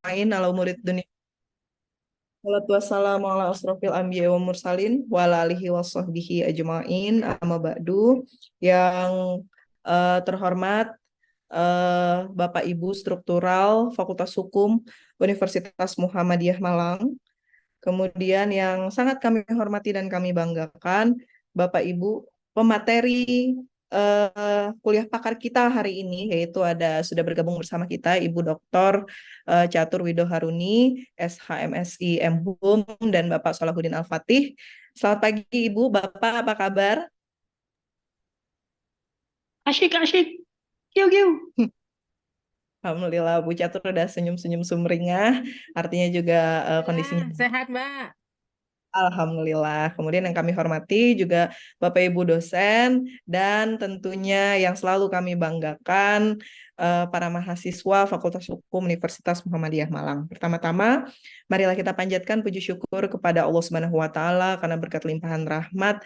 ajma'in ala murid dunia. Salatu wassalamu ala asrofil anbiya wa mursalin wa ala alihi wa sahbihi ajma'in amma ba'du. Yang terhormat Bapak Ibu struktural Fakultas Hukum Universitas Muhammadiyah Malang. Kemudian yang sangat kami hormati dan kami banggakan Bapak Ibu pemateri kuliah pakar kita hari ini, yaitu sudah bergabung bersama kita Ibu Dr. Catur Widow Haruni, SHMSI MHUM, dan Bapak Salahuddin Al-Fatih. Selamat pagi Ibu, Bapak apa kabar? Asyik, asyik. Kiu, kiu. Alhamdulillah Bu Catur udah senyum-senyum sumringah, artinya juga kondisinya Alhamdulillah, sehat, Mbak. Alhamdulillah. Kemudian yang kami hormati juga Bapak Ibu dosen dan tentunya yang selalu kami banggakan para mahasiswa Fakultas Hukum Universitas Muhammadiyah Malang. Pertama-tama, marilah kita panjatkan puji syukur kepada Allah Subhanahu wa taala karena berkat limpahan rahmat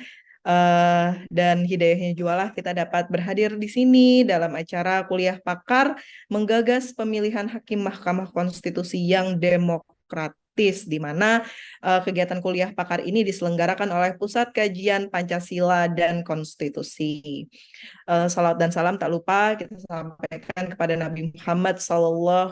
dan hidayahnya jualah kita dapat berhadir di sini dalam acara kuliah pakar menggagas pemilihan hakim Mahkamah Konstitusi yang demokratis, di mana kegiatan kuliah pakar ini diselenggarakan oleh Pusat Kajian Pancasila dan Konstitusi. Salawat dan salam tak lupa kita sampaikan kepada Nabi Muhammad SAW.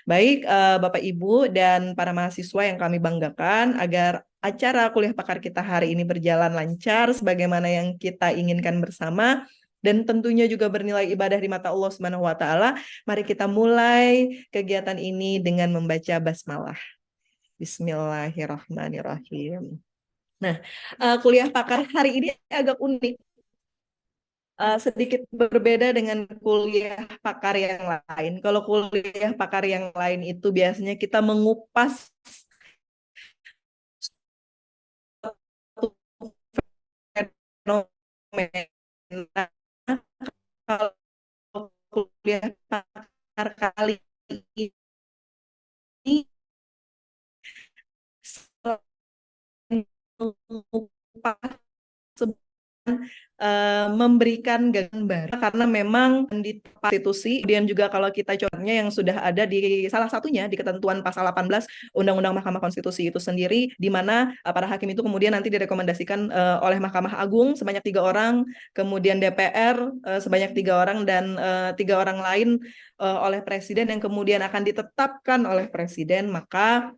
Baik, Bapak Ibu dan para mahasiswa yang kami banggakan, agar acara kuliah pakar kita hari ini berjalan lancar sebagaimana yang kita inginkan bersama dan tentunya juga bernilai ibadah di mata Allah Subhanahu wa taala. Mari kita mulai kegiatan ini dengan membaca basmalah. Bismillahirrahmanirrahim. Nah, kuliah pakar hari ini agak unik, sedikit berbeda dengan kuliah pakar yang lain. Kalau kuliah pakar yang lain itu biasanya kita mengupas suatu fenomena. Kalau kuliah pakar kali ini mengupas memberikan gambar karena memang di konstitusi, kemudian juga kalau kita contohnya yang sudah ada di salah satunya di ketentuan pasal 18 Undang-Undang Mahkamah Konstitusi itu sendiri, di mana para hakim itu kemudian nanti direkomendasikan oleh Mahkamah Agung sebanyak 3 orang, kemudian DPR sebanyak 3 orang, dan 3 orang lain oleh Presiden yang kemudian akan ditetapkan oleh Presiden. Maka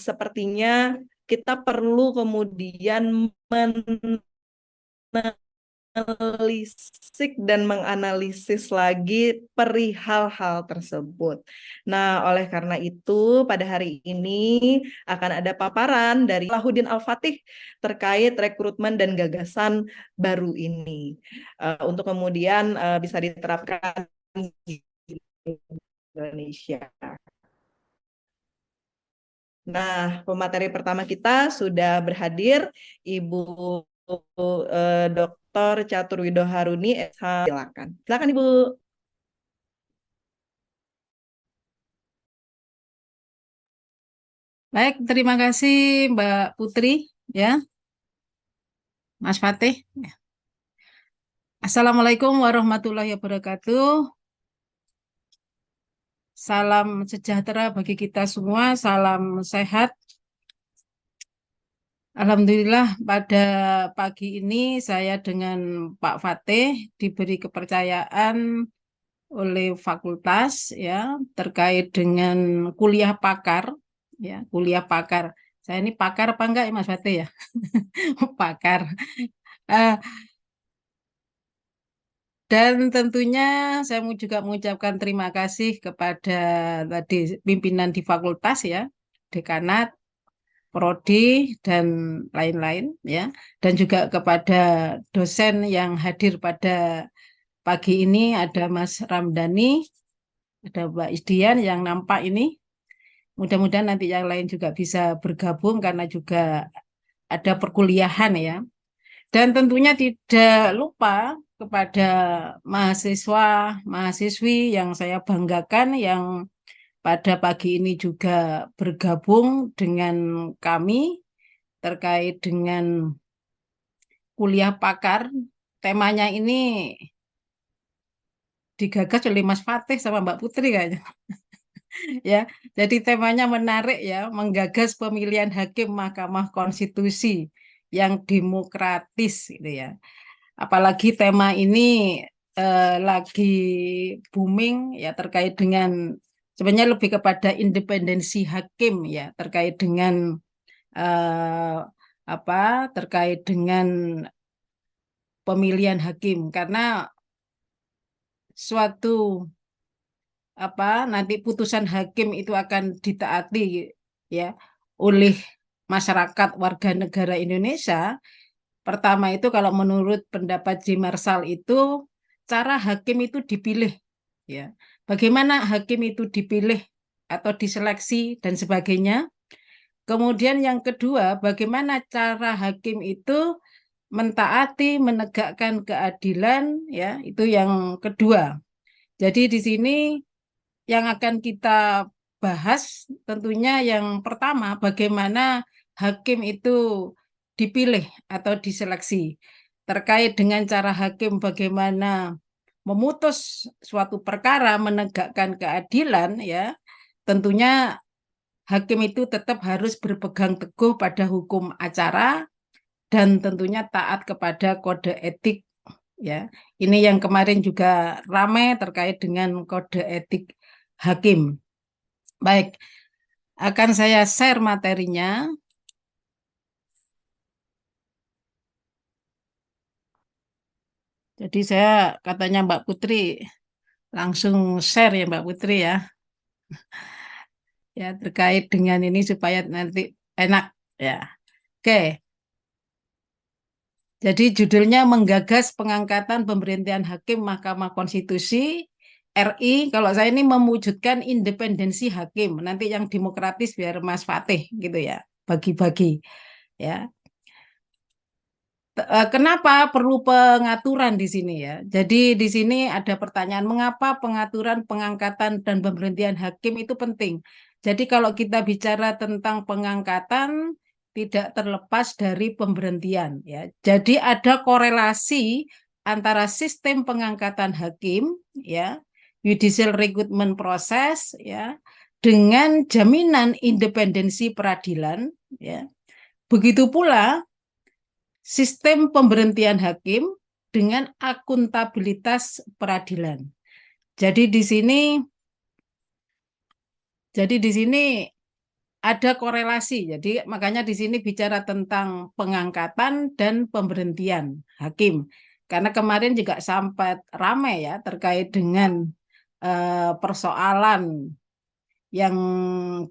sepertinya kita perlu kemudian menelisik dan menganalisis lagi perihal hal tersebut. Nah, oleh karena itu pada hari ini akan ada paparan dari Salahuddin Al-Fatih terkait rekrutmen dan gagasan baru ini untuk kemudian bisa diterapkan di Indonesia. Nah, pemateri pertama kita sudah berhadir, Ibu Dr. Catur Widow Haruni, SH. Silakan. Silakan Ibu. Baik, terima kasih Mbak Putri, ya, Mas Fatih. Assalamualaikum warahmatullahi wabarakatuh. Salam sejahtera bagi kita semua, salam sehat. Alhamdulillah pada pagi ini saya dengan Pak Fatih diberi kepercayaan oleh fakultas, ya, terkait dengan kuliah pakar, ya, kuliah pakar. Saya ini pakar apa enggak ya Mas Fatih, ya? Pakar. Eh, dan tentunya saya mau juga mengucapkan terima kasih kepada tadi pimpinan di fakultas, ya, dekanat, prodi, dan lain-lain, ya, dan juga kepada dosen yang hadir pada pagi ini. Ada Mas Ramdhani, ada Mbak Isdian yang nampak ini. Mudah-mudahan nanti yang lain juga bisa bergabung karena juga ada perkuliahan, ya. Dan tentunya tidak lupa kepada mahasiswa, mahasiswi yang saya banggakan yang pada pagi ini juga bergabung dengan kami terkait dengan kuliah pakar. Temanya ini digagas oleh Mas Fatih sama Mbak Putri kayaknya. Ya, jadi temanya menarik ya, menggagas pemilihan hakim Mahkamah Konstitusi yang demokratis gitu ya. Apalagi tema ini lagi booming ya terkait dengan sebenarnya lebih kepada independensi hakim ya terkait dengan eh, terkait dengan pemilihan hakim karena suatu nanti putusan hakim itu akan ditaati ya oleh masyarakat warga negara Indonesia. Pertama itu kalau menurut pendapat J. Marsal itu cara hakim itu dipilih ya. Bagaimana hakim itu dipilih atau diseleksi dan sebagainya. Kemudian yang kedua, bagaimana cara hakim itu mentaati, menegakkan keadilan ya, itu yang kedua. Jadi di sini yang akan kita bahas tentunya yang pertama bagaimana hakim itu dipilih atau diseleksi. Terkait dengan cara hakim bagaimana memutus suatu perkara, menegakkan keadilan ya, tentunya hakim itu tetap harus berpegang teguh pada hukum acara dan tentunya taat kepada kode etik ya. Ini yang kemarin juga ramai terkait dengan kode etik hakim. Baik, akan saya share materinya. Jadi saya katanya Mbak Putri langsung share ya Mbak Putri ya. Ya terkait dengan ini supaya nanti enak ya. Oke, jadi judulnya menggagas pengangkatan pemberhentian hakim Mahkamah Konstitusi RI. Kalau saya ini mewujudkan independensi hakim. Nanti yang demokratis biar Mas Fatih gitu ya. Bagi-bagi ya. Kenapa perlu pengaturan di sini ya? Jadi di sini ada pertanyaan, mengapa pengaturan pengangkatan dan pemberhentian hakim itu penting? Jadi kalau kita bicara tentang pengangkatan tidak terlepas dari pemberhentian ya. Jadi ada korelasi antara sistem pengangkatan hakim ya, judicial recruitment process ya, dengan jaminan independensi peradilan ya. Begitu pula sistem pemberhentian hakim dengan akuntabilitas peradilan. Jadi di sini ada korelasi. Jadi makanya di sini bicara tentang pengangkatan dan pemberhentian hakim. Karena kemarin juga sempat ramai ya terkait dengan persoalan yang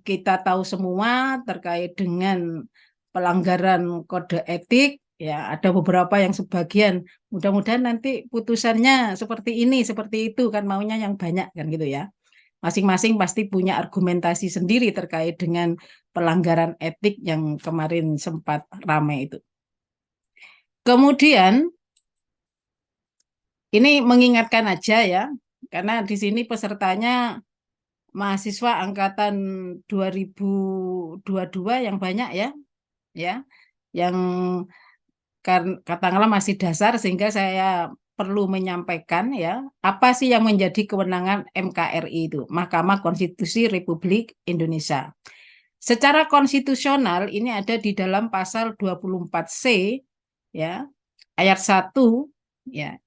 kita tahu semua terkait dengan pelanggaran kode etik ya ada beberapa yang sebagian mudah-mudahan nanti putusannya seperti ini seperti itu kan maunya yang banyak kan gitu ya masing-masing pasti punya argumentasi sendiri terkait dengan pelanggaran etik yang kemarin sempat ramai itu. Kemudian ini mengingatkan aja ya karena di sini pesertanya mahasiswa angkatan 2022 yang banyak ya ya yang katakanlah masih dasar sehingga saya perlu menyampaikan ya apa sih yang menjadi kewenangan MKRI itu Mahkamah Konstitusi Republik Indonesia. Secara konstitusional ini ada di dalam pasal 24C ya ayat 1 ya.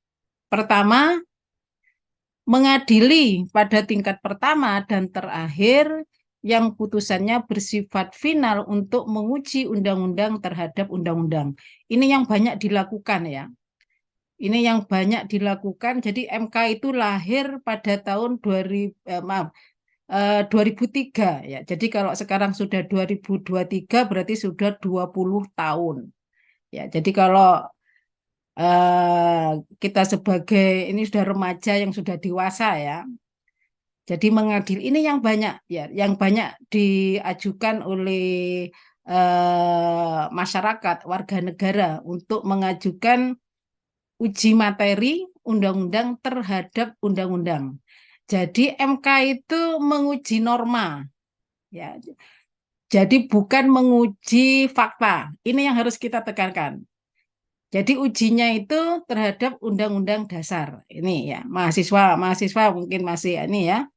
Pertama mengadili pada tingkat pertama dan terakhir yang putusannya bersifat final untuk menguji undang-undang terhadap undang-undang. Ini yang banyak dilakukan ya. Ini yang banyak dilakukan. Jadi MK itu lahir pada tahun 2003 ya. Jadi kalau sekarang sudah 2023 berarti sudah 20 tahun. Ya, jadi kalau eh, kita sebagai ini sudah remaja yang sudah dewasa ya. Jadi mengadil ini yang banyak ya, yang banyak diajukan oleh masyarakat warga negara untuk mengajukan uji materi undang-undang terhadap undang-undang. Jadi MK itu menguji norma ya. Jadi bukan menguji fakta. Ini yang harus kita tekankan. Jadi ujinya itu terhadap undang-undang dasar. Ini ya, mahasiswa mungkin masih ini ya.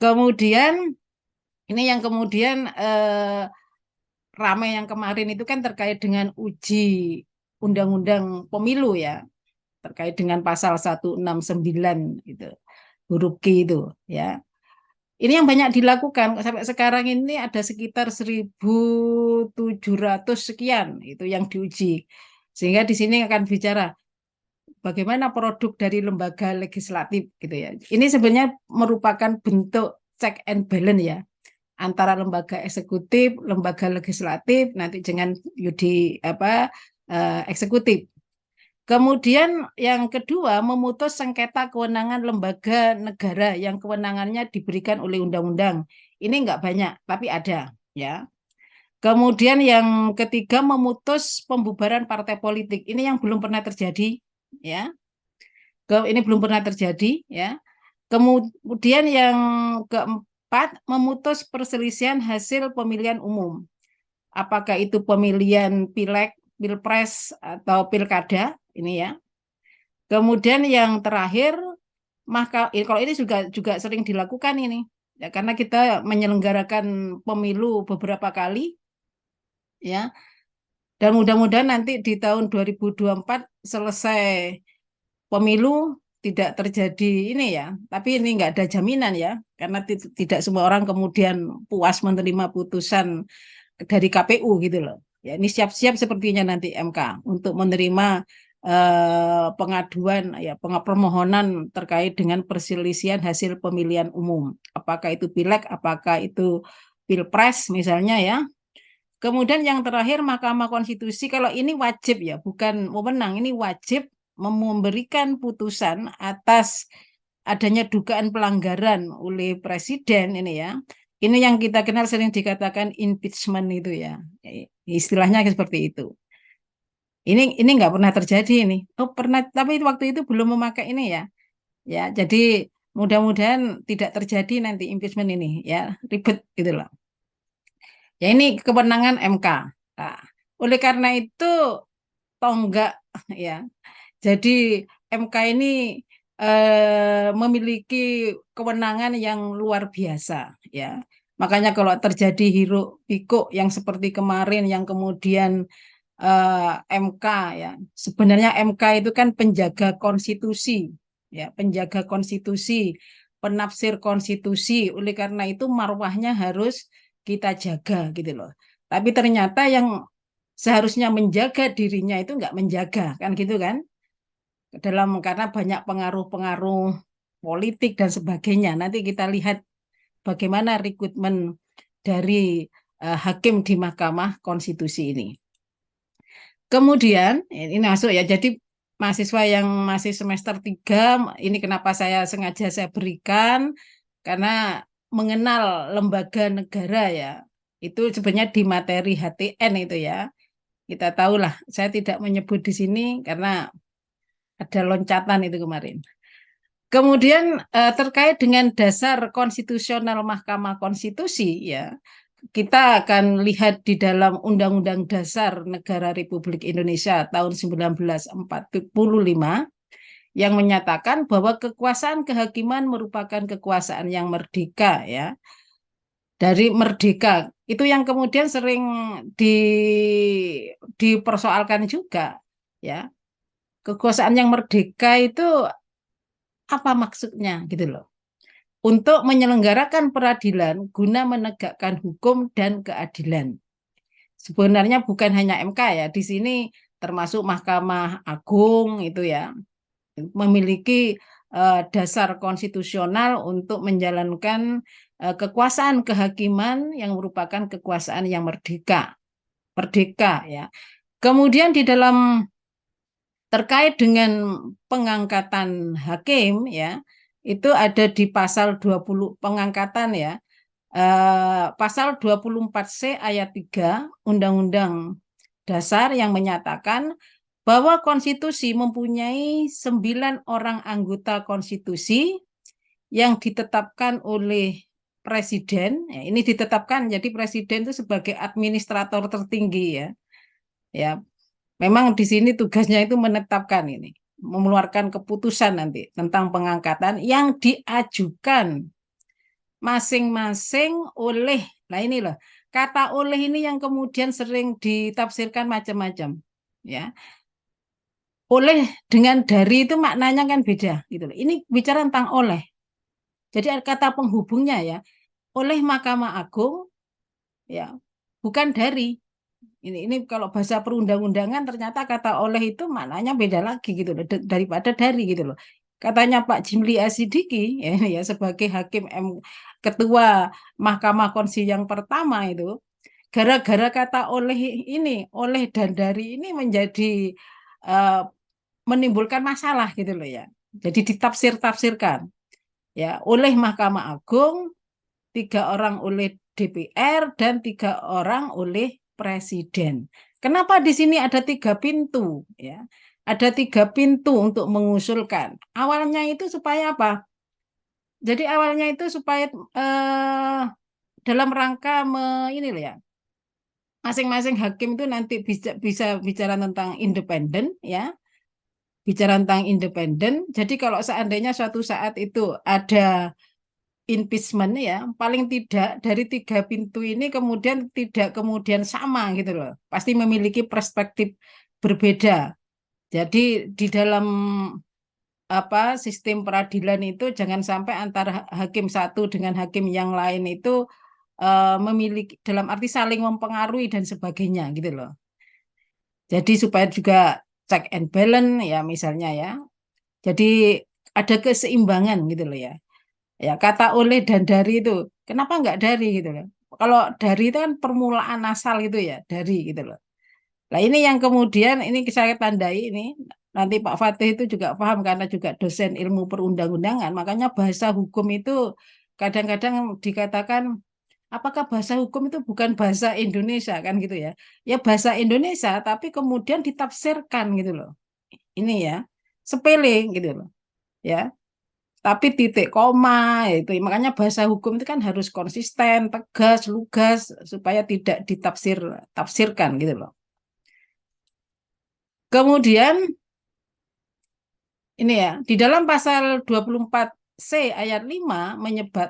Kemudian ini yang kemudian ramai yang kemarin itu kan terkait dengan uji undang-undang pemilu ya, terkait dengan pasal 169 itu, huruf Q itu ya. Ini yang banyak dilakukan sampai sekarang ini ada sekitar 1.700 sekian itu yang diuji. Sehingga di sini akan bicara bagaimana produk dari lembaga legislatif gitu ya. Ini sebenarnya merupakan bentuk check and balance ya antara lembaga eksekutif, lembaga legislatif, nanti dengan yudi eksekutif. Kemudian yang kedua, memutus sengketa kewenangan lembaga negara yang kewenangannya diberikan oleh undang-undang. Ini enggak banyak, tapi ada ya. Kemudian yang ketiga, memutus pembubaran partai politik. Ini yang belum pernah terjadi ya. Ini belum pernah terjadi ya. Kemudian yang keempat, memutus perselisihan hasil pemilihan umum. Apakah itu pemilihan pileg, pilpres atau pilkada ini ya. Kemudian yang terakhir, kalau ini juga sering dilakukan ini ya, karena kita menyelenggarakan pemilu beberapa kali ya, dan mudah-mudahan nanti di tahun 2024 selesai pemilu tidak terjadi ini ya, tapi ini nggak ada jaminan ya, karena tidak semua orang kemudian puas menerima putusan dari KPU gitu loh. Ya, ini siap-siap sepertinya nanti MK untuk menerima pengaduan ya, permohonan terkait dengan perselisihan hasil pemilihan umum. Apakah itu pileg, apakah itu pilpres misalnya ya. Kemudian yang terakhir Mahkamah Konstitusi, kalau ini wajib ya, bukan wewenang, ini wajib memberikan putusan atas adanya dugaan pelanggaran oleh presiden ini ya. Ini yang kita kenal sering dikatakan impeachment itu ya. Istilahnya seperti itu. Ini nggak pernah terjadi ini. Oh pernah, tapi waktu itu belum memakai ini ya. Ya, jadi mudah-mudahan tidak terjadi nanti impeachment ini ya, ribet gitu loh. Ya ini kewenangan MK. Nah, oleh karena itu tonggak ya. Jadi MK ini memiliki kewenangan yang luar biasa ya. Makanya kalau terjadi hiruk pikuk yang seperti kemarin yang kemudian MK ya. Sebenarnya MK itu kan penjaga konstitusi ya, penjaga konstitusi, penafsir konstitusi. Oleh karena itu marwahnya harus kita jaga gitu loh. Tapi ternyata yang seharusnya menjaga dirinya itu nggak menjaga kan gitu kan? Karena banyak pengaruh-pengaruh politik dan sebagainya. Nanti kita lihat bagaimana rekrutmen dari hakim di Mahkamah Konstitusi ini. Kemudian ini masuk ya. Jadi mahasiswa yang masih semester 3 ini kenapa sengaja saya berikan karena mengenal lembaga negara ya. Itu sebenarnya di materi HTN itu ya. Kita tahulah, saya tidak menyebut di sini karena ada loncatan itu kemarin. Kemudian terkait dengan dasar konstitusional Mahkamah Konstitusi ya, kita akan lihat di dalam Undang-Undang Dasar Negara Republik Indonesia tahun 1945 yang menyatakan bahwa kekuasaan kehakiman merupakan kekuasaan yang merdeka ya. Dari merdeka itu yang kemudian sering dipersoalkan juga ya. Kekuasaan yang merdeka itu apa maksudnya gitu loh. Untuk menyelenggarakan peradilan guna menegakkan hukum dan keadilan. Sebenarnya bukan hanya MK ya, di sini termasuk Mahkamah Agung itu ya, memiliki dasar konstitusional untuk menjalankan kekuasaan kehakiman yang merupakan kekuasaan yang merdeka. Merdeka ya. Kemudian di dalam terkait dengan pengangkatan hakim ya, itu ada di pasal 20 pengangkatan ya. Pasal 24C ayat 3 Undang-Undang Dasar yang menyatakan bahwa konstitusi mempunyai 9 orang anggota konstitusi yang ditetapkan oleh presiden. Ya, ini ditetapkan jadi presiden itu sebagai administrator tertinggi ya. Ya, memang di sini tugasnya itu menetapkan ini, mengeluarkan keputusan nanti tentang pengangkatan yang diajukan masing-masing oleh. Nah ini loh, kata oleh ini yang kemudian sering ditafsirkan macam-macam. Ya, oleh dengan dari itu maknanya kan beda gitu loh. Ini bicara tentang oleh. Jadi kata penghubungnya ya, oleh Mahkamah Agung ya, bukan dari. Ini kalau bahasa perundang-undangan ternyata kata oleh itu maknanya beda lagi gitu loh daripada dari gitu loh. Katanya Pak Jimli Asidiki ya sebagai hakim ketua Mahkamah Konstitusi yang pertama itu, gara-gara kata oleh ini, oleh dan dari ini menjadi eh, menimbulkan masalah gitu loh ya. Jadi ditafsir-tafsirkan ya oleh Mahkamah Agung, 3 orang oleh DPR dan 3 orang oleh Presiden. Kenapa di sini ada 3 pintu ya? Ada 3 pintu untuk mengusulkan. Awalnya itu supaya apa? Jadi awalnya itu supaya dalam rangka ini loh ya, masing-masing hakim itu nanti bisa bicara tentang independen ya, bicara tentang independen. Jadi kalau seandainya suatu saat itu ada impeachment ya, paling tidak dari 3 pintu ini kemudian tidak kemudian sama gitu loh. Pasti memiliki perspektif berbeda. Jadi di dalam apa sistem peradilan itu jangan sampai antara hakim satu dengan hakim yang lain itu memiliki dalam arti saling mempengaruhi dan sebagainya gitu loh. Jadi supaya juga check and balance ya misalnya ya. Jadi ada keseimbangan gitu loh ya. Ya, kata oleh dan dari itu, kenapa nggak dari gitu loh? Kalau dari itu kan permulaan asal gitu ya, dari gitu loh. Nah ini yang kemudian ini saya tandai ini, nanti Pak Fatih itu juga paham karena juga dosen ilmu perundang-undangan, makanya bahasa hukum itu kadang-kadang dikatakan, apakah bahasa hukum itu bukan bahasa Indonesia kan gitu ya? Ya bahasa Indonesia, tapi kemudian ditafsirkan gitu loh. Ini ya, sepele gitu loh. Ya, tapi titik koma itu makanya bahasa hukum itu kan harus konsisten, tegas, lugas supaya tidak tafsirkan gitu loh. Kemudian ini ya, di dalam pasal 24C ayat 5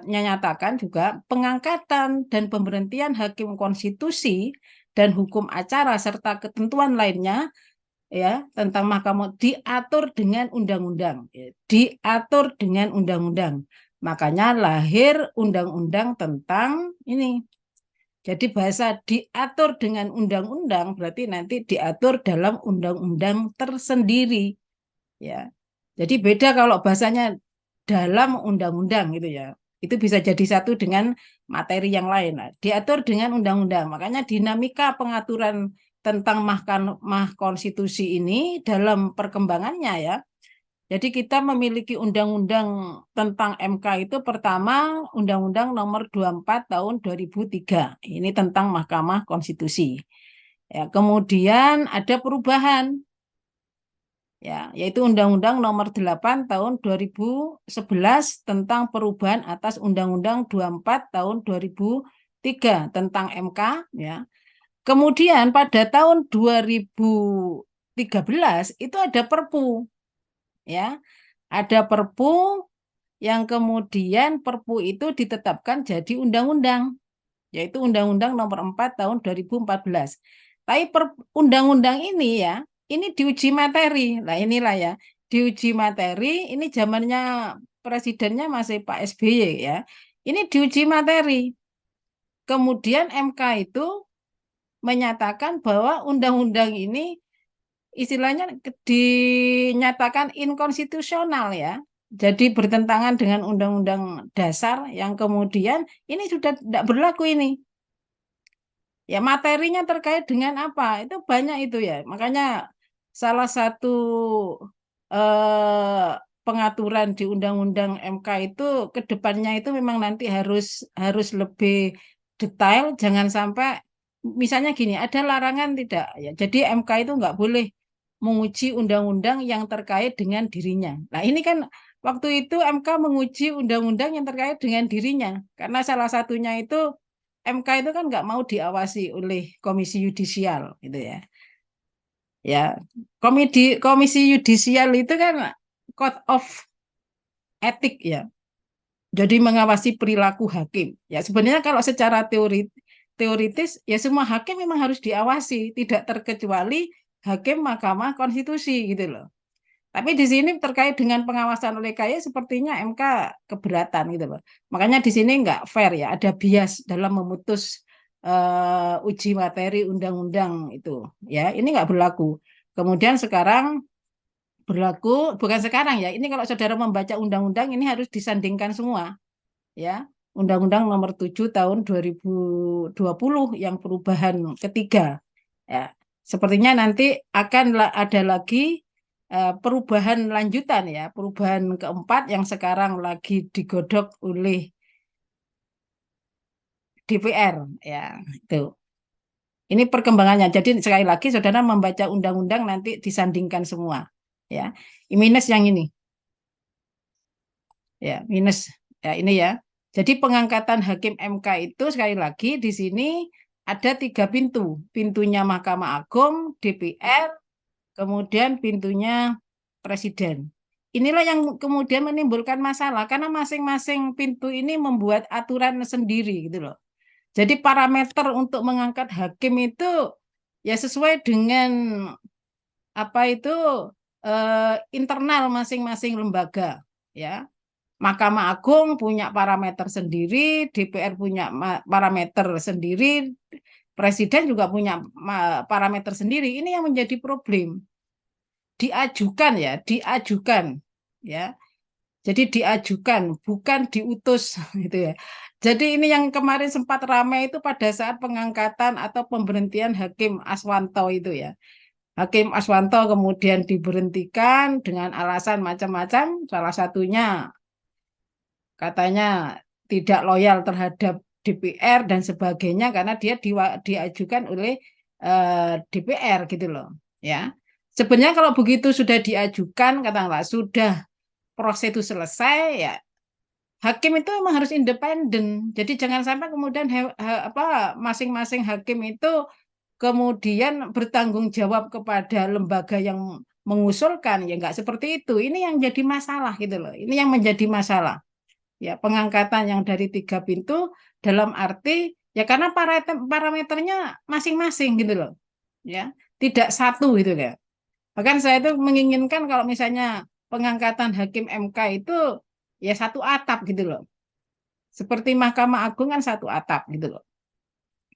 menyatakan juga pengangkatan dan pemberhentian hakim konstitusi dan hukum acara serta ketentuan lainnya ya tentang mahkamah diatur dengan undang-undang, ya, diatur dengan undang-undang. Makanya lahir undang-undang tentang ini. Jadi bahasa diatur dengan undang-undang berarti nanti diatur dalam undang-undang tersendiri, ya. Jadi beda kalau bahasanya dalam undang-undang gitu ya. Itu bisa jadi satu dengan materi yang lain. Nah, diatur dengan undang-undang. Makanya dinamika pengaturan tentang Mahkamah Konstitusi ini dalam perkembangannya ya. Jadi kita memiliki undang-undang tentang MK itu pertama Undang-Undang Nomor 24 Tahun 2003. Ini tentang Mahkamah Konstitusi. Ya, kemudian ada perubahan ya, yaitu Undang-Undang Nomor 8 Tahun 2011 tentang perubahan atas Undang-Undang 24 Tahun 2003 tentang MK ya. Kemudian pada tahun 2013 itu ada Perpu ya. Ada Perpu yang kemudian Perpu itu ditetapkan jadi undang-undang, yaitu Undang-Undang Nomor 4 Tahun 2014. Tapi undang-undang ini ya, ini diuji materi. Nah inilah ya, diuji materi, ini zamannya presidennya masih Pak SBY ya. Ini diuji materi. Kemudian MK itu menyatakan bahwa undang-undang ini istilahnya dinyatakan inkonstitusional ya. Jadi bertentangan dengan undang-undang dasar yang kemudian ini sudah tidak berlaku ini. Ya materinya terkait dengan apa? Itu banyak itu ya. Makanya salah satu pengaturan di Undang-Undang MK itu ke depannya itu memang nanti harus lebih detail. Jangan sampai misalnya gini, ada larangan tidak ya. Jadi MK itu nggak boleh menguji undang-undang yang terkait dengan dirinya. Nah ini kan waktu itu MK menguji undang-undang yang terkait dengan dirinya karena salah satunya itu MK itu kan nggak mau diawasi oleh Komisi Yudisial gitu ya. Ya, Komisi Yudisial itu kan Code of Etik ya. Jadi mengawasi perilaku hakim. Ya sebenarnya kalau secara teoritis ya semua hakim memang harus diawasi, tidak terkecuali hakim Mahkamah Konstitusi gitu loh. Tapi di sini terkait dengan pengawasan oleh KY sepertinya MK keberatan gitu loh. Makanya di sini nggak fair ya, ada bias dalam memutus uji materi undang-undang itu. Ya, ini nggak berlaku. Kemudian sekarang berlaku, bukan sekarang ya, ini kalau saudara membaca undang-undang ini harus disandingkan semua. Ya, Undang-Undang Nomor 7 Tahun 2020 yang perubahan ketiga. Ya, sepertinya nanti akan ada lagi perubahan lanjutan ya, perubahan keempat yang sekarang lagi digodok oleh DPR ya, itu. Ini perkembangannya. Jadi sekali lagi saudara membaca undang-undang nanti disandingkan semua ya. Minus yang ini. Ya, minus ya ini ya. Jadi pengangkatan hakim MK itu sekali lagi di sini ada 3 pintu. Pintunya Mahkamah Agung, DPR, kemudian pintunya Presiden. Inilah yang kemudian menimbulkan masalah karena masing-masing pintu ini membuat aturan sendiri gitu loh. Jadi parameter untuk mengangkat hakim itu ya sesuai dengan apa itu internal masing-masing lembaga ya. Mahkamah Agung punya parameter sendiri, DPR punya parameter sendiri, Presiden juga punya parameter sendiri. Ini yang menjadi problem. Diajukan ya, diajukan ya. Jadi diajukan, bukan diutus gitu ya. Jadi ini yang kemarin sempat ramai itu pada saat pengangkatan atau pemberhentian Hakim Aswanto itu ya. Hakim Aswanto kemudian diberhentikan dengan alasan macam-macam, salah satunya katanya tidak loyal terhadap DPR dan sebagainya karena dia diajukan oleh DPR gitu loh ya. Sebenarnya kalau begitu sudah diajukan katakanlah sudah proses itu selesai ya hakim itu memang harus independen. Jadi jangan sampai kemudian masing-masing hakim itu kemudian bertanggung jawab kepada lembaga yang mengusulkan ya nggak seperti itu. Ini yang jadi masalah gitu loh. Ini yang menjadi masalah ya pengangkatan yang dari 3 pintu dalam arti ya karena parameternya masing-masing gitu loh ya tidak satu gitu ya bahkan saya itu menginginkan kalau misalnya pengangkatan hakim MK itu ya satu atap gitu loh seperti Mahkamah Agung kan satu atap gitu loh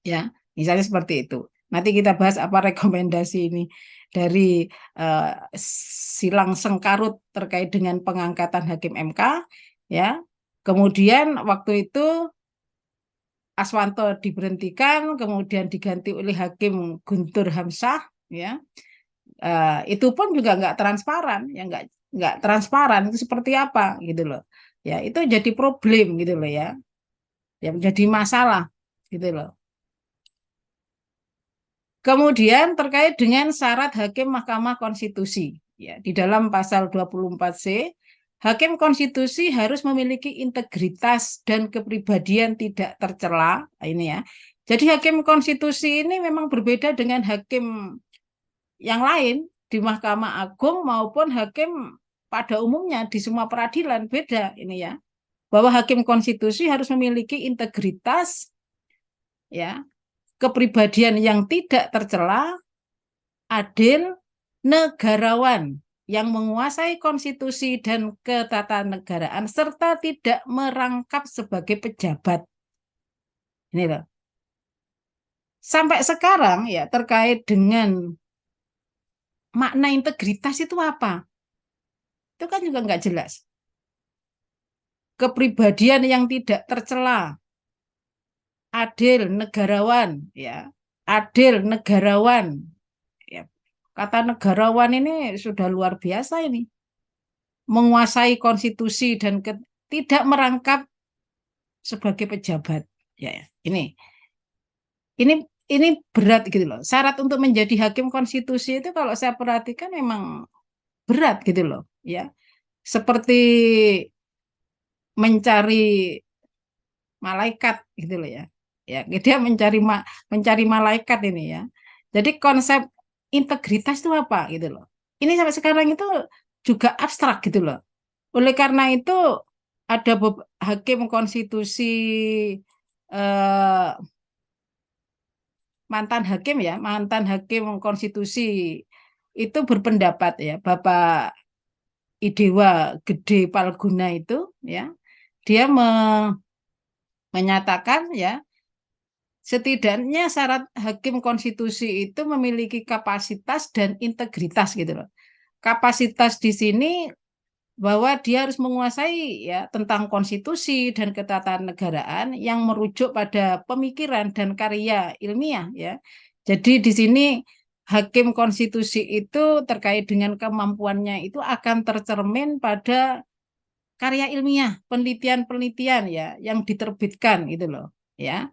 ya misalnya seperti itu nanti kita bahas apa rekomendasi ini dari silang sengkarut terkait dengan pengangkatan hakim MK ya. Kemudian waktu itu Aswanto diberhentikan, kemudian diganti oleh Hakim Guntur Hamzah, ya. Itu pun juga nggak transparan, ya nggak transparan itu seperti apa gitu loh. Ya itu jadi problem gitu loh ya, yang jadi masalah gitu loh. Kemudian terkait dengan syarat Hakim Mahkamah Konstitusi, ya di dalam pasal 24C Hakim konstitusi harus memiliki integritas dan kepribadian tidak tercela. Ini ya. Jadi hakim konstitusi ini memang berbeda dengan hakim yang lain di Mahkamah Agung maupun hakim pada umumnya di semua peradilan beda ini ya. Bahwa hakim konstitusi harus memiliki integritas ya, kepribadian yang tidak tercela, adil, negarawan yang menguasai konstitusi dan ketatanegaraan serta tidak merangkap sebagai pejabat. Ini loh. Sampai sekarang ya terkait dengan makna integritas itu apa? Itu kan juga nggak jelas. Kepribadian yang tidak tercela, adil, negarawan, ya, adil, negarawan. Ya. Kata negarawan ini sudah luar biasa ini. Menguasai konstitusi dan tidak merangkap sebagai pejabat. Ya, ini ini berat gitu loh. Syarat untuk menjadi hakim konstitusi itu kalau saya perhatikan memang berat gitu loh, ya. Seperti mencari malaikat gitu loh ya. Ya, dia mencari malaikat ini ya. Jadi konsep integritas itu apa gitu loh. Ini sampai sekarang itu juga abstrak gitu loh. Oleh karena itu ada hakim konstitusi, eh, mantan hakim konstitusi itu berpendapat ya, Bapak Idewa Gede Palguna itu ya, dia menyatakan ya, setidaknya syarat hakim konstitusi itu memiliki kapasitas dan integritas gitu loh. Kapasitas di sini bahwa dia harus menguasai ya tentang konstitusi dan ketatanegaraan yang merujuk pada pemikiran dan karya ilmiah ya. Jadi di sini hakim konstitusi itu terkait dengan kemampuannya itu akan tercermin pada karya ilmiah, penelitian-penelitian ya yang diterbitkan gitu loh ya,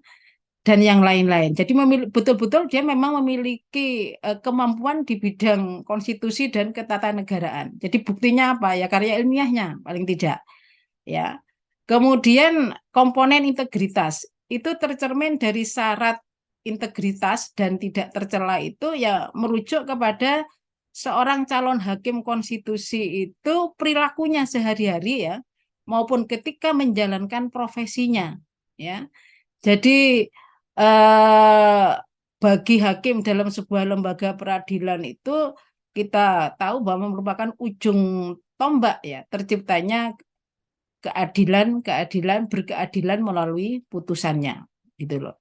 dan yang lain-lain. Jadi betul-betul dia memang memiliki kemampuan di bidang konstitusi dan ketatanegaraan. Jadi buktinya apa ya, karya ilmiahnya paling tidak ya. Kemudian komponen integritas itu tercermin dari syarat integritas dan tidak tercela itu ya merujuk kepada seorang calon hakim konstitusi itu perilakunya sehari-hari ya maupun ketika menjalankan profesinya ya. Jadi eh, bagi hakim dalam sebuah lembaga peradilan itu kita tahu bahwa merupakan ujung tombak ya terciptanya berkeadilan melalui putusannya gitu loh.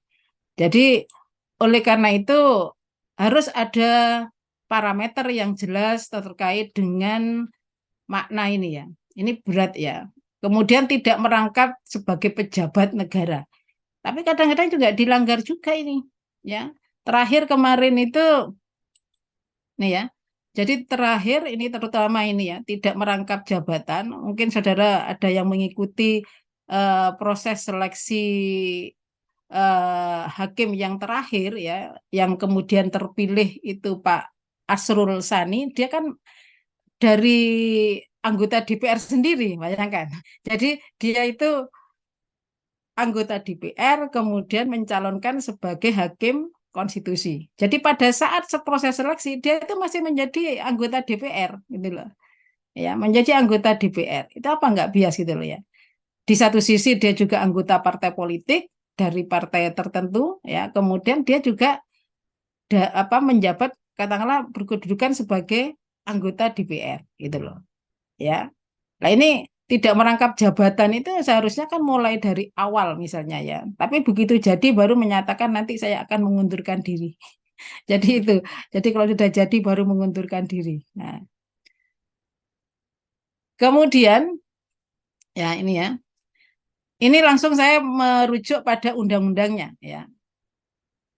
Jadi oleh karena itu harus ada parameter yang jelas terkait dengan makna ini ya. Ini berat ya. Kemudian tidak merangkap sebagai pejabat negara. Tapi kadang-kadang juga dilanggar juga ini, ya. Terakhir kemarin itu, nih ya. Jadi terakhir ini terutama ini ya, tidak merangkap jabatan. Mungkin saudara ada yang mengikuti proses seleksi hakim yang terakhir ya, yang kemudian terpilih itu Pak Asrul Sani. Dia kan dari anggota DPR sendiri, bayangkan. Jadi dia itu anggota DPR kemudian mencalonkan sebagai hakim konstitusi. Jadi pada saat proses seleksi dia itu masih menjadi anggota DPR gitu loh. Ya, menjadi anggota DPR. Itu apa nggak bias gitu loh ya. Di satu sisi dia juga anggota partai politik dari partai tertentu ya. Kemudian dia juga menjabat katakanlah berkedudukan sebagai anggota DPR gitu loh. Ya. Nah ini tidak merangkap jabatan itu seharusnya kan mulai dari awal misalnya ya. Tapi begitu jadi baru menyatakan nanti saya akan mengundurkan diri. Jadi itu. Jadi kalau sudah jadi baru mengundurkan diri. Nah, kemudian ya ini ya. Ini langsung saya merujuk pada undang-undangnya ya.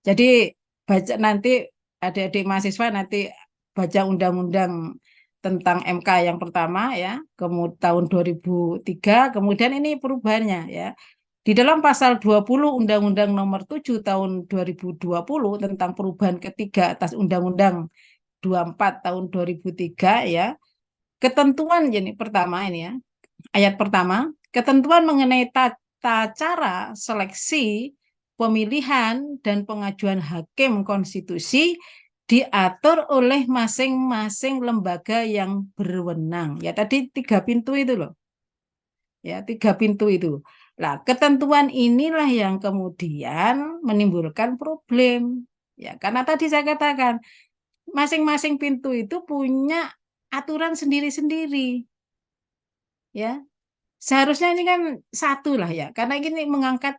Jadi baca nanti adik-adik mahasiswa nanti baca undang-undang tentang MK yang pertama ya, kemudian tahun 2003, kemudian ini perubahannya ya. Di dalam pasal 20 Undang-Undang Nomor 7 tahun 2020 tentang perubahan ketiga atas Undang-Undang 24 tahun 2003 ya, ketentuan ini pertama ini ya, ayat pertama, ketentuan mengenai tata cara seleksi, pemilihan dan pengajuan hakim konstitusi diatur oleh masing-masing lembaga yang berwenang. Ya tadi 3 pintu itu loh. Ya, 3 pintu itu. Nah, ketentuan inilah yang kemudian menimbulkan problem. Ya, karena tadi saya katakan masing-masing pintu itu punya aturan sendiri-sendiri. Ya, seharusnya ini kan satu lah ya, karena ini mengangkat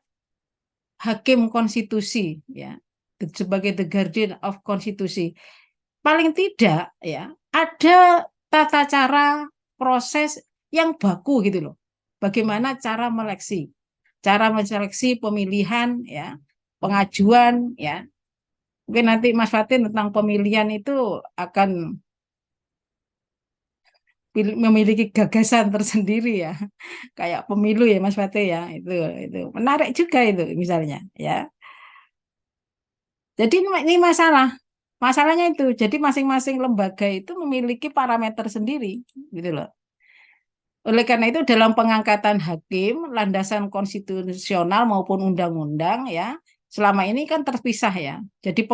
hakim konstitusi ya sebagai the guardian of konstitusi. Paling tidak ya ada tata cara proses yang baku gitu loh. Bagaimana cara menseleksi pemilihan ya, pengajuan ya. Mungkin nanti Mas Fatin tentang pemilihan itu akan memiliki gagasan tersendiri ya, kayak pemilu ya Mas Fatih ya, itu menarik juga itu misalnya ya. Jadi ini masalahnya itu. Jadi masing-masing lembaga itu memiliki parameter sendiri gitu loh. Oleh karena itu dalam pengangkatan hakim, landasan konstitusional maupun undang-undang ya, selama ini kan terpisah ya. Jadi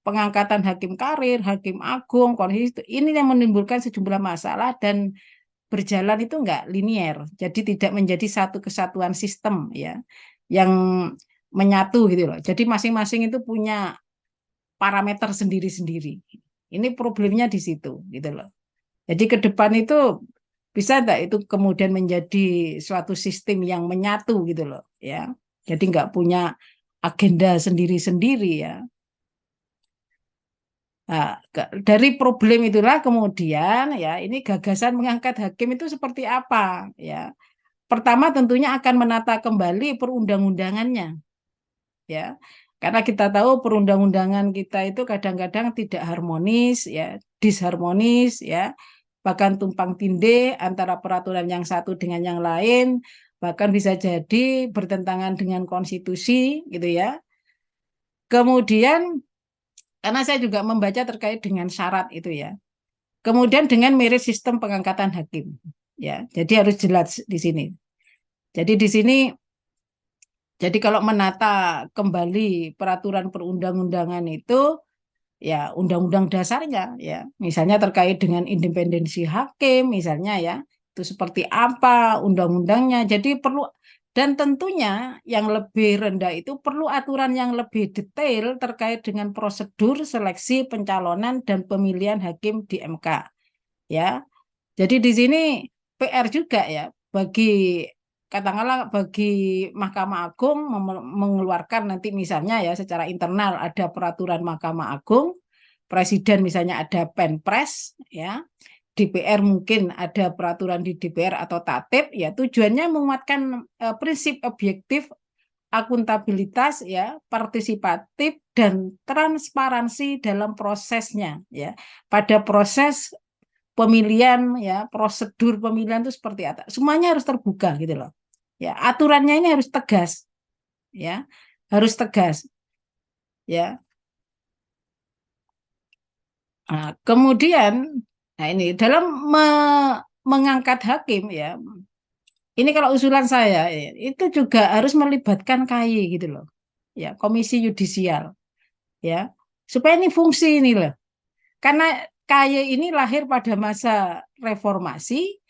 pengangkatan hakim karir, hakim agung, konstitusi ini yang menimbulkan sejumlah masalah dan berjalan itu enggak linier, jadi tidak menjadi satu kesatuan sistem ya, yang menyatu gitu loh. Jadi masing-masing itu punya parameter sendiri-sendiri. Ini problemnya di situ gitu loh. Jadi ke depan itu bisa enggak itu kemudian menjadi suatu sistem yang menyatu gitu loh ya. Jadi enggak punya agenda sendiri-sendiri ya. Nah, dari problem itulah kemudian ya ini gagasan mengangkat hakim itu seperti apa ya. Pertama tentunya akan menata kembali perundang-undangannya ya. Karena kita tahu perundang-undangan kita itu kadang-kadang tidak harmonis ya, disharmonis ya, bahkan tumpang tindih antara peraturan yang satu dengan yang lain, bahkan bisa jadi bertentangan dengan konstitusi gitu ya. Kemudian karena saya juga membaca terkait dengan syarat itu ya. Kemudian dengan merit sistem pengangkatan hakim ya. Jadi harus jelas di sini. Jadi di sini jadi kalau menata kembali peraturan perundang-undangan itu ya undang-undang dasarnya ya. Misalnya terkait dengan independensi hakim misalnya ya. Itu seperti apa undang-undangnya. Jadi perlu dan tentunya yang lebih rendah itu perlu aturan yang lebih detail terkait dengan prosedur seleksi pencalonan dan pemilihan hakim di MK ya. Jadi di sini PR juga ya bagi katakanlah bagi Mahkamah Agung mengeluarkan nanti misalnya ya secara internal ada peraturan Mahkamah Agung, Presiden misalnya ada Penpres ya, DPR mungkin ada peraturan di DPR atau Tatip ya tujuannya menguatkan prinsip objektif, akuntabilitas ya, partisipatif dan transparansi dalam prosesnya ya. Pada proses pemilihan ya, prosedur pemilihan itu seperti apa? Semuanya harus terbuka gitu loh. Ya, aturannya ini harus tegas. Ya. Harus tegas. Ya. Nah, kemudian nah ini dalam mengangkat hakim ya. Ini kalau usulan saya ya, itu juga harus melibatkan KY gitu loh. Ya, Komisi Yudisial ya. Supaya ini fungsi ini loh. Karena KY ini lahir pada masa reformasi,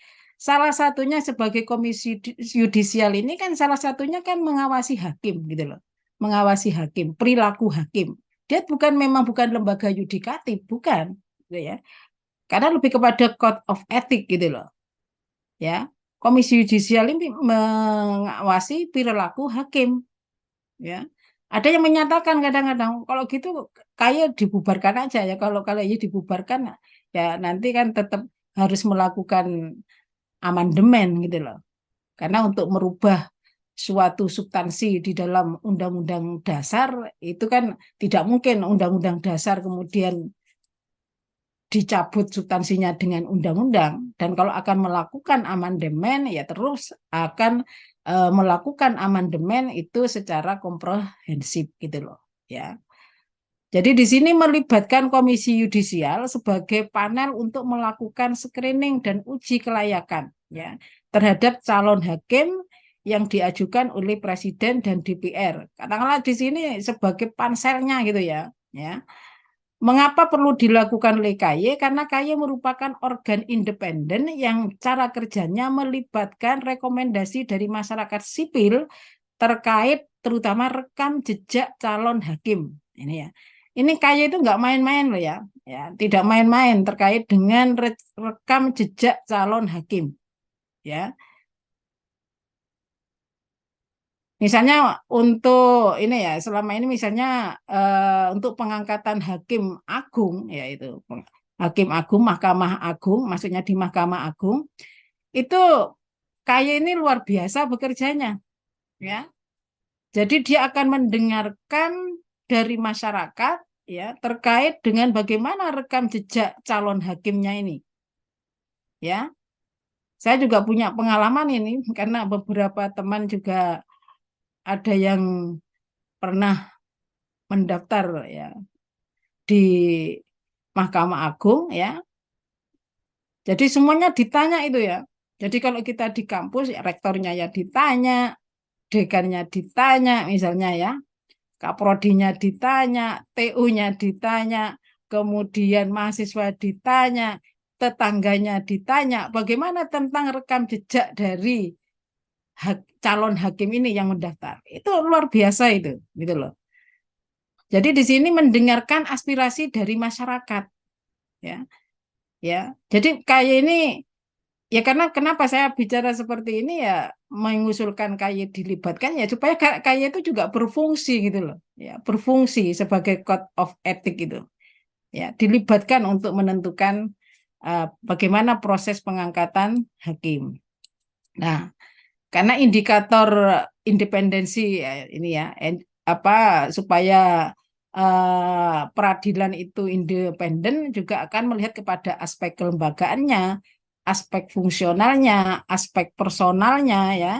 salah satunya sebagai komisi yudisial ini kan salah satunya kan mengawasi hakim gitu loh. Mengawasi hakim, perilaku hakim. Dia memang bukan lembaga yudikatif, bukan gitu ya. Karena lebih kepada code of ethic gitu loh. Ya. Komisi yudisial ini mengawasi perilaku hakim, ya. Ada yang menyatakan kadang-kadang kalau gitu kayak dibubarkan aja ya, kalau ini dibubarkan ya nanti kan tetap harus melakukan amandemen gitu loh. Karena untuk merubah suatu substansi di dalam undang-undang dasar itu kan tidak mungkin undang-undang dasar kemudian dicabut substansinya dengan undang-undang, dan kalau akan melakukan amandemen ya terus akan melakukan amandemen itu secara komprehensif gitu loh ya. Jadi di sini melibatkan Komisi Yudisial sebagai panel untuk melakukan screening dan uji kelayakan ya terhadap calon hakim yang diajukan oleh Presiden dan DPR. Katakanlah di sini sebagai panselnya gitu ya. Ya. Mengapa perlu dilakukan oleh KY? Karena KY merupakan organ independen yang cara kerjanya melibatkan rekomendasi dari masyarakat sipil terkait terutama rekam jejak calon hakim. Ini ya. Ini KY itu nggak main-main loh ya. Ya, tidak main-main terkait dengan rekam jejak calon hakim. Ya. Misalnya untuk ini ya, selama ini misalnya untuk pengangkatan hakim agung, yaitu hakim agung, Mahkamah Agung, maksudnya di Mahkamah Agung, itu KY ini luar biasa bekerjanya, ya. Jadi dia akan mendengarkan dari masyarakat, ya, terkait dengan bagaimana rekam jejak calon hakimnya ini, ya. Saya juga punya pengalaman ini karena beberapa teman juga ada yang pernah mendaftar ya di Mahkamah Agung ya. Jadi semuanya ditanya itu ya. Jadi kalau kita di kampus ya rektornya ya ditanya, dekannya ditanya misalnya ya, kaprodinya ditanya, TU-nya ditanya, kemudian mahasiswa ditanya. tetangganya ditanya bagaimana tentang rekam jejak dari calon hakim ini yang mendaftar. Itu luar biasa itu, gitu loh. Jadi di sini mendengarkan aspirasi dari masyarakat, ya, ya. Jadi kayak ini, ya karena kenapa saya bicara seperti ini ya mengusulkan KY dilibatkan ya supaya KY itu juga berfungsi gitu loh, ya, berfungsi sebagai code of ethic gitu, ya, dilibatkan untuk menentukan bagaimana proses pengangkatan hakim. Nah, karena indikator independensi ya, ini ya apa supaya peradilan itu independen juga akan melihat kepada aspek kelembagaannya, aspek fungsionalnya, aspek personalnya ya.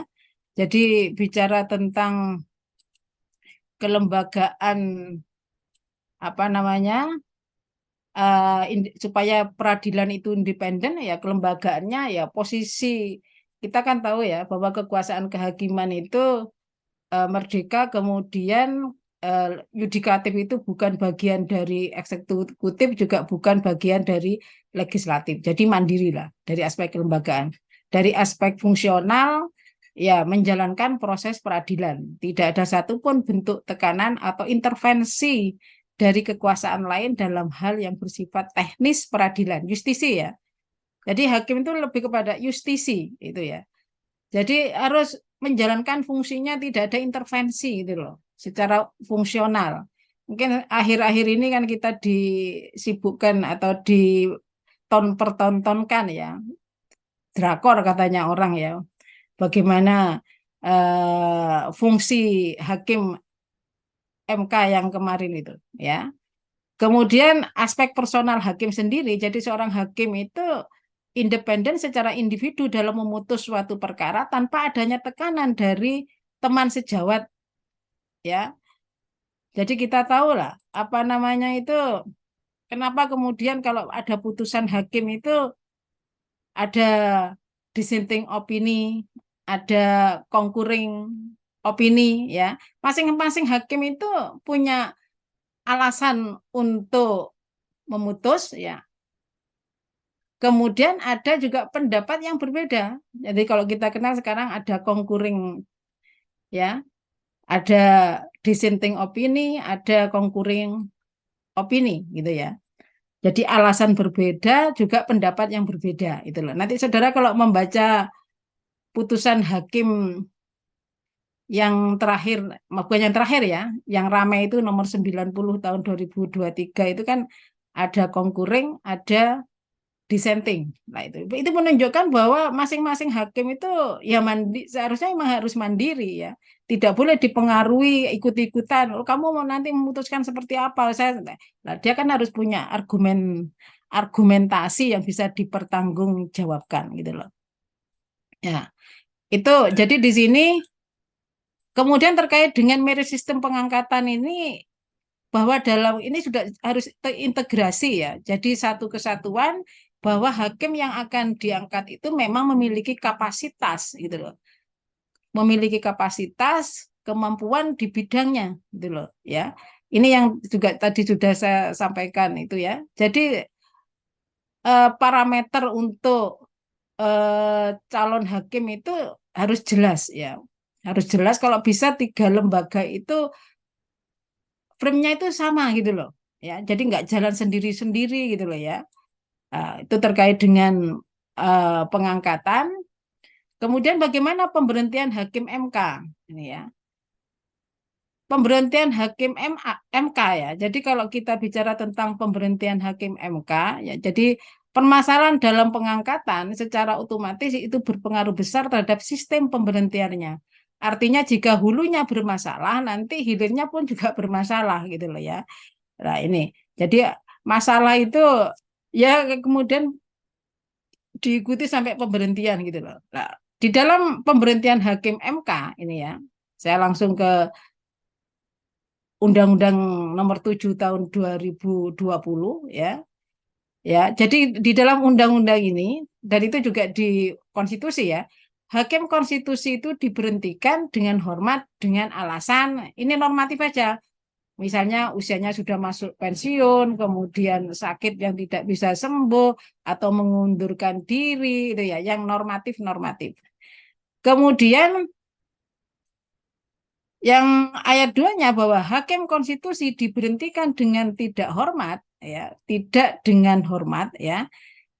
Jadi bicara tentang kelembagaan apa namanya supaya peradilan itu independen ya kelembagaannya ya posisi kita kan tahu ya bahwa kekuasaan kehakiman itu merdeka, kemudian yudikatif itu bukan bagian dari eksekutif, juga bukan bagian dari legislatif. Jadi mandiri lah dari aspek kelembagaan. Dari aspek fungsional, ya menjalankan proses peradilan. Tidak ada satupun bentuk tekanan atau intervensi dari kekuasaan lain dalam hal yang bersifat teknis peradilan, justisi ya. Jadi hakim itu lebih kepada justisi itu ya. Jadi harus menjalankan fungsinya, tidak ada intervensi gitu loh, secara fungsional. Mungkin akhir-akhir ini kan kita disibukkan atau pertontonkan ya, drakor katanya orang ya, bagaimana fungsi hakim MK yang kemarin itu ya. Kemudian aspek personal hakim sendiri, jadi seorang hakim itu independen secara individu dalam memutus suatu perkara tanpa adanya tekanan dari teman sejawat ya. Jadi kita tahu lah apa namanya itu kenapa kemudian kalau ada putusan hakim itu ada dissenting opini, ada concurring opini ya. Masing-masing hakim itu punya alasan untuk memutus ya. Kemudian ada juga pendapat yang berbeda. Jadi kalau kita kenal sekarang ada concurring ya, ada dissenting opini, ada concurring opini gitu ya. Jadi alasan berbeda juga pendapat yang berbeda itu loh. Nanti saudara kalau membaca putusan hakim yang terakhir, bukan yang terakhir ya, yang ramai itu nomor 90 tahun 2023 itu kan ada concurring, ada dissenting. Nah, itu menunjukkan bahwa masing-masing hakim itu ya seharusnya memang harus mandiri ya. Tidak boleh dipengaruhi ikut-ikutan. Oh, kamu mau nanti memutuskan seperti apa? Nah, dia kan harus punya argumentasi yang bisa dipertanggungjawabkan gitu loh. Ya, itu jadi di sini kemudian terkait dengan merit sistem pengangkatan ini bahwa dalam ini sudah harus terintegrasi ya. Jadi satu kesatuan bahwa hakim yang akan diangkat itu memang memiliki kapasitas gitu loh. Memiliki kapasitas, kemampuan di bidangnya gitu loh ya. Ini yang juga tadi sudah saya sampaikan itu ya. Jadi parameter untuk calon hakim itu harus jelas ya. Harus jelas kalau bisa 3 lembaga itu frame-nya itu sama gitu loh ya, jadi nggak jalan sendiri-sendiri gitu loh ya. Itu terkait dengan pengangkatan. Kemudian bagaimana pemberhentian hakim MK ini ya, pemberhentian hakim MK ya. Jadi kalau kita bicara tentang pemberhentian hakim MK ya, jadi permasalahan dalam pengangkatan secara otomatis itu berpengaruh besar terhadap sistem pemberhentiannya. Artinya jika hulunya bermasalah, nanti hilirnya pun juga bermasalah gitu loh ya. Nah ini, jadi masalah itu ya kemudian diikuti sampai pemberhentian gitu loh. Nah, di dalam pemberhentian hakim MK ini ya, saya langsung ke Undang-Undang Nomor 7 Tahun 2020 ya. Ya, jadi di dalam undang-undang ini dan itu juga di konstitusi ya. Hakim konstitusi itu diberhentikan dengan hormat dengan alasan ini normatif aja. Misalnya usianya sudah masuk pensiun, kemudian sakit yang tidak bisa sembuh atau mengundurkan diri, itu ya, yang normatif-normatif. Kemudian yang ayat 2-nya bahwa hakim konstitusi diberhentikan dengan tidak hormat, ya, tidak dengan hormat, ya,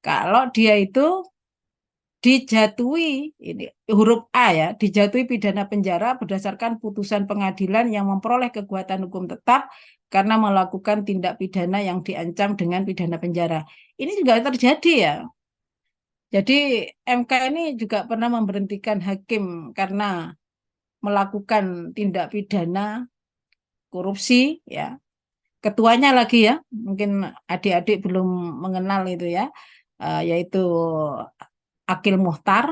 kalau dia itu dijatuhi, ini huruf A ya, dijatuhi pidana penjara berdasarkan putusan pengadilan yang memperoleh kekuatan hukum tetap karena melakukan tindak pidana yang diancam dengan pidana penjara. Ini juga terjadi ya. Jadi MK ini juga pernah memberhentikan hakim karena melakukan tindak pidana korupsi ya. Ketuanya lagi ya, mungkin adik-adik belum mengenal itu ya, yaitu Akil Muhtar.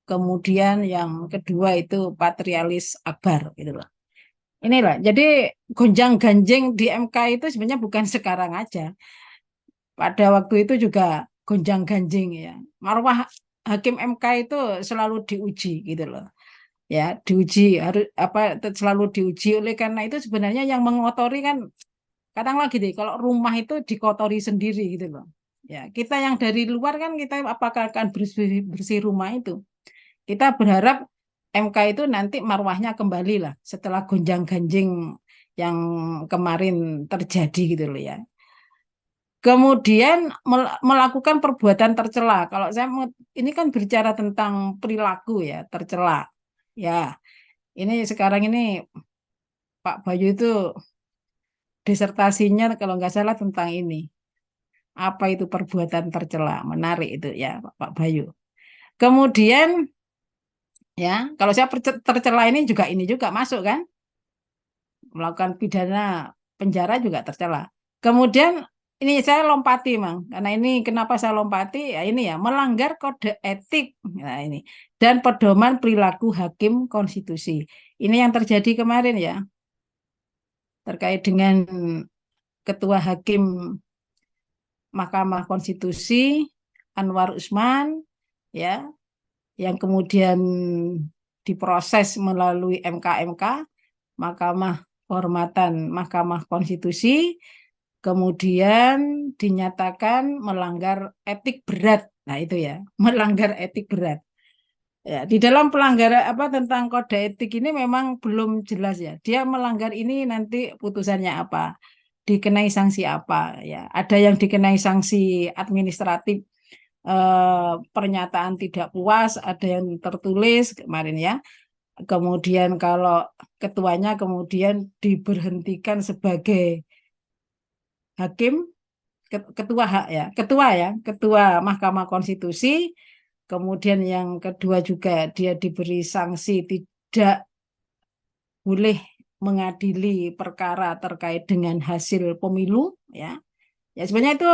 Kemudian yang kedua itu Patrialis Akbar gitu loh. Inilah, jadi gonjang-ganjing di MK itu sebenarnya bukan sekarang aja. Pada waktu itu juga gonjang-ganjing ya. Marwah hakim MK itu selalu diuji gitu loh. Ya, diuji harus apa selalu diuji oleh karena itu sebenarnya yang mengotori kan kadang lagi deh kalau rumah itu dikotori sendiri gitu loh. Ya, kita yang dari luar kan kita apakah akan bersih bersih rumah itu? Kita berharap MK itu nanti marwahnya kembali lah setelah gonjang-ganjing yang kemarin terjadi gitu loh ya. Kemudian melakukan perbuatan tercela. Kalau saya ini kan berbicara tentang perilaku ya, tercela. Ya, ini sekarang ini Pak Bayu itu disertasinya kalau nggak salah tentang ini. Apa itu perbuatan tercela? Menarik itu ya, Pak Bayu. Kemudian ya, kalau saya tercela ini juga masuk kan? Melakukan pidana penjara juga tercela. Kemudian ini saya lompati, Mang. Karena ini kenapa saya lompati? Ya ini ya, melanggar kode etik. Nah, ini dan pedoman perilaku hakim konstitusi. Ini yang terjadi kemarin ya, terkait dengan Ketua Hakim Mahkamah Konstitusi Anwar Usman ya, yang kemudian diproses melalui MK Mahkamah Kehormatan Mahkamah Konstitusi, kemudian dinyatakan melanggar etik berat. Nah, itu ya, melanggar etik berat. Ya, di dalam pelanggaran apa tentang kode etik ini memang belum jelas ya. Dia melanggar ini nanti putusannya apa? Dikenai sanksi apa ya? Ada yang dikenai sanksi administratif pernyataan tidak puas, ada yang tertulis kemarin ya. Kemudian kalau ketuanya kemudian diberhentikan sebagai hakim ketua hak ya, ketua Mahkamah Konstitusi. Kemudian yang kedua juga dia diberi sanksi tidak boleh mengadili perkara terkait dengan hasil pemilu ya. Ya sebenarnya itu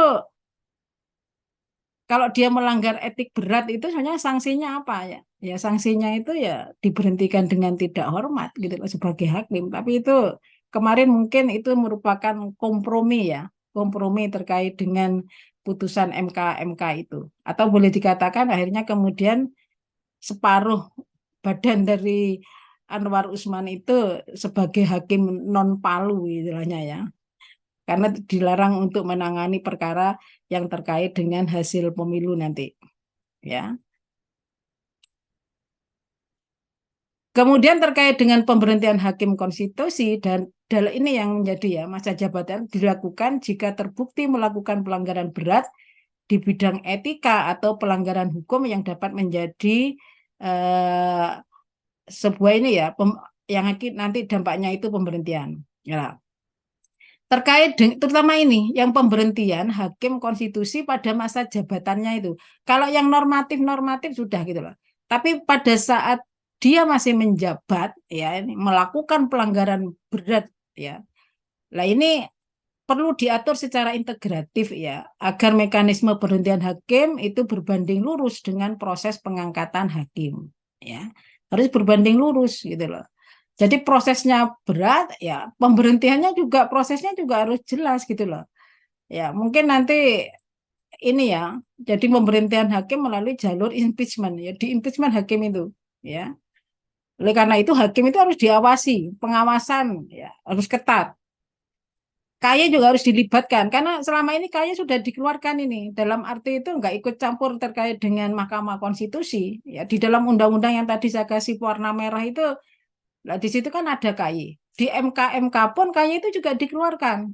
kalau dia melanggar etik berat itu sebenarnya sanksinya apa ya? Ya sanksinya itu ya diberhentikan dengan tidak hormat gitu loh sebagai hakim. Tapi itu kemarin mungkin itu merupakan kompromi ya, kompromi terkait dengan putusan MK itu. Atau boleh dikatakan akhirnya kemudian separuh badan dari Anwar Usman itu sebagai hakim non palu istilahnya ya, karena dilarang untuk menangani perkara yang terkait dengan hasil pemilu nanti ya. Kemudian terkait dengan pemberhentian hakim konstitusi dan ini yang menjadi ya masa jabatan dilakukan jika terbukti melakukan pelanggaran berat di bidang etika atau pelanggaran hukum yang dapat menjadi eh, sebuah ini ya yang nanti dampaknya itu pemberhentian ya. Terkait dengan terutama ini yang pemberhentian hakim konstitusi pada masa jabatannya itu. Kalau yang normatif-normatif sudah gitu loh. Tapi pada saat dia masih menjabat ya ini melakukan pelanggaran berat ya. Nah ini perlu diatur secara integratif ya agar mekanisme pemberhentian hakim itu berbanding lurus dengan proses pengangkatan hakim ya. Harus berbanding lurus gitu loh. Jadi prosesnya berat, ya pemberhentiannya juga prosesnya juga harus jelas gitu loh. Ya mungkin nanti ini ya, jadi pemberhentian hakim melalui jalur impeachment ya, di impeachment hakim itu ya. Oleh karena itu hakim itu harus diawasi, pengawasan ya harus ketat. KY juga harus dilibatkan karena selama ini KY sudah dikeluarkan ini dalam arti itu nggak ikut campur terkait dengan Mahkamah Konstitusi ya di dalam undang-undang yang tadi saya kasih warna merah itu lah di situ kan ada KY di MK pun KY itu juga dikeluarkan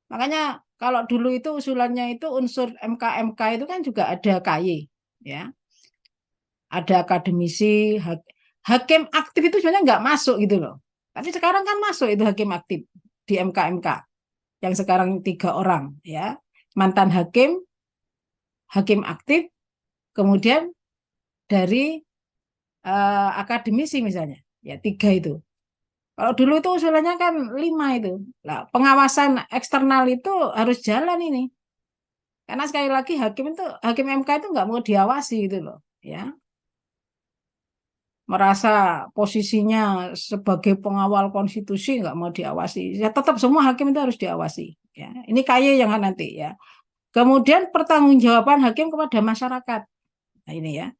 makanya kalau dulu itu usulannya itu unsur MK itu kan juga ada KY ya ada akademisi hakim aktif itu sebenarnya nggak masuk gitu loh tapi sekarang kan masuk itu hakim aktif di MK yang sekarang 3 orang ya mantan hakim aktif kemudian dari akademisi misalnya ya 3 itu kalau dulu itu usulannya kan 5 itu nah, pengawasan eksternal itu harus jalan ini karena sekali lagi hakim MK itu nggak mau diawasi gitu loh ya merasa posisinya sebagai pengawal konstitusi nggak mau diawasi ya tetap semua hakim itu harus diawasi ya ini KY yang nanti ya. Kemudian pertanggungjawaban hakim kepada masyarakat. Nah, ini ya.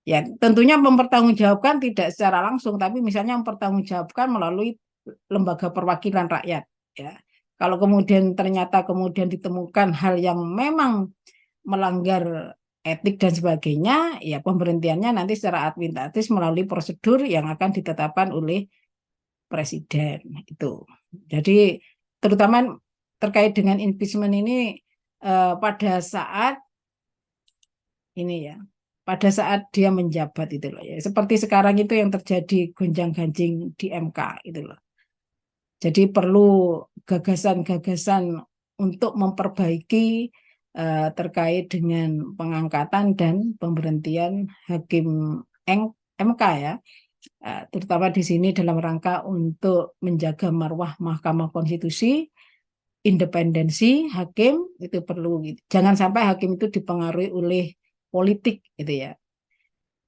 Ya, tentunya mempertanggungjawabkan tidak secara langsung, tapi misalnya mempertanggungjawabkan melalui lembaga perwakilan rakyat. Ya. Kalau kemudian ternyata kemudian ditemukan hal yang memang melanggar etik dan sebagainya, ya pemberhentiannya nanti secara administratif melalui prosedur yang akan ditetapkan oleh presiden. Itu. Jadi terutama terkait dengan impeachment ini pada saat ini ya, pada saat dia menjabat itu loh ya. Seperti sekarang itu yang terjadi gonjang-ganjing di MK itu loh. Jadi perlu gagasan-gagasan untuk memperbaiki terkait dengan pengangkatan dan pemberhentian hakim MK ya. Terutama di sini dalam rangka untuk menjaga marwah Mahkamah Konstitusi independensi hakim itu perlu gitu. Jangan sampai hakim itu dipengaruhi oleh politik gitu ya.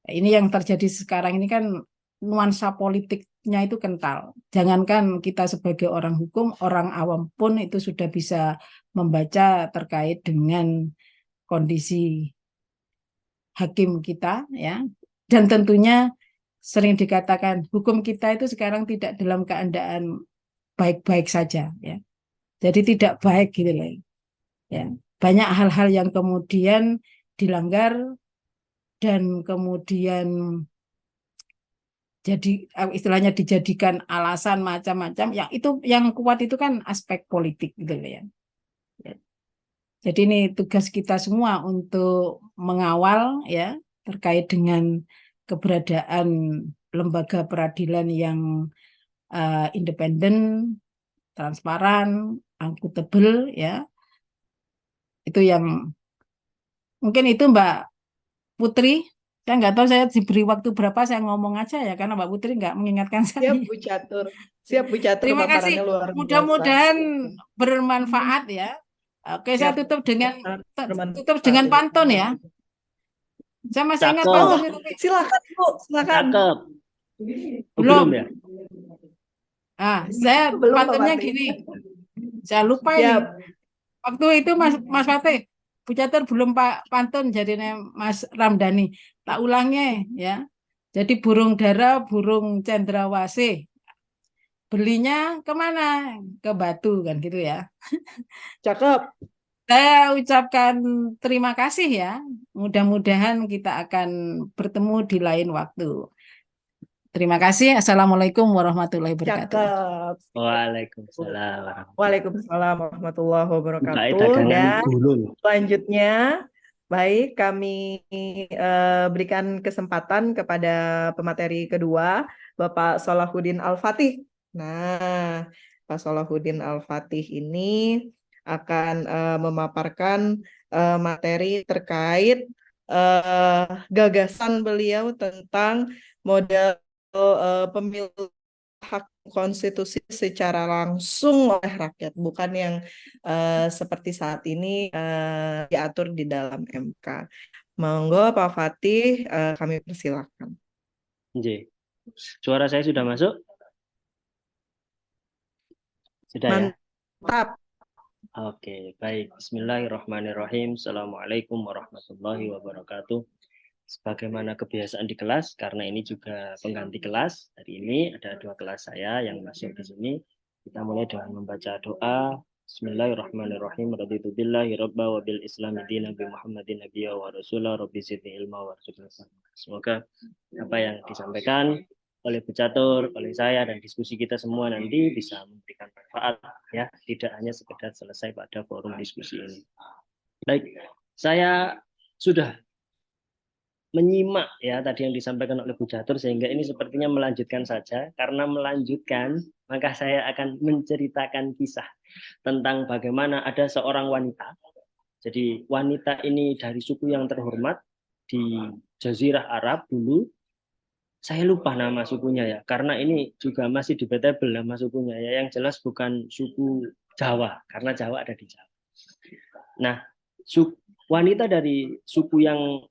Ini yang terjadi sekarang ini kan nuansa politiknya itu kental. Jangankan kita sebagai orang hukum, orang awam pun itu sudah bisa membaca terkait dengan kondisi hakim kita ya. Dan tentunya sering dikatakan hukum kita itu sekarang tidak dalam keadaan baik-baik saja ya. Jadi tidak baik gitu loh. Ya, banyak hal-hal yang kemudian dilanggar dan kemudian jadi istilahnya dijadikan alasan macam-macam. Yang itu yang kuat itu kan aspek politik gitu loh ya. Jadi ini tugas kita semua untuk mengawal ya terkait dengan keberadaan lembaga peradilan yang independen, transparan, akuntabel ya. Itu yang mungkin itu Mbak Putri, saya nggak tahu saya diberi waktu berapa saya ngomong aja ya karena Mbak Putri nggak mengingatkan saya. Siap Bu Catur. Siap Bu Catur, Terima kasih. paparannya luar biasa. Mudah-mudahan bermanfaat ya. Oke, saya Siap. tutup Bermanfaat dengan ini. pantun ya. Saya masih ingat Cakep, pantun Oh, itu. silakan Bu, silakan. cakep. Oh, belum Belum. ya? Saya Belum Pak pantunnya Fatih. gini. Saya lupa ini. Siap. Waktu itu Mas Fatih, Bu Catur belum Pak pantun jadinya Mas Ramdhani. Tak ulangnya ya. Jadi burung dara, burung cendrawasih. Belinya kemana? Ke Batu kan gitu ya. Cakep. Saya ucapkan terima kasih ya. Mudah-mudahan kita akan bertemu di lain waktu. Terima kasih. Assalamualaikum warahmatullahi wabarakatuh. Cakep. Waalaikumsalam. Waalaikumsalam warahmatullahi Mbak wabarakatuh. dagangan Dan gulung. selanjutnya, baik kami berikan kesempatan kepada pemateri kedua, Bapak Salahuddin Al-Fatih. Nah, Pak Salahuddin Al-Fatih ini akan memaparkan materi terkait gagasan beliau tentang model pemilu hak konstitusi secara langsung oleh rakyat, bukan yang seperti saat ini diatur di dalam MK. Monggo Pak Fatih, kami persilakan. Nggih. Suara saya sudah masuk? Sudah ya? Mantap. Oke, baik. Bismillahirrahmanirrahim. Assalamualaikum warahmatullahi wabarakatuh. Sebagaimana kebiasaan di kelas, karena ini juga pengganti kelas, hari ini ada 2 kelas saya yang masuk di sini. Kita mulai dengan membaca doa. Bismillahirrahmanirrahim. Raditu billahi rabba wa bil islami dina bi Muhammadin nabiyya wa rasulah rabbi zidni ilma warzuqna fahma. Semoga apa yang disampaikan oleh Bu Catur, oleh saya dan diskusi kita semua nanti bisa memberikan manfaat ya, tidak hanya sekedar selesai pada forum diskusi ini. Baik, saya sudah menyimak ya tadi yang disampaikan oleh Bu Catur, sehingga ini sepertinya melanjutkan saja. Karena melanjutkan, maka saya akan menceritakan kisah tentang bagaimana ada seorang wanita. Jadi wanita ini dari suku yang terhormat di Jazirah Arab dulu. Saya lupa nama sukunya ya, karena ini juga masih debatable nama sukunya ya. Yang jelas bukan suku Jawa, karena Jawa ada di Jawa. Nah, wanita dari suku yang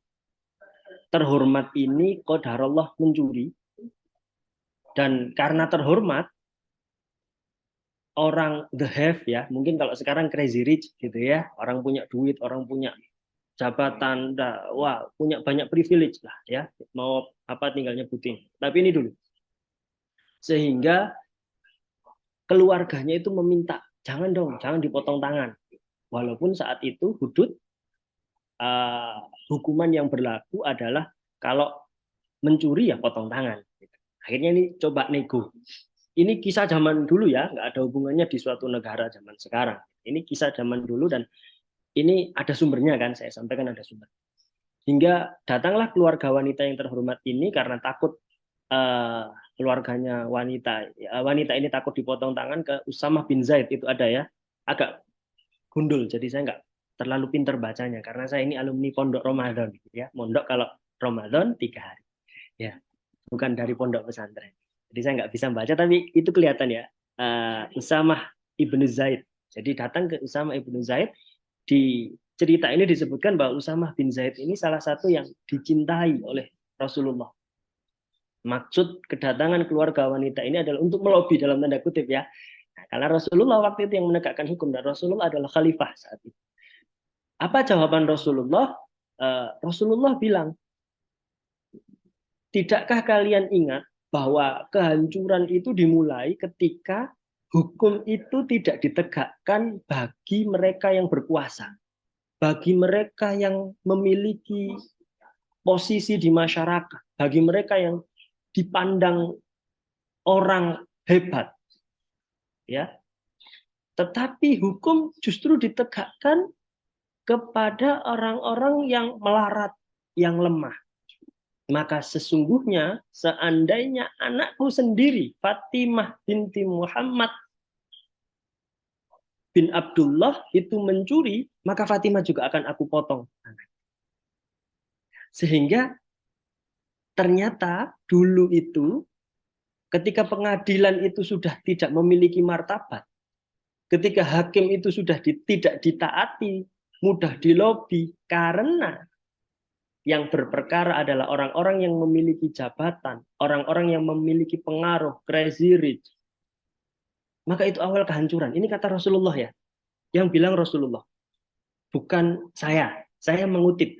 terhormat ini qadarullah mencuri, dan karena terhormat orang the have ya, mungkin kalau sekarang crazy rich gitu ya, orang punya duit, orang punya jabatan, wah punya banyak privilege lah ya, mau apa tinggal nyebutin. Tapi ini dulu, sehingga keluarganya itu meminta jangan dong, jangan dipotong tangan, walaupun saat itu hudud hukuman yang berlaku adalah kalau mencuri ya potong tangan. Akhirnya ini coba nego. Ini kisah zaman dulu ya, nggak ada hubungannya di suatu negara zaman sekarang. Ini kisah zaman dulu dan ini ada sumbernya kan, saya sampaikan ada sumber. Hingga datanglah keluarga wanita yang terhormat ini karena takut keluarganya wanita ini takut dipotong tangan ke Usamah bin Zaid, itu ada ya, agak gundul, jadi saya nggak terlalu pinter bacanya karena saya ini alumni pondok Ramadan ya, mondok kalau Ramadan 3 hari ya, bukan dari pondok pesantren. Jadi saya nggak bisa baca, tapi itu kelihatan ya, Usamah ibnu Zaid. Jadi datang ke Usamah ibnu Zaid, di cerita ini disebutkan bahwa Usamah bin Zaid ini salah satu yang dicintai oleh Rasulullah. Maksud kedatangan keluarga wanita ini adalah untuk melobi dalam tanda kutip ya. Nah, karena Rasulullah waktu itu yang menegakkan hukum dan Rasulullah adalah khalifah saat itu. Apa jawaban Rasulullah? Rasulullah bilang, tidakkah kalian ingat bahwa kehancuran itu dimulai ketika hukum itu tidak ditegakkan bagi mereka yang berkuasa, bagi mereka yang memiliki posisi di masyarakat, bagi mereka yang dipandang orang hebat, ya. Tetapi hukum justru ditegakkan kepada orang-orang yang melarat, yang lemah. Maka sesungguhnya seandainya anakku sendiri, Fatimah binti Muhammad bin Abdullah itu mencuri, maka Fatimah juga akan aku potong. Sehingga ternyata dulu itu ketika pengadilan itu sudah tidak memiliki martabat, ketika hakim itu sudah tidak ditaati, mudah dilobi, karena yang berperkara adalah orang-orang yang memiliki jabatan, orang-orang yang memiliki pengaruh, crazy rich. Maka itu awal kehancuran. Ini kata Rasulullah ya, yang bilang Rasulullah, bukan saya mengutip.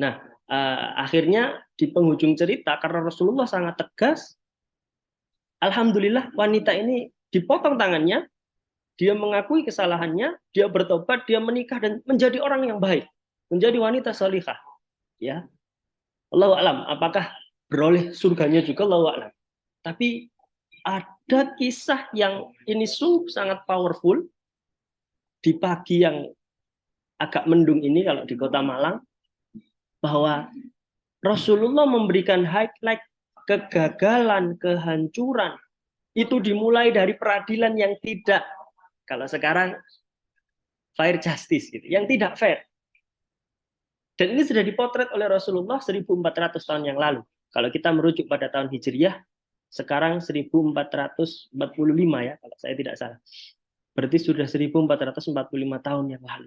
Nah, akhirnya di penghujung cerita, karena Rasulullah sangat tegas, alhamdulillah wanita ini dipotong tangannya, dia mengakui kesalahannya, dia bertobat, dia menikah dan menjadi orang yang baik, menjadi wanita salihah. Ya, Allahu a'lam, apakah beroleh surganya juga, Allahu a'lam. Tapi ada kisah yang ini sungguh sangat powerful di pagi yang agak mendung ini kalau di Kota Malang, bahwa Rasulullah memberikan highlight kegagalan, kehancuran itu dimulai dari peradilan yang tidak, kalau sekarang fair justice gitu, yang tidak fair. Dan ini sudah dipotret oleh Rasulullah 1400 tahun yang lalu. Kalau kita merujuk pada tahun Hijriyah, sekarang 1445 ya, kalau saya tidak salah. Berarti sudah 1445 tahun yang lalu.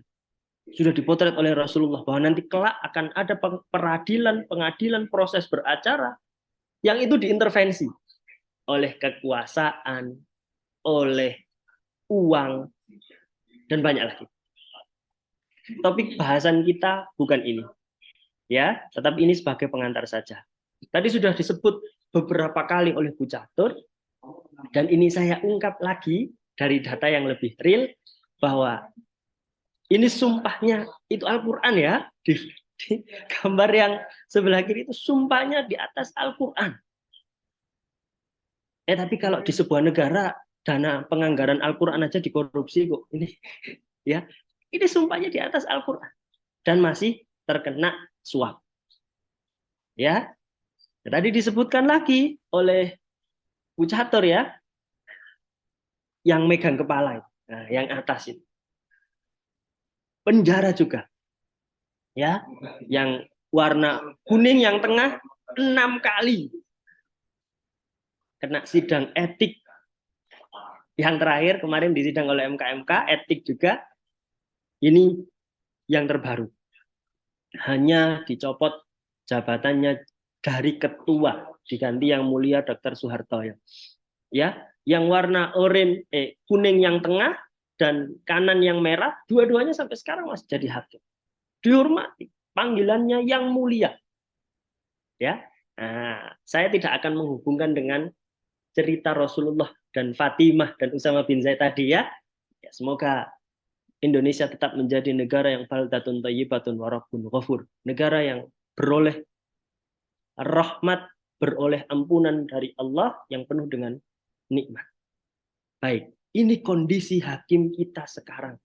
Sudah dipotret oleh Rasulullah bahwa nanti kelak akan ada peradilan, pengadilan, proses beracara yang itu diintervensi oleh kekuasaan, oleh uang, dan banyak lagi. Topik bahasan kita bukan ini, ya, tetapi ini sebagai pengantar saja. Tadi sudah disebut beberapa kali oleh Bu Catur Dan ini saya ungkap lagi dari data yang lebih real, bahwa ini sumpahnya itu Al-Quran ya. Di gambar yang sebelah kiri itu sumpahnya di atas Al-Quran. Tapi kalau di sebuah negara dana penganggaran Al-Quran aja dikorupsi kok. Ini ya, ini sumpahnya di atas Al-Quran dan masih terkena suap. Ya, tadi disebutkan lagi oleh Bu Catur ya, yang megang kepala itu, nah, yang atas itu. Penjara juga, ya, yang warna kuning yang tengah 6 kali kena sidang etik. Yang terakhir kemarin disidang oleh MKMK, etik juga. Ini yang terbaru. Hanya dicopot jabatannya dari ketua, diganti yang mulia Dr. Soeharto ya. Yang warna kuning yang tengah dan kanan yang merah, dua-duanya sampai sekarang masih jadi hakim. Dihormati, panggilannya yang mulia. Ya. Nah, saya tidak akan menghubungkan dengan cerita Rasulullah dan Fatimah dan Usama bin Zaid tadi ya. Semoga Indonesia tetap menjadi negara yang baldatun thayyibatun wa rabbun ghafur. Negara yang beroleh rahmat, beroleh ampunan dari Allah yang penuh dengan nikmat. Baik, ini kondisi hakim kita sekarang.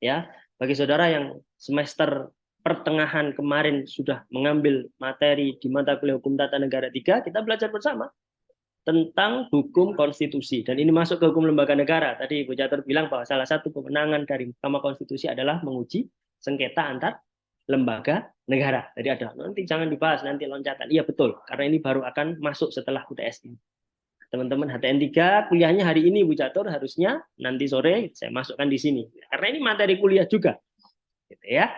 Ya, bagi saudara yang semester pertengahan kemarin sudah mengambil materi di mata kuliah Hukum Tata Negara 3, kita belajar bersama tentang hukum konstitusi. Dan ini masuk ke hukum lembaga negara. Tadi Bu Catur bilang bahwa salah satu kewenangan dari Mahkamah Konstitusi adalah menguji sengketa antar lembaga negara. Jadi ada, nanti jangan dibahas, nanti loncatan. Iya betul, karena ini baru akan masuk setelah UTS ini. Teman-teman HTN 3 kuliahnya hari ini Bu Catur, harusnya nanti sore saya masukkan di sini. Karena ini materi kuliah juga. Gitu ya.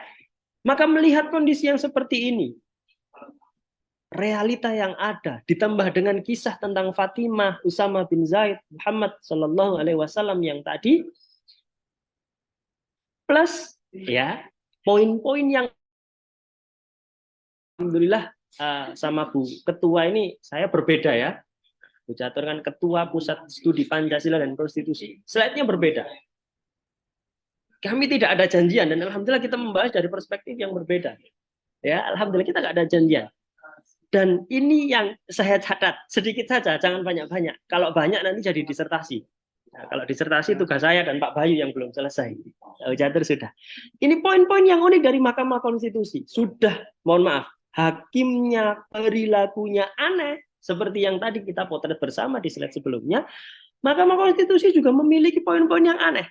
Maka melihat kondisi yang seperti ini, realita yang ada ditambah dengan kisah tentang Fatimah, Usama bin Zaid, Muhammad Shallallahu Alaihi Wasallam yang tadi, plus ya poin-poin yang alhamdulillah sama Bu Ketua ini saya berbeda ya. Bu Catur kan Ketua Pusat Studi Pancasila dan Konstitusi. Slide-nya berbeda. Kami tidak ada janjian dan alhamdulillah kita membahas dari perspektif yang berbeda. Ya, alhamdulillah kita nggak ada janjian. Dan ini yang saya catat, sedikit saja, jangan banyak-banyak. Kalau banyak nanti jadi disertasi. Nah, kalau disertasi tugas saya dan Pak Bayu yang belum selesai. Catur sudah. Ini poin-poin yang unik dari Mahkamah Konstitusi. Sudah, mohon maaf, hakimnya perilakunya aneh, seperti yang tadi kita potret bersama di slide sebelumnya. Mahkamah Konstitusi juga memiliki poin-poin yang aneh.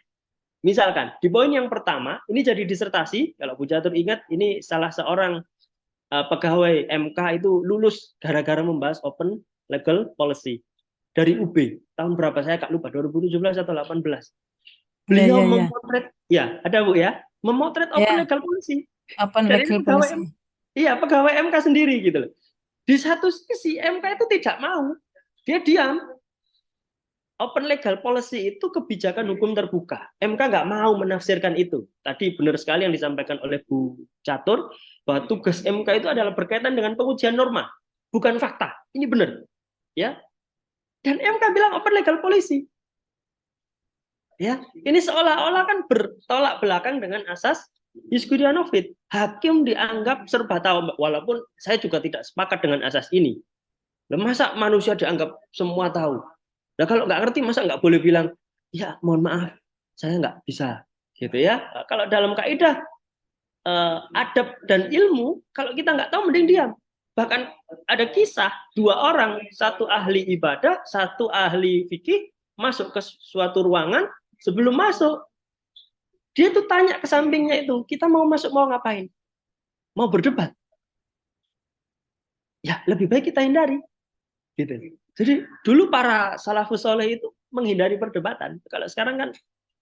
Misalkan, di poin yang pertama, ini jadi disertasi, kalau Bu Catur ingat, ini salah seorang pegawai MK itu lulus gara-gara membahas open legal policy dari UB tahun berapa saya lupa, 2017 atau 18. Beliau memotret ya ada Bu ya, memotret open legal policy. Open legal policy. Iya, pegawai MK sendiri gitu loh. Di satu sisi MK itu tidak mau, dia diam. Open legal policy itu kebijakan hukum terbuka. MK nggak mau menafsirkan itu. Tadi benar sekali yang disampaikan oleh Bu Catur, bahwa tugas MK itu adalah berkaitan dengan pengujian norma, bukan fakta. Ini benar. Ya. Dan MK bilang open legal policy. Ya, ini seolah-olah kan bertolak belakang dengan asas jus curia novit. Hakim dianggap serba tahu, walaupun saya juga tidak sepakat dengan asas ini. Masa manusia dianggap semua tahu? Nah, kalau nggak ngerti, masa nggak boleh bilang, ya mohon maaf, saya nggak bisa, gitu ya. Kalau dalam kaidah adab dan ilmu, kalau kita nggak tahu, mending diam. Bahkan ada kisah 2 orang, satu ahli ibadah, satu ahli fikih, masuk ke suatu ruangan, sebelum masuk, dia tuh tanya ke sampingnya itu, kita mau masuk mau ngapain? Mau berdebat? Ya, lebih baik kita hindari. Gitu. Jadi dulu para salafus soleh itu menghindari perdebatan. Kalau sekarang kan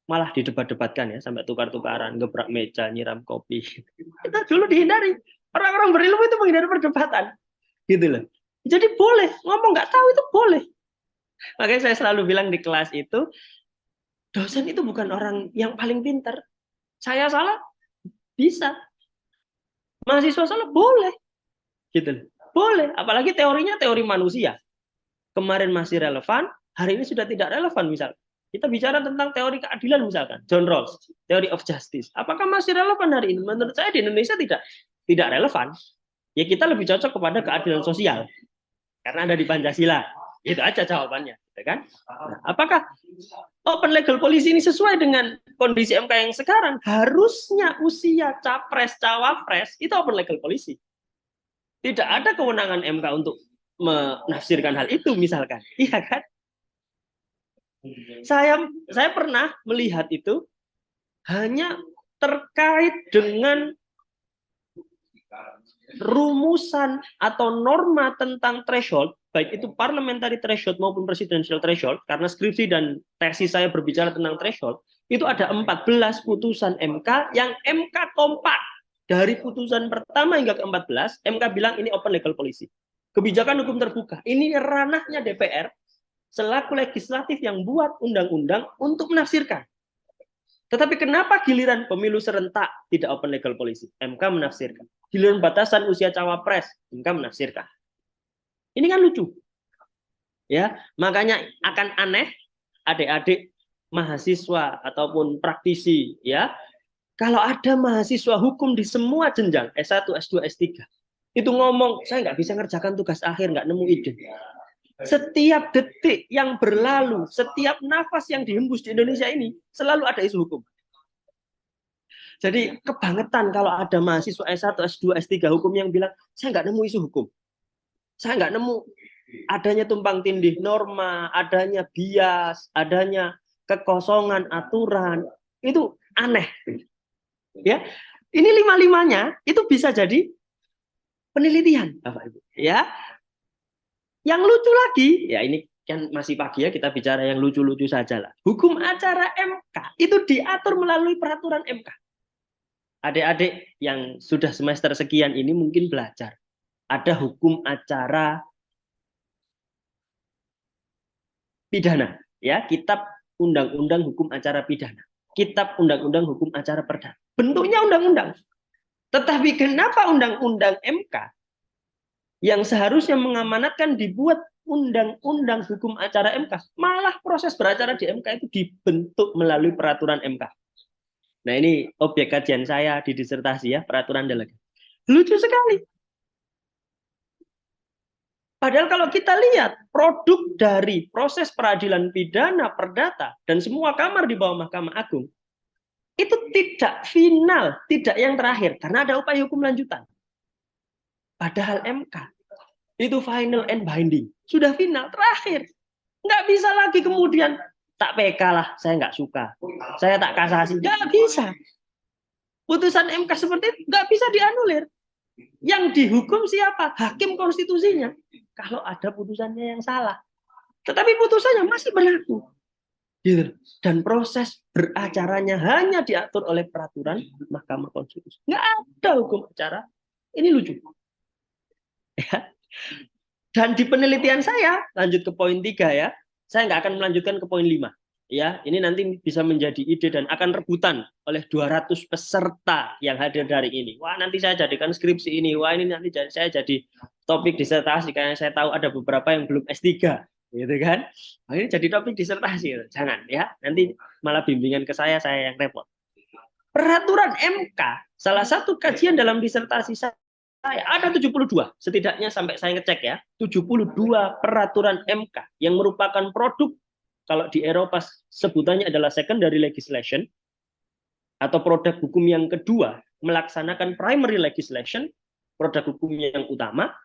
malah didebat-debatkan ya, sampai tukar-tukaran, gebrak meja, nyiram kopi. Kita dulu dihindari. Orang-orang berilmu itu menghindari perdebatan. Gitu loh. Jadi boleh, ngomong nggak tahu itu boleh. Makanya saya selalu bilang di kelas itu, dosen itu bukan orang yang paling pintar. Saya salah, bisa. Mahasiswa salah, boleh. Gitu loh. Boleh, apalagi teorinya teori manusia. kemarin masih relevan, hari ini sudah tidak relevan misalkan. Kita bicara tentang teori keadilan misalkan, John Rawls, Theory of Justice. Apakah masih relevan hari ini? Menurut saya di Indonesia tidak relevan. Ya kita lebih cocok kepada keadilan sosial karena ada di Pancasila. Itu aja jawabannya, gitu kan? Nah, apakah open legal policy ini sesuai dengan kondisi MK yang sekarang? Harusnya usia capres cawapres itu open legal policy. Tidak ada kewenangan MK untuk menafsirkan hal itu misalkan, iya kan? Saya pernah melihat itu hanya terkait dengan rumusan atau norma tentang threshold, baik itu parliamentary threshold maupun presidential threshold, karena skripsi dan tesis saya berbicara tentang threshold, itu ada 14 putusan MK yang MK kompak. Dari putusan pertama hingga ke-14, MK bilang ini open legal policy. Kebijakan hukum terbuka. Ini ranahnya DPR selaku legislatif yang buat undang-undang untuk menafsirkan. Tetapi kenapa giliran pemilu serentak tidak open legal policy? MK menafsirkan. Giliran batasan usia cawapres, MK menafsirkan. Ini kan lucu. Ya, makanya akan aneh adik-adik mahasiswa ataupun praktisi ya. Kalau ada mahasiswa hukum di semua jenjang, S1, S2, S3, itu ngomong, saya nggak bisa ngerjakan tugas akhir, nggak nemu ide. Setiap detik yang berlalu, setiap nafas yang dihembus di Indonesia ini, selalu ada isu hukum. Jadi kebangetan kalau ada mahasiswa S1, S2, S3 hukum yang bilang, saya nggak nemu isu hukum. Saya nggak nemu adanya tumpang tindih norma, adanya bias, adanya kekosongan aturan. Itu aneh. Ya, ini 5-5-nya itu bisa jadi penelitian, Bapak Ibu. Ya, yang lucu lagi, ya ini kan masih pagi ya, kita bicara yang lucu-lucu saja lah. Hukum acara MK itu diatur melalui peraturan MK. Adik-adik yang sudah semester sekian ini mungkin belajar. Ada hukum acara pidana, ya, kitab undang-undang hukum acara pidana, kitab undang-undang hukum acara perdata. Bentuknya undang-undang. Tetapi kenapa undang-undang MK yang seharusnya mengamanatkan dibuat undang-undang hukum acara MK, malah proses beracara di MK itu dibentuk melalui peraturan MK. Nah, ini objek kajian saya di disertasi ya, peraturan delegat. Lucu sekali. Padahal kalau kita lihat produk dari proses peradilan pidana perdata dan semua kamar di bawah Mahkamah Agung, itu tidak final, tidak yang terakhir, karena ada upaya hukum lanjutan. Padahal MK itu final and binding, sudah final, terakhir. Nggak bisa lagi kemudian tak PK lah, saya nggak suka, saya tak kasasi, nggak bisa. Putusan MK seperti itu nggak bisa dianulir. Yang dihukum siapa? Hakim konstitusinya. Kalau ada putusannya yang salah, tetapi putusannya masih berlaku. Gitu. Dan proses beracaranya hanya diatur oleh peraturan Mahkamah Konstitusi. Nggak ada hukum acara. Ini lucu. Ya. Dan di penelitian saya, lanjut ke poin 3 ya, saya nggak akan melanjutkan ke poin 5. Ya, ini nanti bisa menjadi ide dan akan rebutan oleh 200 peserta yang hadir dari ini. Wah, nanti saya jadikan skripsi ini. Wah, ini nanti saya jadi topik disertasi karena saya tahu ada beberapa yang belum S3. Gitu kan? Nah, ini jadi topik disertasi, jangan ya, nanti malah bimbingan ke saya yang repot. Peraturan MK, salah satu kajian dalam disertasi saya ada 72, setidaknya sampai saya ngecek ya, 72 peraturan MK yang merupakan produk, kalau di Eropa sebutannya adalah secondary legislation atau produk hukum yang kedua melaksanakan primary legislation, produk hukum yang utama.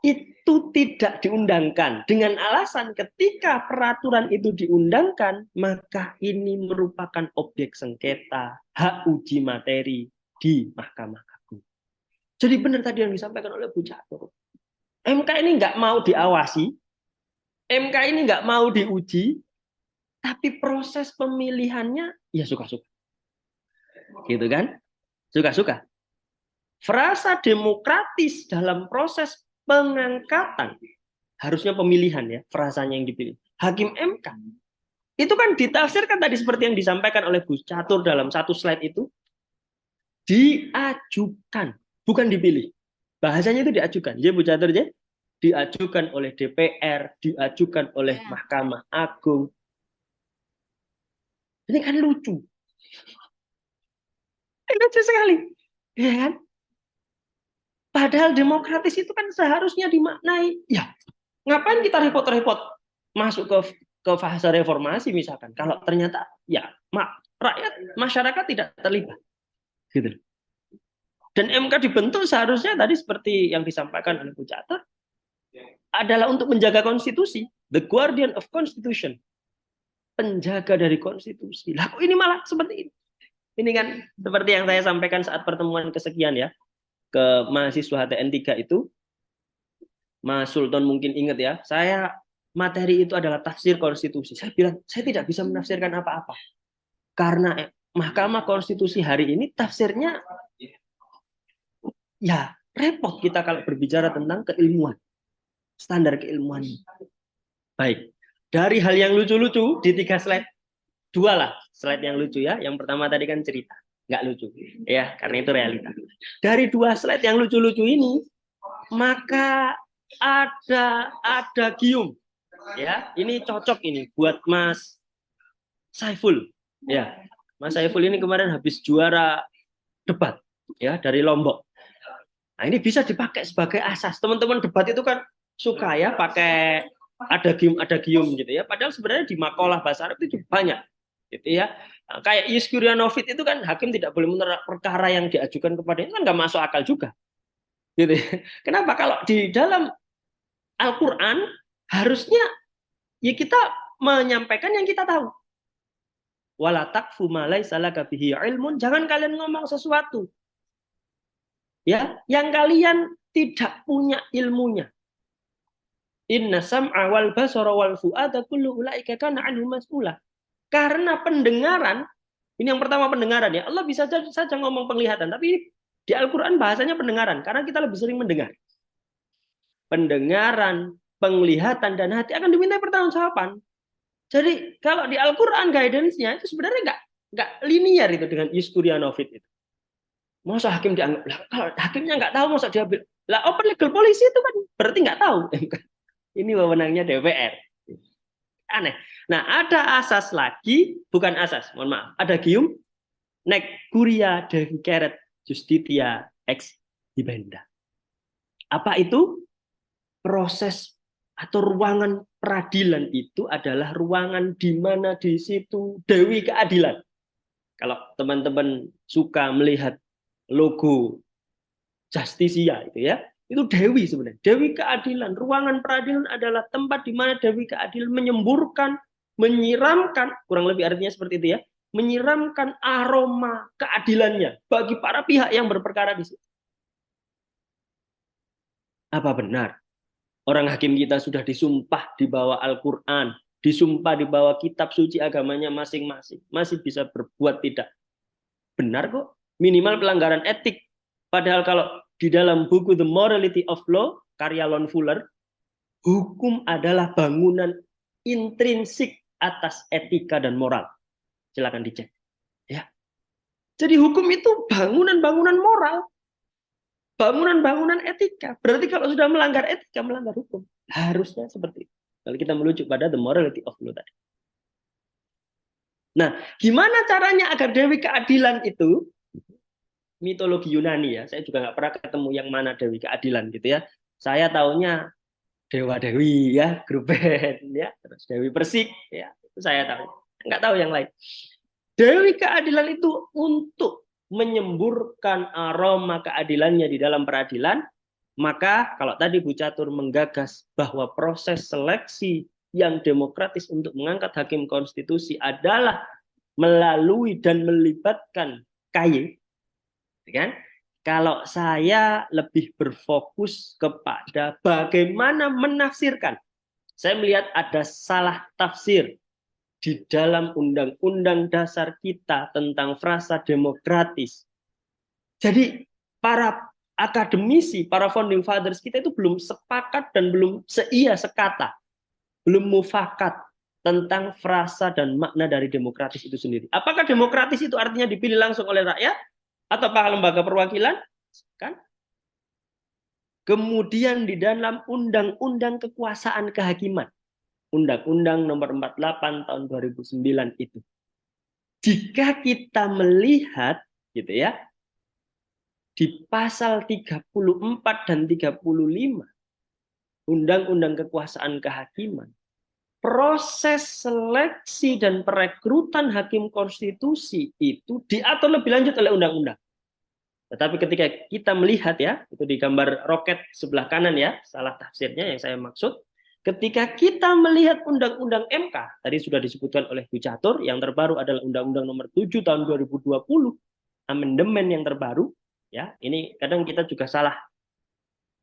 Itu tidak diundangkan dengan alasan ketika peraturan itu diundangkan maka ini merupakan objek sengketa hak uji materi di Mahkamah Agung. Jadi benar tadi yang disampaikan oleh Bu Catur. MK ini nggak mau diawasi, MK ini nggak mau diuji, tapi proses pemilihannya ya suka-suka, gitu kan? Suka-suka. Frasa demokratis dalam proses pengangkatan, harusnya pemilihan ya, frasanya yang dipilih. Hakim MK. Itu kan ditafsirkan tadi seperti yang disampaikan oleh Bu Catur dalam satu slide itu. Diajukan, bukan dipilih. Bahasanya itu diajukan. Jadi Bu Catur, diajukan oleh DPR, diajukan oleh Mahkamah Agung. Ini kan lucu. Lucu sekali. Ya kan? Padahal demokratis itu kan seharusnya dimaknai. Ya, ngapain kita repot-repot masuk ke fase reformasi misalkan. Kalau ternyata ya rakyat, masyarakat tidak terlibat. Gitu. Dan MK dibentuk seharusnya tadi seperti yang disampaikan oleh Bu Catur adalah untuk menjaga konstitusi, the guardian of constitution, penjaga dari konstitusi. Lah kok ini malah seperti ini? Ini kan seperti yang saya sampaikan saat pertemuan kesekian ya ke mahasiswa HTN 3 itu, Mas Sultan mungkin ingat ya, saya materi itu adalah tafsir konstitusi. Saya bilang saya tidak bisa menafsirkan apa-apa karena Mahkamah Konstitusi hari ini tafsirnya ya repot kita kalau berbicara tentang keilmuan, standar keilmuan. Baik, dari hal yang lucu-lucu di 3 slide, 2 lah slide yang lucu ya. Yang pertama tadi kan cerita, nggak lucu ya, karena itu realita. Dari 2 slide yang lucu-lucu ini, maka ada gium ya. Ini cocok ini buat Mas Saiful ya. Mas Saiful ini kemarin habis juara debat ya dari Lombok. Nah, ini bisa dipakai sebagai asas. Teman-teman debat itu kan suka ya pakai ada gium gitu ya. Padahal sebenarnya di makalah bahasa Arab itu banyak gitu ya. Nah, kayak Yuskurianovit itu kan hakim tidak boleh menolak perkara yang diajukan kepadanya, kan nggak masuk akal juga. Gitu ya. Kenapa? Kalau di dalam Al-Qur'an harusnya ya kita menyampaikan yang kita tahu. Wala taqfu ma laisa laka bihi ilmun, jangan kalian ngomong sesuatu ya yang kalian tidak punya ilmunya. Inna sam'a wal basara wal fu'ada kullu ulaika kana anhu mas'ula. Karena pendengaran, ini yang pertama pendengaran ya. Allah bisa saja ngomong penglihatan, tapi di Al-Qur'an bahasanya pendengaran karena kita lebih sering mendengar. Pendengaran, penglihatan dan hati akan diminta pertanggungjawaban. Jadi kalau di Al-Qur'an guidance-nya itu sebenarnya nggak linear itu dengan Yuskurianovit itu. Masa hakim dianggap, lah, kalau hakimnya nggak tahu masa diambil. Lah open legal policy itu kan berarti nggak tahu. Ini wewenangnya DPR. Aneh. Nah, ada asas lagi, bukan asas, mohon maaf. Ada gium, nec curia deficeret justitia ex dibenda. Apa itu? Proses atau ruangan peradilan itu adalah ruangan di mana di situ dewi keadilan. Kalau teman-teman suka melihat logo Justisia itu ya, itu dewi sebenarnya. Dewi keadilan, ruangan peradilan adalah tempat di mana dewi keadilan menyemburkan, menyiramkan, kurang lebih artinya seperti itu ya, menyiramkan aroma keadilannya bagi para pihak yang berperkara di situ. Apa benar orang hakim kita sudah disumpah di bawah Al-Qur'an, disumpah di bawah kitab suci agamanya masing-masing, masih bisa berbuat tidak benar kok? Minimal pelanggaran etik. Padahal kalau di dalam buku The Morality of Law, karya Lon Fuller, hukum adalah bangunan intrinsik atas etika dan moral. Silakan dicek. Ya. Jadi hukum itu bangunan-bangunan moral, bangunan-bangunan etika. Berarti kalau sudah melanggar etika, melanggar hukum. Harusnya seperti itu. Kalau kita merujuk pada The Morality of Law tadi. Nah, gimana caranya agar dewi keadilan itu, mitologi Yunani ya, saya juga nggak pernah ketemu yang mana dewi keadilan gitu ya. Saya taunya Dewa Dewi ya, grup band ya, terus Dewi Persik ya, itu saya tahu. Nggak tahu yang lain. Dewi keadilan itu untuk menyemburkan aroma keadilannya di dalam peradilan, maka kalau tadi Bu Catur menggagas bahwa proses seleksi yang demokratis untuk mengangkat hakim konstitusi adalah melalui dan melibatkan KY, kan? Kalau saya lebih berfokus kepada bagaimana menafsirkan. Saya melihat ada salah tafsir di dalam undang-undang dasar kita tentang frasa demokratis. Jadi para akademisi, para founding fathers kita itu belum sepakat dan belum sekata, belum mufakat tentang frasa dan makna dari demokratis itu sendiri. Apakah demokratis itu artinya dipilih langsung oleh rakyat? Atau lembaga perwakilan, kan? Kemudian di dalam Undang-Undang Kekuasaan Kehakiman, Undang-Undang Nomor 48 tahun 2009 itu. Jika kita melihat gitu ya, di pasal 34 dan 35 Undang-Undang Kekuasaan Kehakiman, proses seleksi dan perekrutan hakim konstitusi itu diatur lebih lanjut oleh undang-undang. Tetapi ketika kita melihat ya, itu di gambar roket sebelah kanan ya, salah tafsirnya yang saya maksud. Ketika kita melihat Undang-Undang MK, tadi sudah disebutkan oleh Bu Catur, yang terbaru adalah Undang-Undang Nomor 7 tahun 2020, amandemen yang terbaru. Ya, ini kadang kita juga salah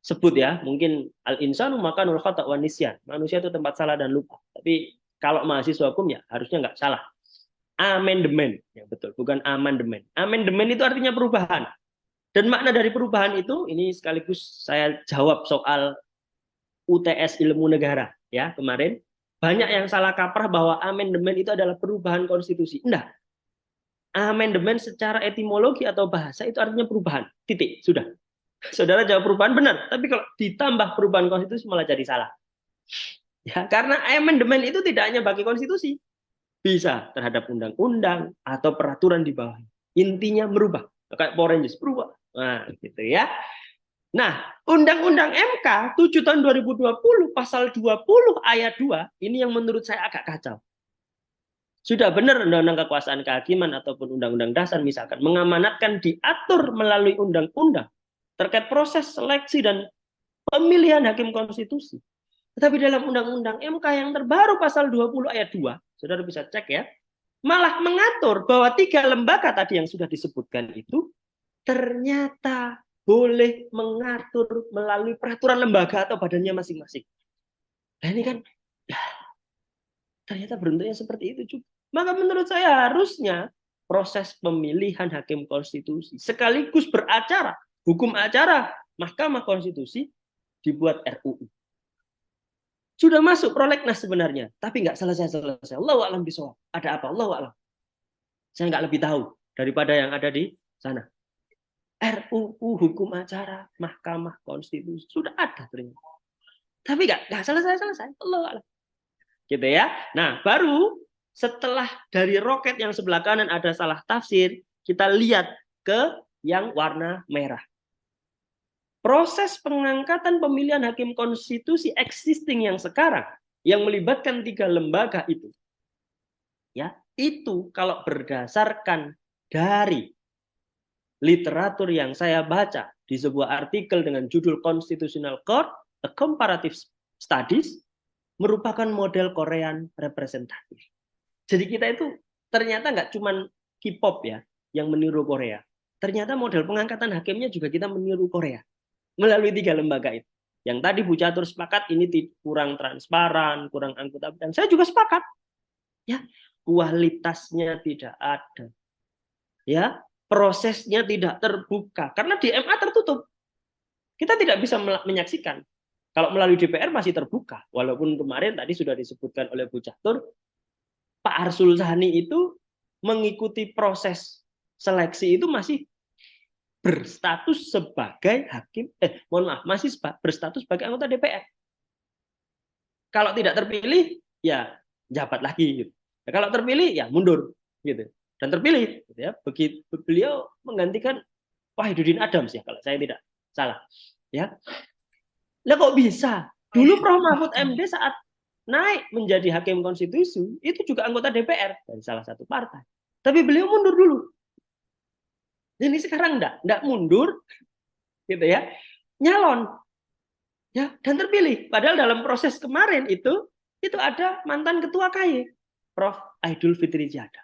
sebut ya, mungkin al-insanu makanul khata' wa nisyan. Manusia itu tempat salah dan lupa. Tapi kalau mahasiswa hukum ya harusnya nggak salah. Amandemen, ya betul, bukan amandemen. Amandemen itu artinya perubahan. Dan makna dari perubahan itu, ini sekaligus saya jawab soal UTS ilmu negara ya kemarin. Banyak yang salah kaprah bahwa amandemen itu adalah perubahan konstitusi. Enggak. Amandemen secara etimologi atau bahasa itu artinya perubahan. Titik, sudah. Saudara jawab perubahan benar, tapi kalau ditambah perubahan konstitusi malah jadi salah. Ya, karena amandemen itu tidak hanya bagi konstitusi, bisa terhadap undang-undang atau peraturan di bawah. Intinya merubah, kayak Power Rangers berubah. Nah, gitu ya. Nah, Undang-Undang MK 7 tahun 2020 pasal 20 ayat 2 ini yang menurut saya agak kacau. Sudah benar Undang-Undang Kekuasaan Kehakiman ataupun Undang-Undang Dasar misalkan mengamanatkan diatur melalui undang-undang terkait proses seleksi dan pemilihan hakim konstitusi. Tetapi dalam Undang-Undang MK yang terbaru pasal 20 ayat 2, saudara bisa cek ya, malah mengatur bahwa 3 lembaga tadi yang sudah disebutkan itu ternyata boleh mengatur melalui peraturan lembaga atau badannya masing-masing. Nah ini kan, ya, ternyata bentuknya seperti itu juga. Maka menurut saya harusnya proses pemilihan hakim konstitusi sekaligus beracara hukum acara Mahkamah Konstitusi dibuat RUU. Sudah masuk prolegnas sebenarnya, tapi nggak selesai-selesai. Allahu a'lam bishawab. Ada apa? Allahu a'lam. Saya nggak lebih tahu daripada yang ada di sana. RUU hukum acara Mahkamah Konstitusi sudah ada ternyata. Tapi nggak selesai-selesai. Allahu a'lam. Gitu ya. Nah, baru setelah dari roket yang sebelah kanan ada salah tafsir, kita lihat ke yang warna merah. Proses pengangkatan pemilihan hakim konstitusi existing yang sekarang yang melibatkan 3 lembaga itu, ya itu kalau berdasarkan dari literatur yang saya baca di sebuah artikel dengan judul Constitutional Court, A Comparative Studies, merupakan model Korean representatif. Jadi kita itu ternyata nggak cuma K-pop ya yang meniru Korea. Ternyata model pengangkatan hakimnya juga kita meniru Korea. Melalui 3 lembaga itu. Yang tadi Bu Catur sepakat ini kurang transparan, kurang akutabel. Dan saya juga sepakat. Ya, kualitasnya tidak ada. Ya, prosesnya tidak terbuka karena di MA tertutup. Kita tidak bisa menyaksikan. Kalau melalui DPR masih terbuka. Walaupun kemarin tadi sudah disebutkan oleh Bu Catur, Pak Arsul Sani itu mengikuti proses seleksi itu masih berstatus sebagai hakim, masih berstatus sebagai anggota DPR. Kalau tidak terpilih, ya jabat lagi. Gitu. Ya, kalau terpilih, ya mundur, gitu. Dan terpilih, gitu ya. Begitu beliau menggantikan Wahidudin Adams ya, kalau saya tidak salah. Ya, lah kok bisa? Dulu Prof Mahfud MD saat naik menjadi hakim konstitusi itu juga anggota DPR dari salah satu partai. Tapi beliau mundur dulu. Ini sekarang enggak mundur, gitu ya, nyalon, ya dan terpilih. Padahal dalam proses kemarin itu ada mantan ketua KY, Prof Aidul Fitri Jada,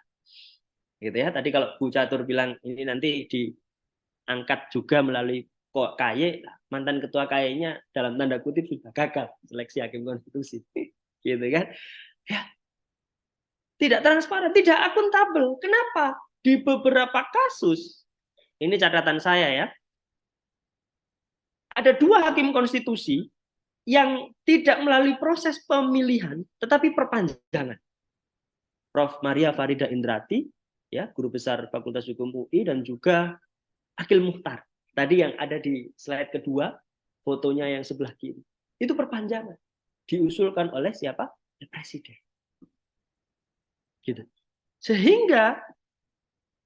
gitu ya. Tadi kalau Bu Catur bilang ini nanti diangkat juga melalui KY, mantan ketua KY-nya dalam tanda kutip sudah gagal seleksi hakim konstitusi, gitu kan? Ya, tidak transparan, tidak akuntabel. Kenapa? Di beberapa kasus. Ini catatan saya ya. Ada 2 hakim konstitusi yang tidak melalui proses pemilihan, tetapi perpanjangan. Prof. Maria Farida Indrati, ya, guru besar Fakultas Hukum UI, dan juga Akil Mukhtar. Tadi yang ada di slide kedua, fotonya yang sebelah kiri. Itu perpanjangan. Diusulkan oleh siapa? Presiden. Gitu. Sehingga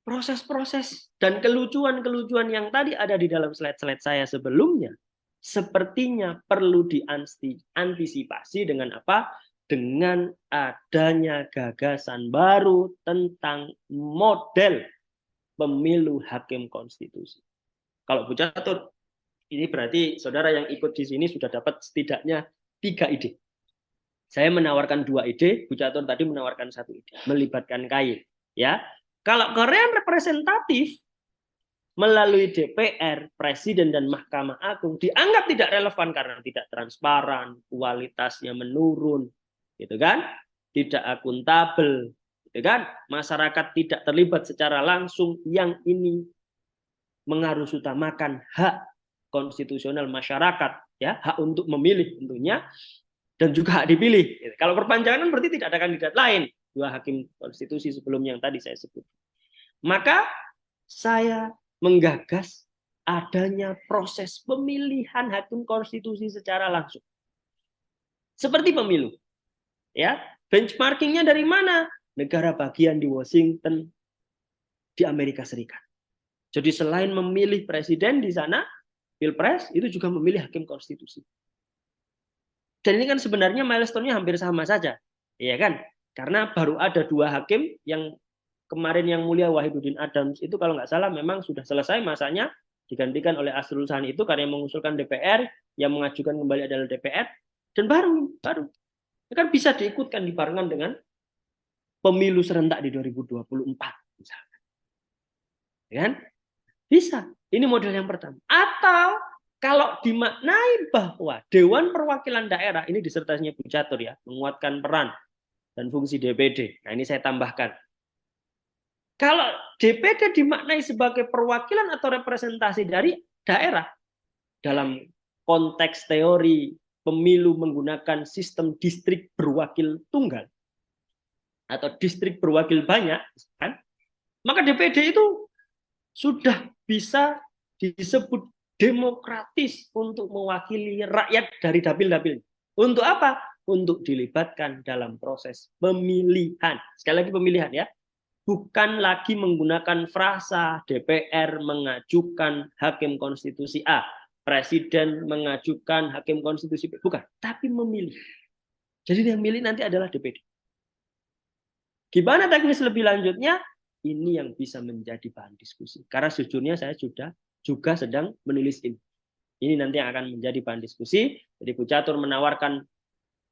proses-proses dan kelucuan-kelucuan yang tadi ada di dalam slide-slide saya sebelumnya sepertinya perlu diantisipasi dengan apa? Dengan adanya gagasan baru tentang model pemilu hakim konstitusi. Kalau Bu Catur, ini berarti saudara yang ikut di sini sudah dapat setidaknya 3 ide. Saya menawarkan 2 ide, Bu Catur tadi menawarkan 1 ide, melibatkan KY. Ya, kalau Korean representatif melalui DPR, Presiden dan Mahkamah Agung dianggap tidak relevan karena tidak transparan, kualitasnya menurun, gitu kan? Tidak akuntabel, gitu kan? Masyarakat tidak terlibat secara langsung, yang ini mengarusutamakan hak konstitusional masyarakat, ya, hak untuk memilih tentunya, dan juga hak dipilih. Kalau perpanjangan berarti tidak ada kandidat lain, 2 hakim konstitusi sebelum yang tadi saya sebut. Maka saya menggagas adanya proses pemilihan hakim konstitusi secara langsung. Seperti pemilu. Ya, benchmarkingnya dari mana? Negara bagian di Washington, di Amerika Serikat. Jadi selain memilih presiden di sana, pilpres, itu juga memilih hakim konstitusi. Dan ini kan sebenarnya milestone-nya hampir sama saja. Iya kan? Karena baru ada 2 hakim yang kemarin yang mulia Wahiduddin Adams itu kalau nggak salah memang sudah selesai masanya, digantikan oleh Asrul Sani itu karena yang mengusulkan DPR, yang mengajukan kembali adalah DPR, dan baru kan bisa diikutkan dibarengan dengan pemilu serentak di 2024 misalkan. Ya kan? Bisa. Ini model yang pertama. Atau kalau dimaknai bahwa Dewan Perwakilan Daerah, ini disertasinya Bu Catur ya, menguatkan peran dan fungsi DPD. Nah, ini saya tambahkan. Kalau DPD dimaknai sebagai perwakilan atau representasi dari daerah dalam konteks teori pemilu menggunakan sistem distrik berwakil tunggal atau distrik berwakil banyak, kan? Maka DPD itu sudah bisa disebut demokratis untuk mewakili rakyat dari dapil-dapil. Untuk apa? Untuk dilibatkan dalam proses pemilihan. Sekali lagi pemilihan ya. Bukan lagi menggunakan frasa DPR mengajukan hakim konstitusi A, Presiden mengajukan hakim konstitusi B. Bukan, tapi memilih. Jadi yang milih nanti adalah DPD. Gimana teknis lebih lanjutnya? Ini yang bisa menjadi bahan diskusi. Karena sejujurnya saya juga sedang menulis ini. Ini nanti yang akan menjadi bahan diskusi. Jadi Bu Catur menawarkan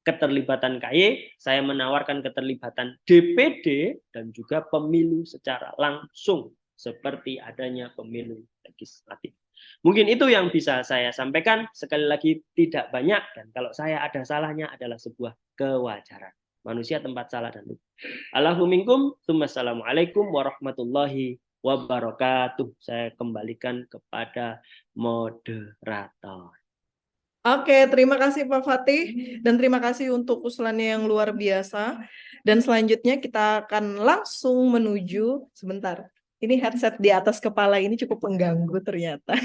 keterlibatan KY, saya menawarkan keterlibatan DPD dan juga pemilu secara langsung seperti adanya pemilu legislatif. Mungkin itu yang bisa saya sampaikan. Sekali lagi tidak banyak, dan kalau saya ada salahnya adalah sebuah kewajaran. Manusia tempat salah dan lupa. Allahu minkum, Assalamualaikum warahmatullahi wabarakatuh. Saya kembalikan kepada moderator. Oke, terima kasih Pak Fatih dan terima kasih untuk usulannya yang luar biasa. Dan selanjutnya kita akan langsung menuju, sebentar, ini headset di atas kepala ini cukup mengganggu ternyata.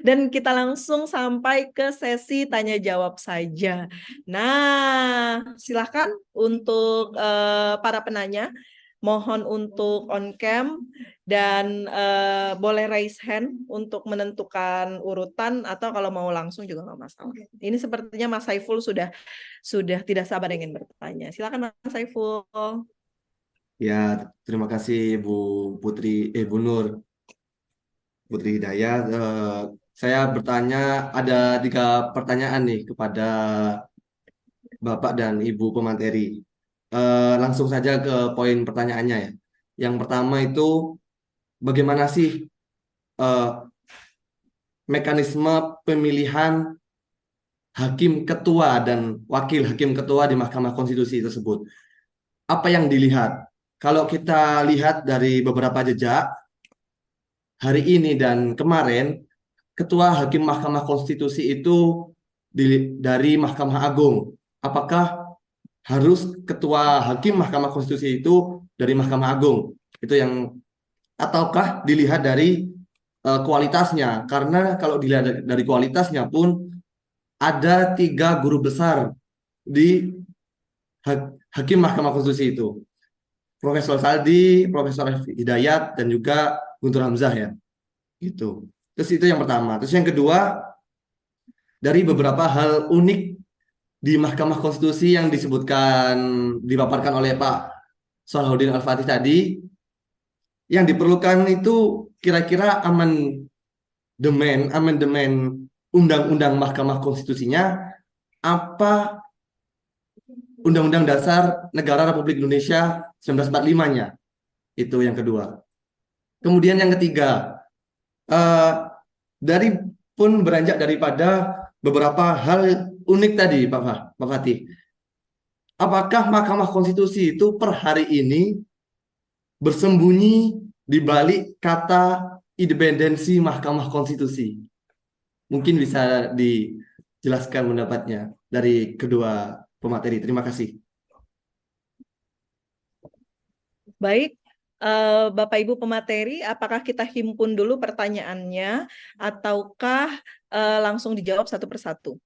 Dan kita langsung sampai ke sesi tanya jawab saja. Nah, silakan untuk para penanya. Mohon untuk on cam dan boleh raise hand untuk menentukan urutan, atau kalau mau langsung juga nggak masalah. Ini sepertinya Mas Saiful sudah tidak sabar ingin bertanya. Silakan Mas Saiful. Ya, terima kasih Bu Nur Putri Hidayat. Saya bertanya, ada 3 pertanyaan nih kepada Bapak dan Ibu pemateri. Langsung saja ke poin pertanyaannya ya. Yang pertama itu bagaimana sih mekanisme pemilihan hakim ketua dan wakil hakim ketua di Mahkamah Konstitusi tersebut? Apa yang dilihat? Kalau kita lihat dari beberapa jejak hari ini dan kemarin, ketua hakim Mahkamah Konstitusi itu dari Mahkamah Agung. Apakah harus ketua hakim Mahkamah Konstitusi itu dari Mahkamah Agung? Itu yang, ataukah dilihat dari kualitasnya, karena kalau dilihat dari kualitasnya pun ada 3 guru besar di Hakim Mahkamah Konstitusi itu, Profesor Saldi, Profesor Hidayat, dan juga Guntur Hamzah ya, gitu. Terus itu yang pertama. Terus yang kedua, dari beberapa hal unik di Mahkamah Konstitusi yang dipaparkan oleh Pak Salahuddin Al-Fatih tadi, yang diperlukan itu kira-kira amandemen Undang-Undang Mahkamah Konstitusinya apa Undang-Undang Dasar Negara Republik Indonesia 1945-nya. Itu yang kedua. Kemudian yang ketiga, beranjak daripada beberapa hal unik tadi, Pak Fatih. Apakah Mahkamah Konstitusi itu per hari ini bersembunyi di balik kata independensi Mahkamah Konstitusi? Mungkin bisa dijelaskan pendapatnya dari kedua pemateri. Terima kasih. Baik, Bapak Ibu pemateri, apakah kita himpun dulu pertanyaannya ataukah langsung dijawab satu persatu?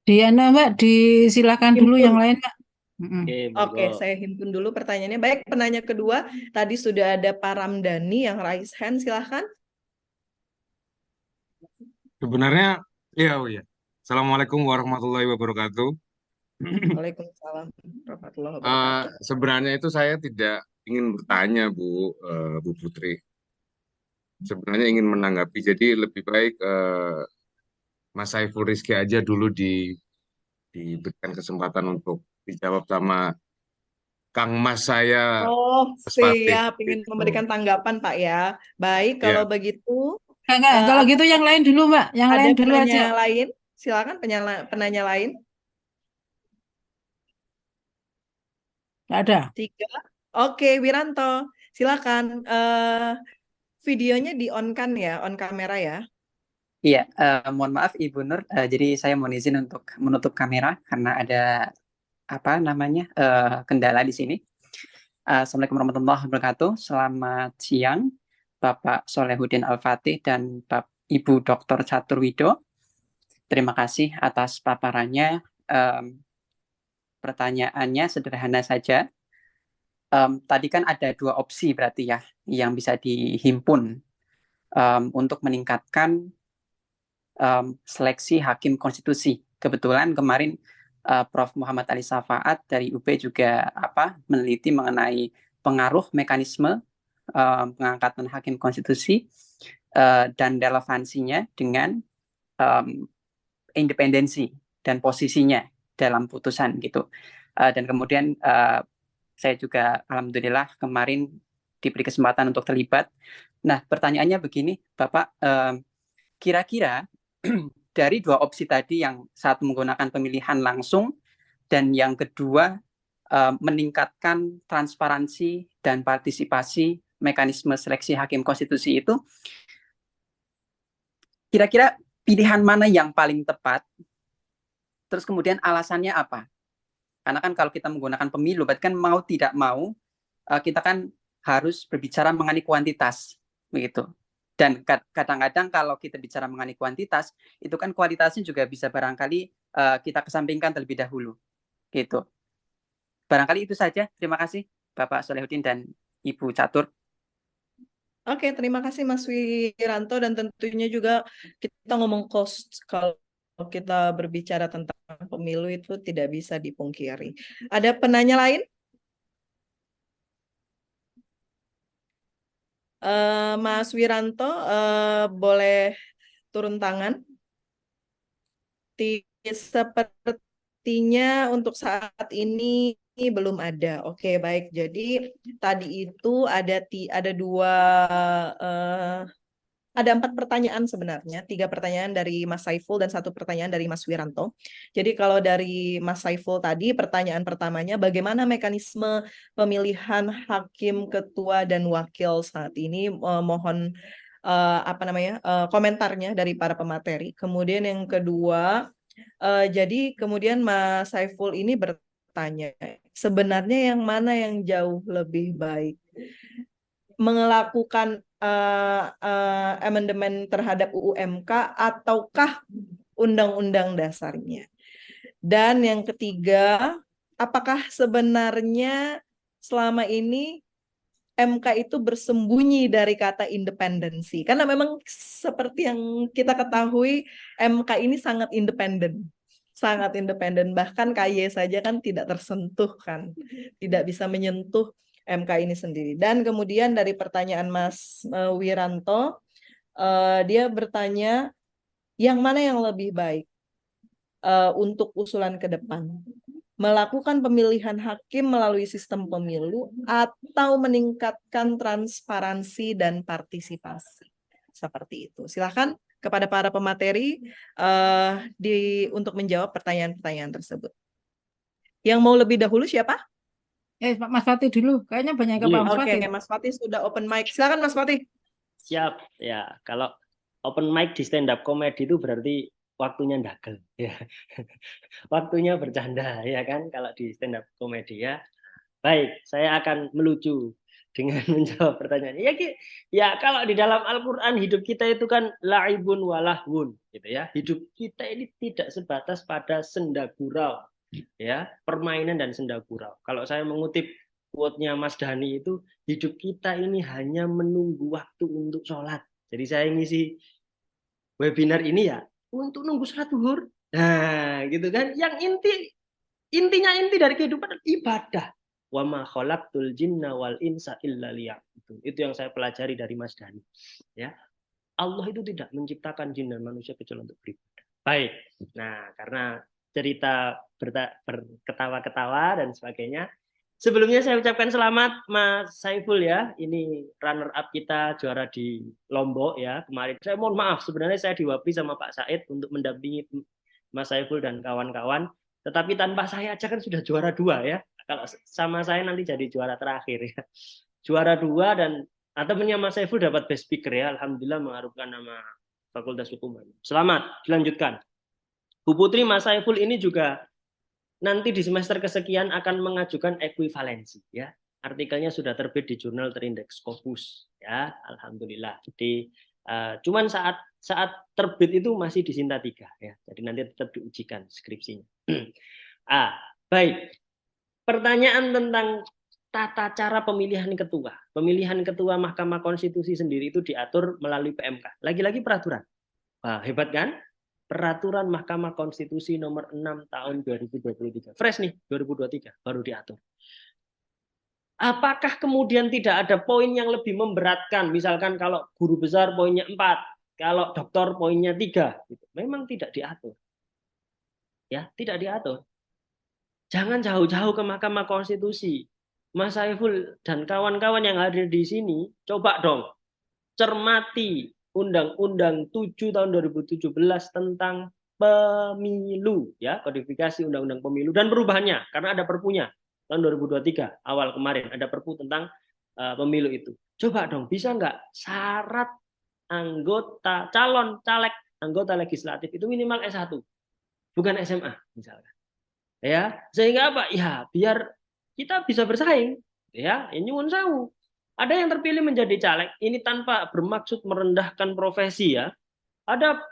Diana, Mbak, disilakan dulu yang Himpun. lain, Mbak. Oke, saya himpun dulu pertanyaannya. Baik, penanya kedua, tadi sudah ada Pak Ramdhani yang raise hand, silahkan. Sebenarnya, oh iya. Assalamualaikum warahmatullahi wabarakatuh. Waalaikumsalam warahmatullahi wabarakatuh. Sebenarnya itu saya tidak ingin bertanya, Bu Putri. Sebenarnya ingin menanggapi. Jadi lebih baik Mas Saiful Rizky aja dulu diberikan kesempatan untuk dijawab sama Kang Mas saya, Oh, Mas Fatih. siap, ingin memberikan tanggapan, Pak ya. Baik, kalau begitu Enggak, kalau gitu yang lain dulu, Mbak. Yang ada lain dulu penanya aja. lain, silakan penanya lain. Nggak ada. 3. Oke, Wiranto, silakan. Videonya di-on-kan ya, on kamera ya. Iya, mohon maaf Ibu Nur. Jadi saya mohon izin untuk menutup kamera karena ada kendala di sini. Assalamualaikum warahmatullahi wabarakatuh. Selamat siang, Bapak Salahuddin Al-Fatih dan Ibu Dr. Catur Wido. Terima kasih atas paparannya. Pertanyaannya sederhana saja. Tadi kan ada 2 opsi berarti ya yang bisa dihimpun untuk meningkatkan seleksi hakim konstitusi. Kebetulan kemarin Prof. Muhammad Ali Safaat dari UB juga meneliti mengenai pengaruh mekanisme pengangkatan hakim konstitusi dan relevansinya dengan independensi dan posisinya dalam putusan gitu. Dan kemudian saya juga alhamdulillah kemarin diberi kesempatan untuk terlibat. Nah, pertanyaannya begini, Bapak, kira-kira dari 2 opsi tadi, yang satu menggunakan pemilihan langsung dan yang kedua meningkatkan transparansi dan partisipasi mekanisme seleksi hakim konstitusi itu, kira-kira pilihan mana yang paling tepat? Terus kemudian alasannya apa? Karena kan kalau kita menggunakan pemilu, berarti kan mau tidak mau kita kan harus berbicara mengenai kuantitas, begitu. Dan kadang-kadang kalau kita bicara mengenai kuantitas, itu kan kualitasnya juga bisa barangkali kita kesampingkan terlebih dahulu, gitu. Barangkali itu saja. Terima kasih, Bapak Salahuddin dan Ibu Catur. Oke, terima kasih Mas Wiranto, dan tentunya juga kita ngomong cost kalau kita berbicara tentang pemilu itu tidak bisa dipungkiri. Ada penanya lain? Mas Wiranto, boleh turun tangan? Sepertinya untuk saat ini belum ada. Oke, baik. Jadi tadi itu ada 4 pertanyaan sebenarnya, 3 pertanyaan dari Mas Saiful dan 1 pertanyaan dari Mas Wiranto. Jadi kalau dari Mas Saiful tadi, pertanyaan pertamanya, bagaimana mekanisme pemilihan hakim, ketua, dan wakil saat ini? Mohon komentarnya dari para pemateri. Kemudian yang kedua, jadi kemudian Mas Saiful ini bertanya, sebenarnya yang mana yang jauh lebih baik? Melakukan amandemen terhadap UU MK ataukah undang-undang dasarnya. Dan yang ketiga, apakah sebenarnya selama ini MK itu bersembunyi dari kata independensi? Karena memang seperti yang kita ketahui, MK ini sangat independen. Sangat independen, bahkan KY saja kan tidak tersentuh kan, tidak bisa menyentuh MK ini sendiri. Dan kemudian dari pertanyaan Mas Wiranto, dia bertanya yang mana yang lebih baik untuk usulan ke depan, melakukan pemilihan hakim melalui sistem pemilu atau meningkatkan transparansi dan partisipasi. Seperti itu. Silakan kepada para pemateri untuk menjawab pertanyaan-pertanyaan tersebut. Yang mau lebih dahulu siapa? Mas Fatih dulu. Kayaknya banyak ke Pak Oke, Fatih. Mas Fatih sudah open mic. Silakan Mas Fatih. Siap ya. Kalau open mic di stand up comedy itu berarti waktunya ndagel ya. Waktunya bercanda ya kan kalau di stand up comedy ya. Baik, saya akan melucu dengan menjawab pertanyaan. Ya kalau di dalam Al-Qur'an hidup kita itu kan laibun walahwun gitu ya. Hidup kita ini tidak sebatas pada senda gurau ya, permainan dan senda gurau. Kalau saya mengutip quote-nya Mas Dhani itu, hidup kita ini hanya menunggu waktu untuk sholat. Jadi saya ngisi webinar ini ya untuk nunggu sholat zuhur. Nah, gitu kan. Yang intinya dari kehidupan adalah ibadah. Wa ma khalaqtul jinna wal insa illa liya'budun. Itu yang saya pelajari dari Mas Dhani. Ya. Allah itu tidak menciptakan jin dan manusia kecuali untuk beribadah. Baik. Nah, karena cerita berketawa-ketawa dan sebagainya. Sebelumnya saya ucapkan selamat Mas Saiful ya. Ini runner up kita juara di Lombok ya kemarin. Saya mohon maaf sebenarnya saya diwakili sama Pak Said untuk mendampingi Mas Saiful dan kawan-kawan. Tetapi tanpa saya aja kan sudah juara 2 ya. Kalau sama saya nanti jadi juara terakhir ya. Juara 2 dan temannya Mas Saiful dapat best speaker ya. Alhamdulillah mengharumkan nama Fakultas Hukum. Selamat, dilanjutkan. Bu Putri, Mas Saiful ini juga nanti di semester kesekian akan mengajukan ekuivalensi ya. Artikelnya sudah terbit di jurnal terindeks Scopus ya. Alhamdulillah. Jadi cuman saat terbit itu masih di Sinta 3 ya. Jadi nanti tetap diujikan skripsinya. Baik. Pertanyaan tentang tata cara pemilihan ketua. Pemilihan ketua Mahkamah Konstitusi sendiri itu diatur melalui PMK. Lagi-lagi peraturan. Hebat kan? Peraturan Mahkamah Konstitusi nomor 6 tahun 2023. Fresh nih, 2023 baru diatur. Apakah kemudian tidak ada poin yang lebih memberatkan? Misalkan kalau guru besar poinnya 4, kalau doktor poinnya 3. Gitu. Memang tidak diatur. Ya, tidak diatur. Jangan jauh-jauh ke Mahkamah Konstitusi. Mas Saiful dan kawan-kawan yang hadir di sini, coba dong cermati Undang-Undang 7 tahun 2017 tentang pemilu ya, kodifikasi Undang-Undang Pemilu dan perubahannya karena ada perpunya tahun 2023 awal kemarin ada perpu tentang pemilu itu. Coba dong bisa nggak syarat anggota calon caleg anggota legislatif itu minimal S1 bukan SMA misalkan. Ya, sehingga apa? Ya, biar kita bisa bersaing ya, nyuwun sewu. Ada yang terpilih menjadi caleg, ini tanpa bermaksud merendahkan profesi ya. Ada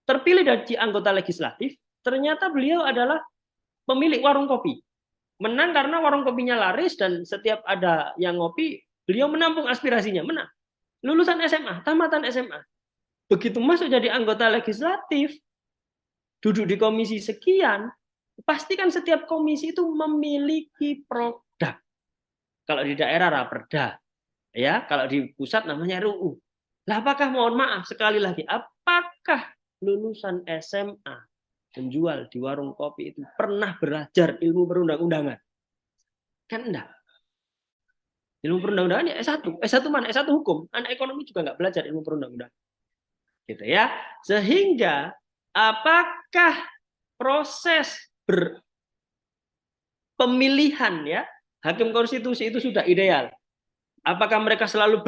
terpilih dari anggota legislatif, ternyata beliau adalah pemilik warung kopi. Menang karena warung kopinya laris dan setiap ada yang ngopi, beliau menampung aspirasinya, menang. Lulusan SMA, tamatan SMA. Begitu masuk jadi anggota legislatif, duduk di komisi sekian, pastikan setiap komisi itu memiliki produk. Kalau di daerah raperda, ya. Kalau di pusat namanya RUU. Lah apakah mohon maaf sekali lagi, apakah lulusan SMA menjual di warung kopi itu pernah belajar ilmu perundang-undangan? Kan enggak. Ilmu perundang-undangan ya S1. S1 mana? S1 hukum. Anak ekonomi juga enggak belajar ilmu perundang-undangan. Gitu ya. Sehingga apakah proses pemilihan ya Hakim Konstitusi itu sudah ideal? Apakah mereka selalu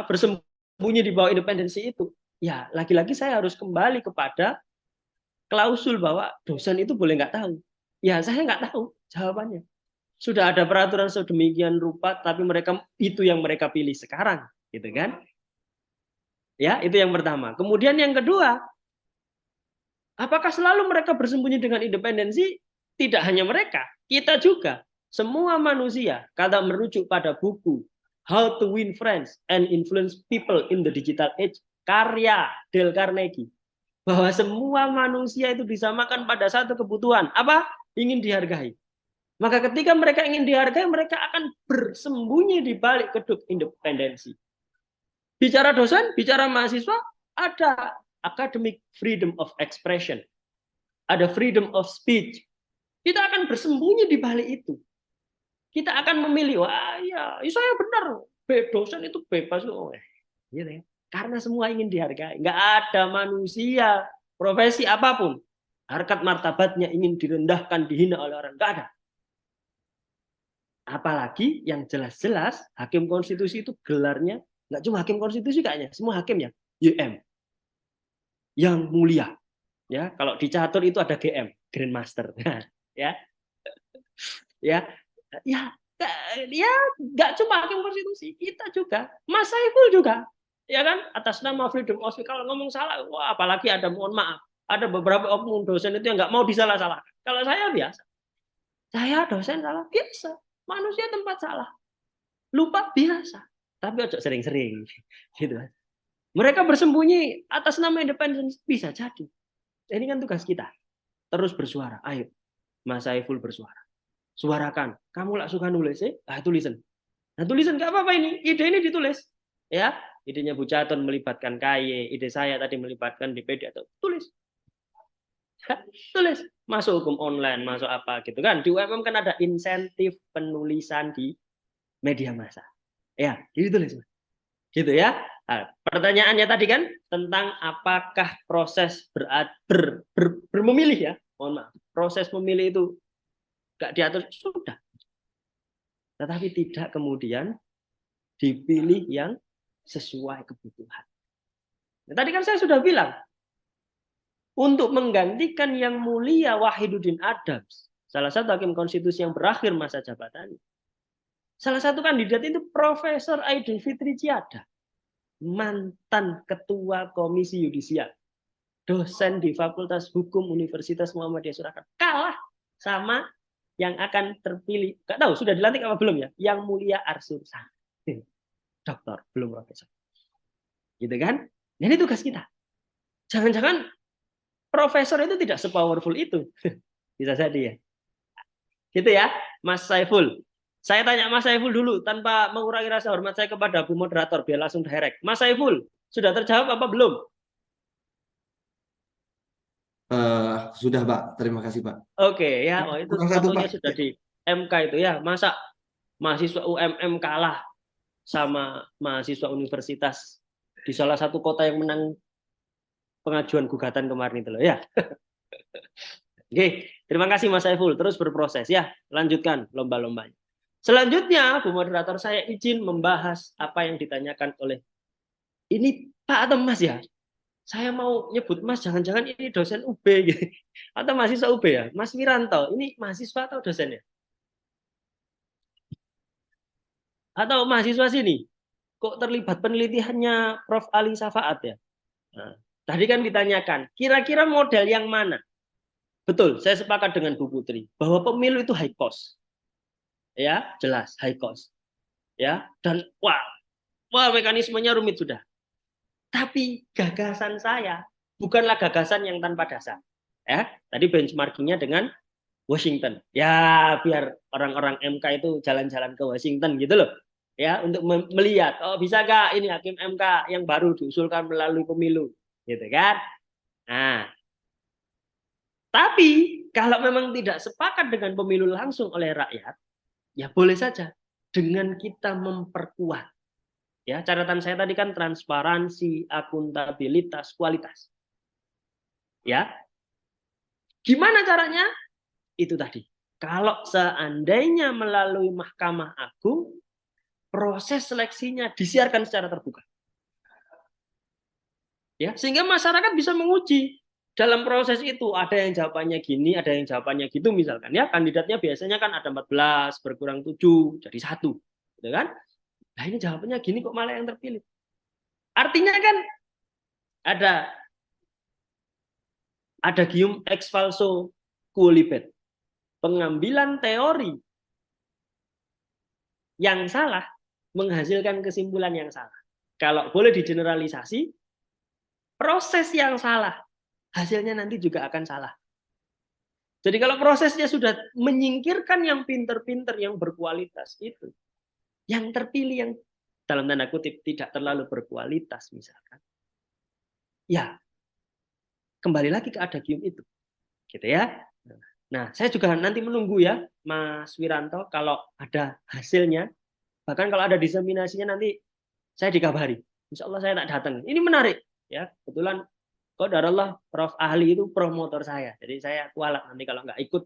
bersembunyi di bawah independensi itu? Ya, lagi-lagi saya harus kembali kepada klausul bahwa dosen itu boleh nggak tahu. Ya, saya nggak tahu jawabannya. Sudah ada peraturan sedemikian rupa, tapi mereka itu yang mereka pilih sekarang, gitu kan? Ya, itu yang pertama. Kemudian yang kedua, apakah selalu mereka bersembunyi dengan independensi? Tidak hanya mereka, kita juga. Semua manusia, kata merujuk pada buku How to Win Friends and Influence People in the Digital Age, karya Dale Carnegie, bahwa semua manusia itu disamakan pada satu kebutuhan. Apa? Ingin dihargai. Maka ketika mereka ingin dihargai, mereka akan bersembunyi di balik kedok independensi. Bicara dosen, bicara mahasiswa, ada academic freedom of expression. Ada freedom of speech. Kita akan bersembunyi di balik itu. Kita akan memilih, wah ya saya benar, dosen itu bebas. Gitu ya. Karena semua ingin dihargai. Nggak ada manusia, profesi apapun, harkat martabatnya ingin direndahkan, dihina oleh orang. Nggak ada. Apalagi yang jelas-jelas hakim konstitusi itu gelarnya nggak cuma hakim konstitusi kayaknya, semua hakim ya, YM, yang mulia. Ya, kalau di catur itu ada GM, Grandmaster. Ya, ya, ya, ya, nggak cuma hakim konstitusi, kita juga, Mas Saiful juga, ya kan, atas nama freedom of speech. Kalau ngomong salah, wah, apalagi ada, mohon maaf, ada beberapa oknum dosen itu yang nggak mau disalah-salahkan. Kalau saya biasa, saya dosen salah biasa. Manusia tempat salah, lupa biasa, tapi ojo sering-sering, gitu. Mereka bersembunyi atas nama independence, bisa jadi. Ini kan tugas kita, terus bersuara. Ayo, Mas Saiful bersuara, suarakan. Kamu lah suka nulis, tulisan. Nah tulisan nggak apa-apa ini, ide ini ditulis, ya. Idenya Bu Caton melibatkan KY, ide saya tadi melibatkan DPD atau tulis. Tulis, masuk hukum online, masuk apa gitu kan. Di UMM kan ada insentif penulisan di media massa. Ya, jadi tulis. Gitu ya. Nah, pertanyaannya tadi kan tentang apakah proses bermemilih ya. Mohon maaf. Proses memilih itu enggak diatur, sudah. Tetapi tidak kemudian dipilih yang sesuai kebutuhan. Nah, tadi kan saya sudah bilang, untuk menggantikan yang mulia Wahiduddin Adams, salah satu hakim konstitusi yang berakhir masa jabatannya. Salah satu kandidat itu Profesor Aidil Fitri Ciada, mantan ketua Komisi Yudisial, dosen di Fakultas Hukum Universitas Muhammadiyah Surakarta, kalah sama yang akan terpilih. Nggak tahu sudah dilantik apa belum ya? Yang mulia Arsul Sani, doktor, belum profesor. Gitu kan? Nah, ini tugas kita. Jangan-jangan profesor itu tidak sepowerful itu. Bisa jadi ya. Gitu ya, Mas Saiful. Saya tanya Mas Saiful dulu, tanpa mengurangi rasa hormat saya kepada Bu Moderator, biar langsung direct. Mas Saiful, sudah terjawab apa belum? Sudah, Pak. Terima kasih, Pak. Oke, ya. Oh, itu fotonya sudah di MK itu ya. Masa mahasiswa UMM kalah sama mahasiswa universitas di salah satu kota yang menang pengajuan gugatan kemarin itu loh ya. Oke, terima kasih Mas Saiful. Terus berproses ya. Lanjutkan lomba-lombanya. Selanjutnya, Bu Moderator, saya izin membahas apa yang ditanyakan oleh ini Pak atau Mas ya. Saya mau nyebut Mas, jangan-jangan ini dosen UB gitu. Atau mahasiswa UB ya. Mas Wiranto, ini mahasiswa atau dosennya? Atau mahasiswa sini? Kok terlibat penelitiannya Prof. Ali Safaat ya? Nah, tadi kan ditanyakan, kira-kira model yang mana? Betul, saya sepakat dengan Bu Putri bahwa pemilu itu high cost. Ya, jelas high cost. Ya, dan wah mekanismenya rumit sudah. Tapi gagasan saya bukanlah gagasan yang tanpa dasar. Ya, tadi benchmarkingnya dengan Washington. Ya, biar orang-orang MK itu jalan-jalan ke Washington gitu loh. Ya, untuk melihat, oh bisa gak ini hakim MK yang baru diusulkan melalui pemilu, gitu kan? Nah, tapi kalau memang tidak sepakat dengan pemilu langsung oleh rakyat, ya boleh saja dengan kita memperkuat. Ya, catatan saya tadi kan transparansi, akuntabilitas, kualitas. Ya. Gimana caranya? Itu tadi. Kalau seandainya melalui Mahkamah Agung, proses seleksinya disiarkan secara terbuka. Ya, sehingga masyarakat bisa menguji Dalam proses itu ada yang jawabannya gini, ada yang jawabannya gitu misalkan ya. Kandidatnya biasanya kan ada 14 berkurang 7 jadi 1, gitu kan? Nah, ini jawabannya gini kok malah yang terpilih. Artinya kan ada gium ex falso quolibet. Pengambilan teori yang salah menghasilkan kesimpulan yang salah. Kalau boleh digeneralisasi, proses yang salah hasilnya nanti juga akan salah. Jadi kalau prosesnya sudah menyingkirkan yang pinter-pinter, yang berkualitas itu, yang terpilih yang dalam tanda kutip tidak terlalu berkualitas misalkan, ya kembali lagi ke adagium itu, gitu ya. Nah, saya juga nanti menunggu ya, Mas Wiranto, kalau ada hasilnya, bahkan kalau ada diseminasinya nanti saya dikabari. Insya Allah saya tak datang. Ini menarik, ya. Kebetulan qadarullah Prof. Ahli itu promotor saya, jadi saya kualat nanti kalau nggak ikut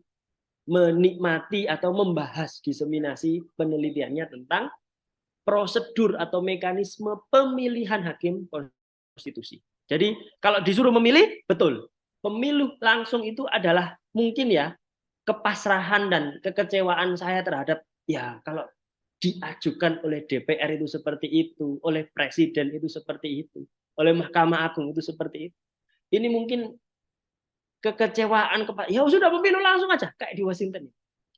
menikmati atau membahas diseminasi penelitiannya tentang prosedur atau mekanisme pemilihan hakim konstitusi. Jadi kalau disuruh memilih, betul. Pemilu langsung itu adalah mungkin ya kepasrahan dan kekecewaan saya terhadap ya kalau diajukan oleh DPR itu seperti itu, oleh Presiden itu seperti itu, oleh Mahkamah Agung itu seperti itu. Ini mungkin kekecewaan ya sudah pemilu langsung aja kayak di Washington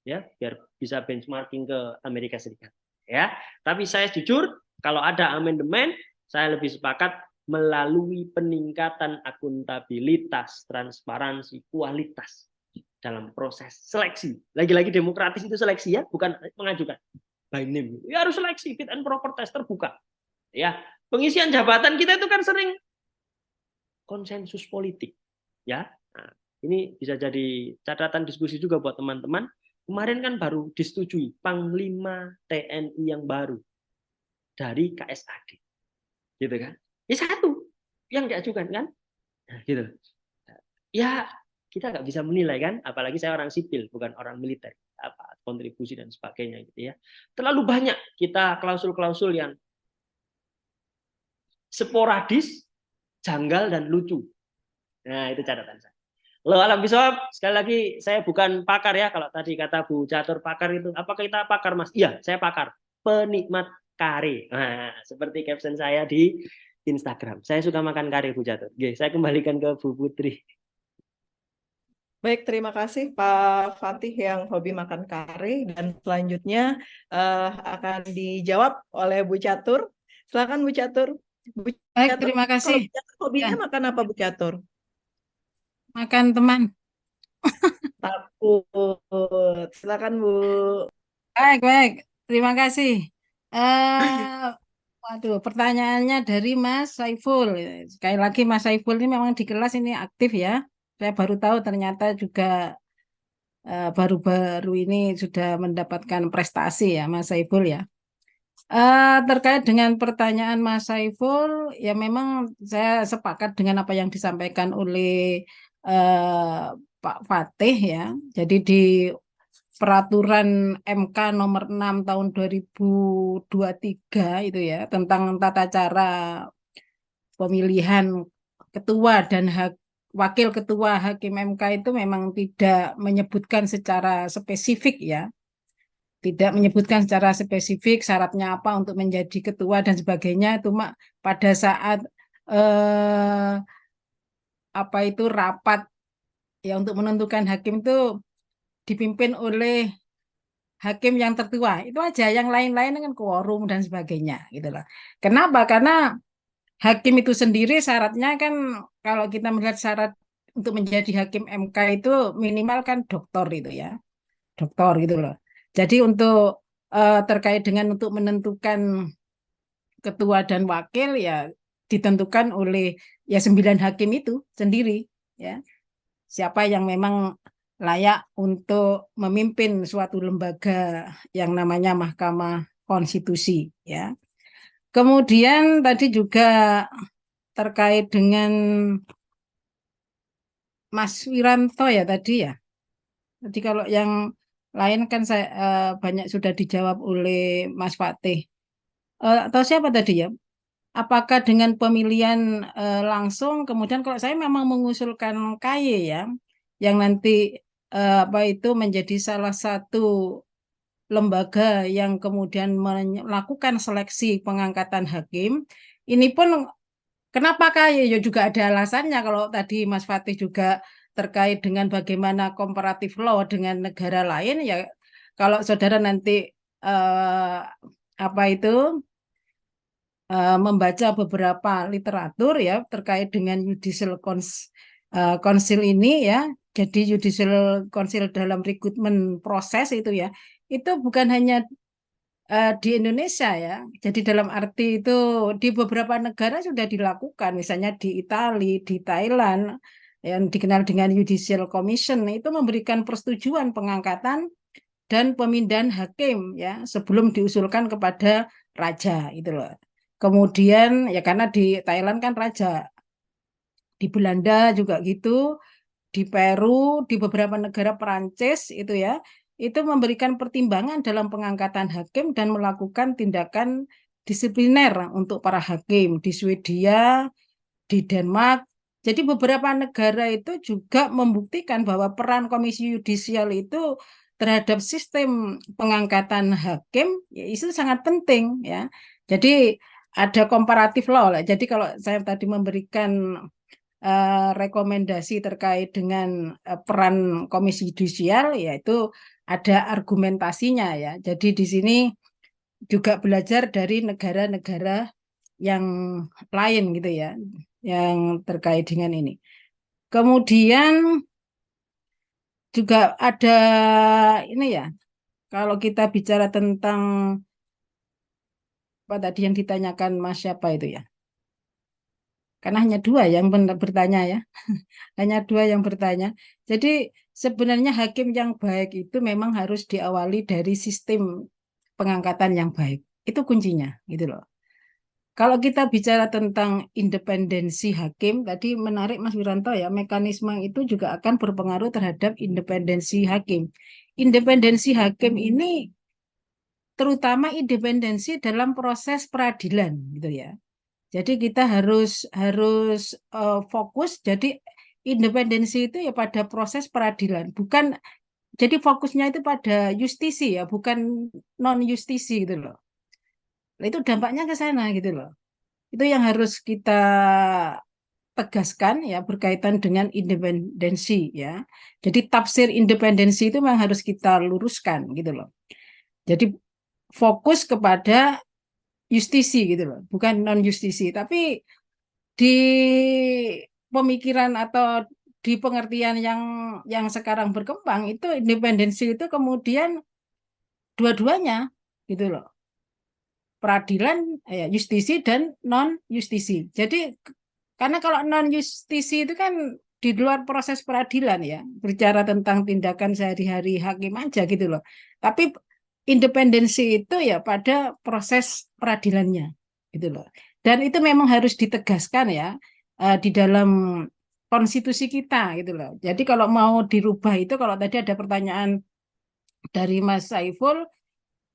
ya, biar bisa benchmarking ke Amerika Serikat ya. Tapi saya jujur kalau ada amandemen saya lebih sepakat melalui peningkatan akuntabilitas, transparansi, kualitas dalam proses seleksi. Lagi-lagi demokratis itu seleksi ya, bukan mengajukan by name. Ya harus seleksi fit and proper test terbuka. Ya, pengisian jabatan kita itu kan sering konsensus politik. Ya. Nah, ini bisa jadi catatan diskusi juga buat teman-teman. Kemarin kan baru disetujui Panglima TNI yang baru dari KSAG. Gitu kan? Ya satu yang diajukan kan? Nah, gitu. Ya, kita nggak bisa menilai kan, apalagi saya orang sipil bukan orang militer, apa kontribusi dan sebagainya gitu ya. Terlalu banyak kita klausul-klausul yang sporadis, janggal dan lucu. Nah, itu catatan saya. Lo alam bisawab, sekali lagi saya bukan pakar ya, kalau tadi kata Bu Catur pakar itu, apa kita pakar Mas? Iya, saya pakar, penikmat kare. Nah, seperti caption saya di Instagram. Saya suka makan kare Bu Catur. Oke, saya kembalikan ke Bu Putri. Baik, terima kasih Pak Fatih yang hobi makan kare, dan selanjutnya akan dijawab oleh Bu Catur. Silakan Bu Catur. Bu Baik, Catur, terima kalau kasih. Bu Catur hobinya Ya, makan apa Bu Catur? makan teman. Takut. Silakan Bu. Baik, baik. Terima kasih. Waduh, pertanyaannya dari Mas Saiful. Sekali lagi Mas Saiful ini memang di kelas ini aktif ya. Saya baru tahu ternyata juga baru-baru ini sudah mendapatkan prestasi ya Mas Saiful ya. Terkait dengan pertanyaan Mas Saiful, ya memang saya sepakat dengan apa yang disampaikan oleh Pak Fatih ya. Jadi di Peraturan MK nomor 6 tahun 2023 itu ya, tentang tata cara pemilihan ketua dan wakil ketua Hakim MK itu memang tidak menyebutkan secara spesifik ya. Tidak menyebutkan secara spesifik syaratnya apa untuk menjadi ketua dan sebagainya. Itu pada saat apa itu rapat ya untuk menentukan hakim itu dipimpin oleh hakim yang tertua. Itu aja, yang lain-lain dengan quorum dan sebagainya gitu loh. Kenapa? Karena hakim itu sendiri syaratnya kan, kalau kita melihat syarat untuk menjadi hakim MK itu minimal kan doktor itu ya. Doktor gitu loh. Jadi untuk terkait dengan untuk menentukan ketua dan wakil ya ditentukan oleh ya 9 hakim itu sendiri ya. Siapa yang memang layak untuk memimpin suatu lembaga yang namanya Mahkamah Konstitusi ya. Kemudian tadi juga terkait dengan Mas Wiranto ya tadi ya. Jadi kalau yang lain kan saya banyak sudah dijawab oleh Mas Fatih. Atau siapa tadi ya? apakah dengan pemilihan langsung, kemudian kalau saya memang mengusulkan KY ya, yang nanti apa itu menjadi salah satu lembaga yang kemudian melakukan seleksi pengangkatan hakim, ini pun kenapa KY? Ya juga ada alasannya. Kalau tadi Mas Fatih juga terkait dengan bagaimana komparatif law dengan negara lain, ya kalau saudara nanti apa itu membaca beberapa literatur ya terkait dengan judicial council ini ya. Jadi judicial council dalam rekrutmen proses itu ya, itu bukan hanya di Indonesia ya. Jadi dalam arti itu di beberapa negara sudah dilakukan, misalnya di Italia, di Thailand, yang dikenal dengan Judicial Commission, itu memberikan persetujuan pengangkatan dan pemindahan hakim ya sebelum diusulkan kepada raja itu loh. Kemudian ya karena di Thailand kan raja, di Belanda juga gitu, di Peru, di beberapa negara Perancis itu ya, itu memberikan pertimbangan dalam pengangkatan hakim dan melakukan tindakan disipliner untuk para hakim. Di Swedia, di Denmark. Jadi beberapa negara itu juga membuktikan bahwa peran Komisi Yudisial itu terhadap sistem pengangkatan hakim ya, itu sangat penting ya. Jadi ada komparatif law lah. Jadi kalau saya tadi memberikan rekomendasi terkait dengan peran Komisi Yudisial, yaitu ada argumentasinya ya. Jadi di sini juga belajar dari negara-negara yang lain gitu ya, yang terkait dengan ini. Kemudian juga ada ini ya, kalau kita bicara tentang apa tadi yang ditanyakan Mas siapa itu ya? Karena hanya dua yang bertanya ya, hanya dua yang bertanya. Jadi sebenarnya hakim yang baik itu memang harus diawali dari sistem pengangkatan yang baik. Itu kuncinya, gitu loh. Kalau kita bicara tentang independensi hakim, tadi menarik Mas Wiranto ya, mekanisme itu juga akan berpengaruh terhadap independensi hakim. Independensi hakim ini terutama independensi dalam proses peradilan, gitu ya. Jadi kita harus fokus. Jadi independensi itu ya pada proses peradilan, bukan. Jadi fokusnya itu pada justisi ya, bukan non justisi gitu loh. Itu dampaknya ke sana gitu loh. Itu yang harus kita tegaskan ya berkaitan dengan independensi ya. Jadi tafsir independensi itu memang harus kita luruskan gitu loh. Jadi fokus kepada justisi gitu loh, bukan non justisi. Tapi di pemikiran atau di pengertian yang sekarang berkembang itu independensi itu kemudian dua-duanya gitu loh. Peradilan, justisi dan non justisi. Jadi karena kalau non justisi itu kan di luar proses peradilan ya, bicara tentang tindakan sehari-hari hakim aja gitu loh. Tapi independensi itu ya pada proses peradilannya gitu loh. Dan itu memang harus ditegaskan ya di dalam konstitusi kita gitu loh. Jadi kalau mau dirubah itu, kalau tadi ada pertanyaan dari Mas Saiful,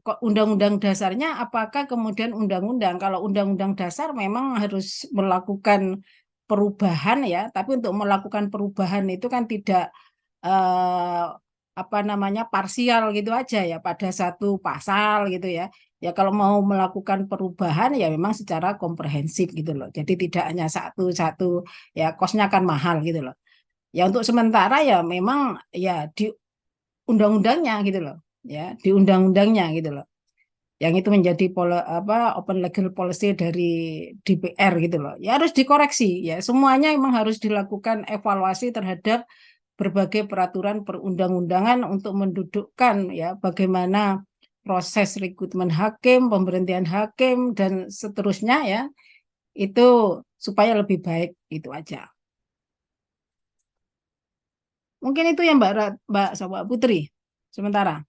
kok undang-undang dasarnya apakah kemudian undang-undang? Kalau undang-undang dasar memang harus melakukan perubahan ya, tapi untuk melakukan perubahan itu kan tidak apa namanya parsial gitu aja ya pada satu pasal gitu ya. Ya kalau mau melakukan perubahan ya memang secara komprehensif gitu loh. Jadi tidak hanya satu-satu ya kosnya akan mahal gitu loh. Ya untuk sementara ya memang ya di undang-undangnya gitu loh. Ya, di undang-undangnya gitu loh. Yang itu menjadi open legal policy dari DPR gitu loh. Ya harus dikoreksi ya. Semuanya memang harus dilakukan evaluasi terhadap berbagai peraturan perundang-undangan untuk mendudukkan ya bagaimana proses rekrutmen hakim, pemberhentian hakim dan seterusnya ya. Itu supaya lebih baik itu aja. Mungkin itu ya Mbak Putri sementara.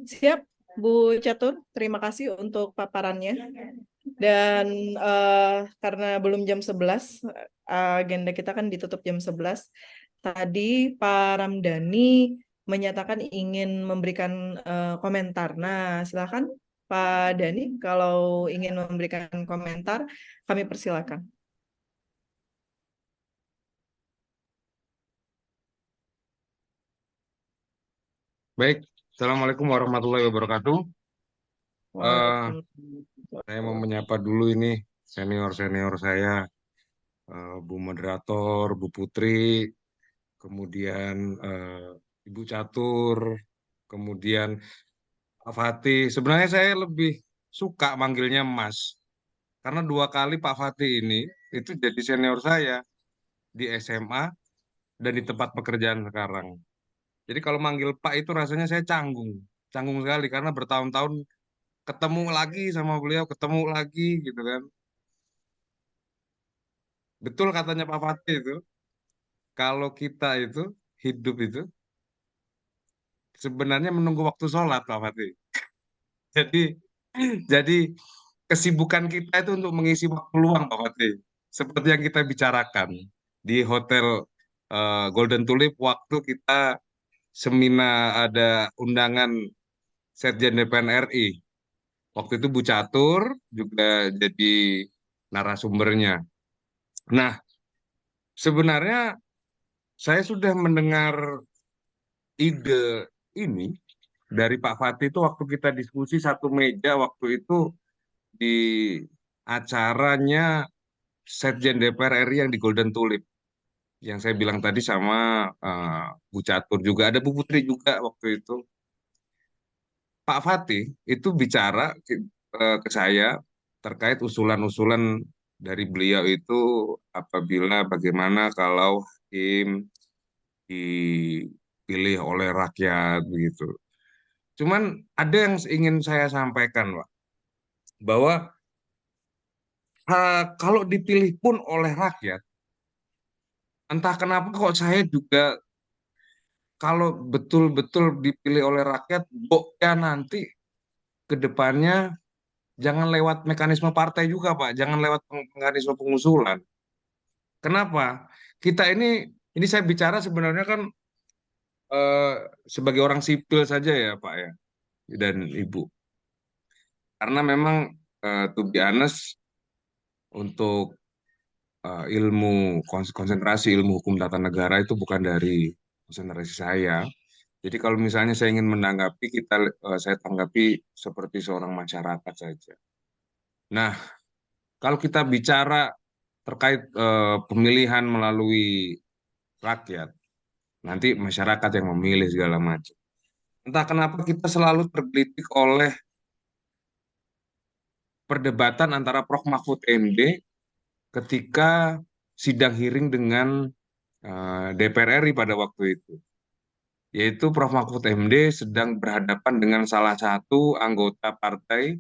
Siap, Bu Catur. Terima kasih untuk paparannya. Dan karena belum jam 11, agenda kita kan ditutup jam 11. Tadi Pak Ramdhani menyatakan ingin memberikan komentar. Nah, silakan Pak Dani, kalau ingin memberikan komentar, kami persilakan. Baik, Assalamualaikum warahmatullahi wabarakatuh. Saya mau menyapa dulu ini senior-senior saya, Bu Moderator, Bu Putri, kemudian Ibu Catur, kemudian Pak Fatih. Sebenarnya saya lebih suka manggilnya Mas, karena 2 kali Pak Fatih ini itu jadi senior saya di SMA dan di tempat pekerjaan sekarang. Jadi kalau manggil Pak itu rasanya saya canggung, canggung sekali karena bertahun-tahun ketemu lagi sama beliau, ketemu lagi gitu kan. Betul katanya Pak Fatih itu, kalau kita itu hidup itu sebenarnya menunggu waktu sholat Pak Fatih. Jadi jadi kesibukan kita itu untuk mengisi waktu luang Pak Fatih. Seperti yang kita bicarakan di hotel Golden Tulip waktu kita seminar ada undangan Sekjen DPR RI. Waktu itu Bu Catur juga jadi narasumbernya. Nah, sebenarnya saya sudah mendengar ide ini dari Pak Fatih itu waktu kita diskusi satu meja waktu itu di acaranya Sekjen DPR RI yang di Golden Tulip. Yang saya bilang tadi sama Bu Catur juga, ada Bu Putri juga waktu itu. Pak Fatih itu bicara ke saya terkait usulan-usulan dari beliau itu apabila bagaimana kalau hakim dipilih oleh rakyat begitu. Cuman ada yang ingin saya sampaikan, Pak, bahwa kalau dipilih pun oleh rakyat, entah kenapa kok saya juga kalau betul-betul dipilih oleh rakyat, ya nanti ke depannya jangan lewat mekanisme partai juga, Pak. Jangan lewat mekanisme pengusulan. Kenapa? Kita ini saya bicara sebenarnya kan eh, sebagai orang sipil saja ya, Pak ya, dan Ibu. Karena memang to be honest, untuk konsentrasi ilmu hukum tata negara itu bukan dari konsentrasi saya. Jadi kalau misalnya saya ingin menanggapi, saya tanggapi seperti seorang masyarakat saja. Nah, kalau kita bicara terkait pemilihan melalui rakyat, nanti masyarakat yang memilih segala macam. Entah kenapa kita selalu tergelitik oleh perdebatan antara Prof. Mahfud MD ketika sidang hearing dengan DPR RI pada waktu itu. Yaitu Prof. Mahfud MD sedang berhadapan dengan salah satu anggota partai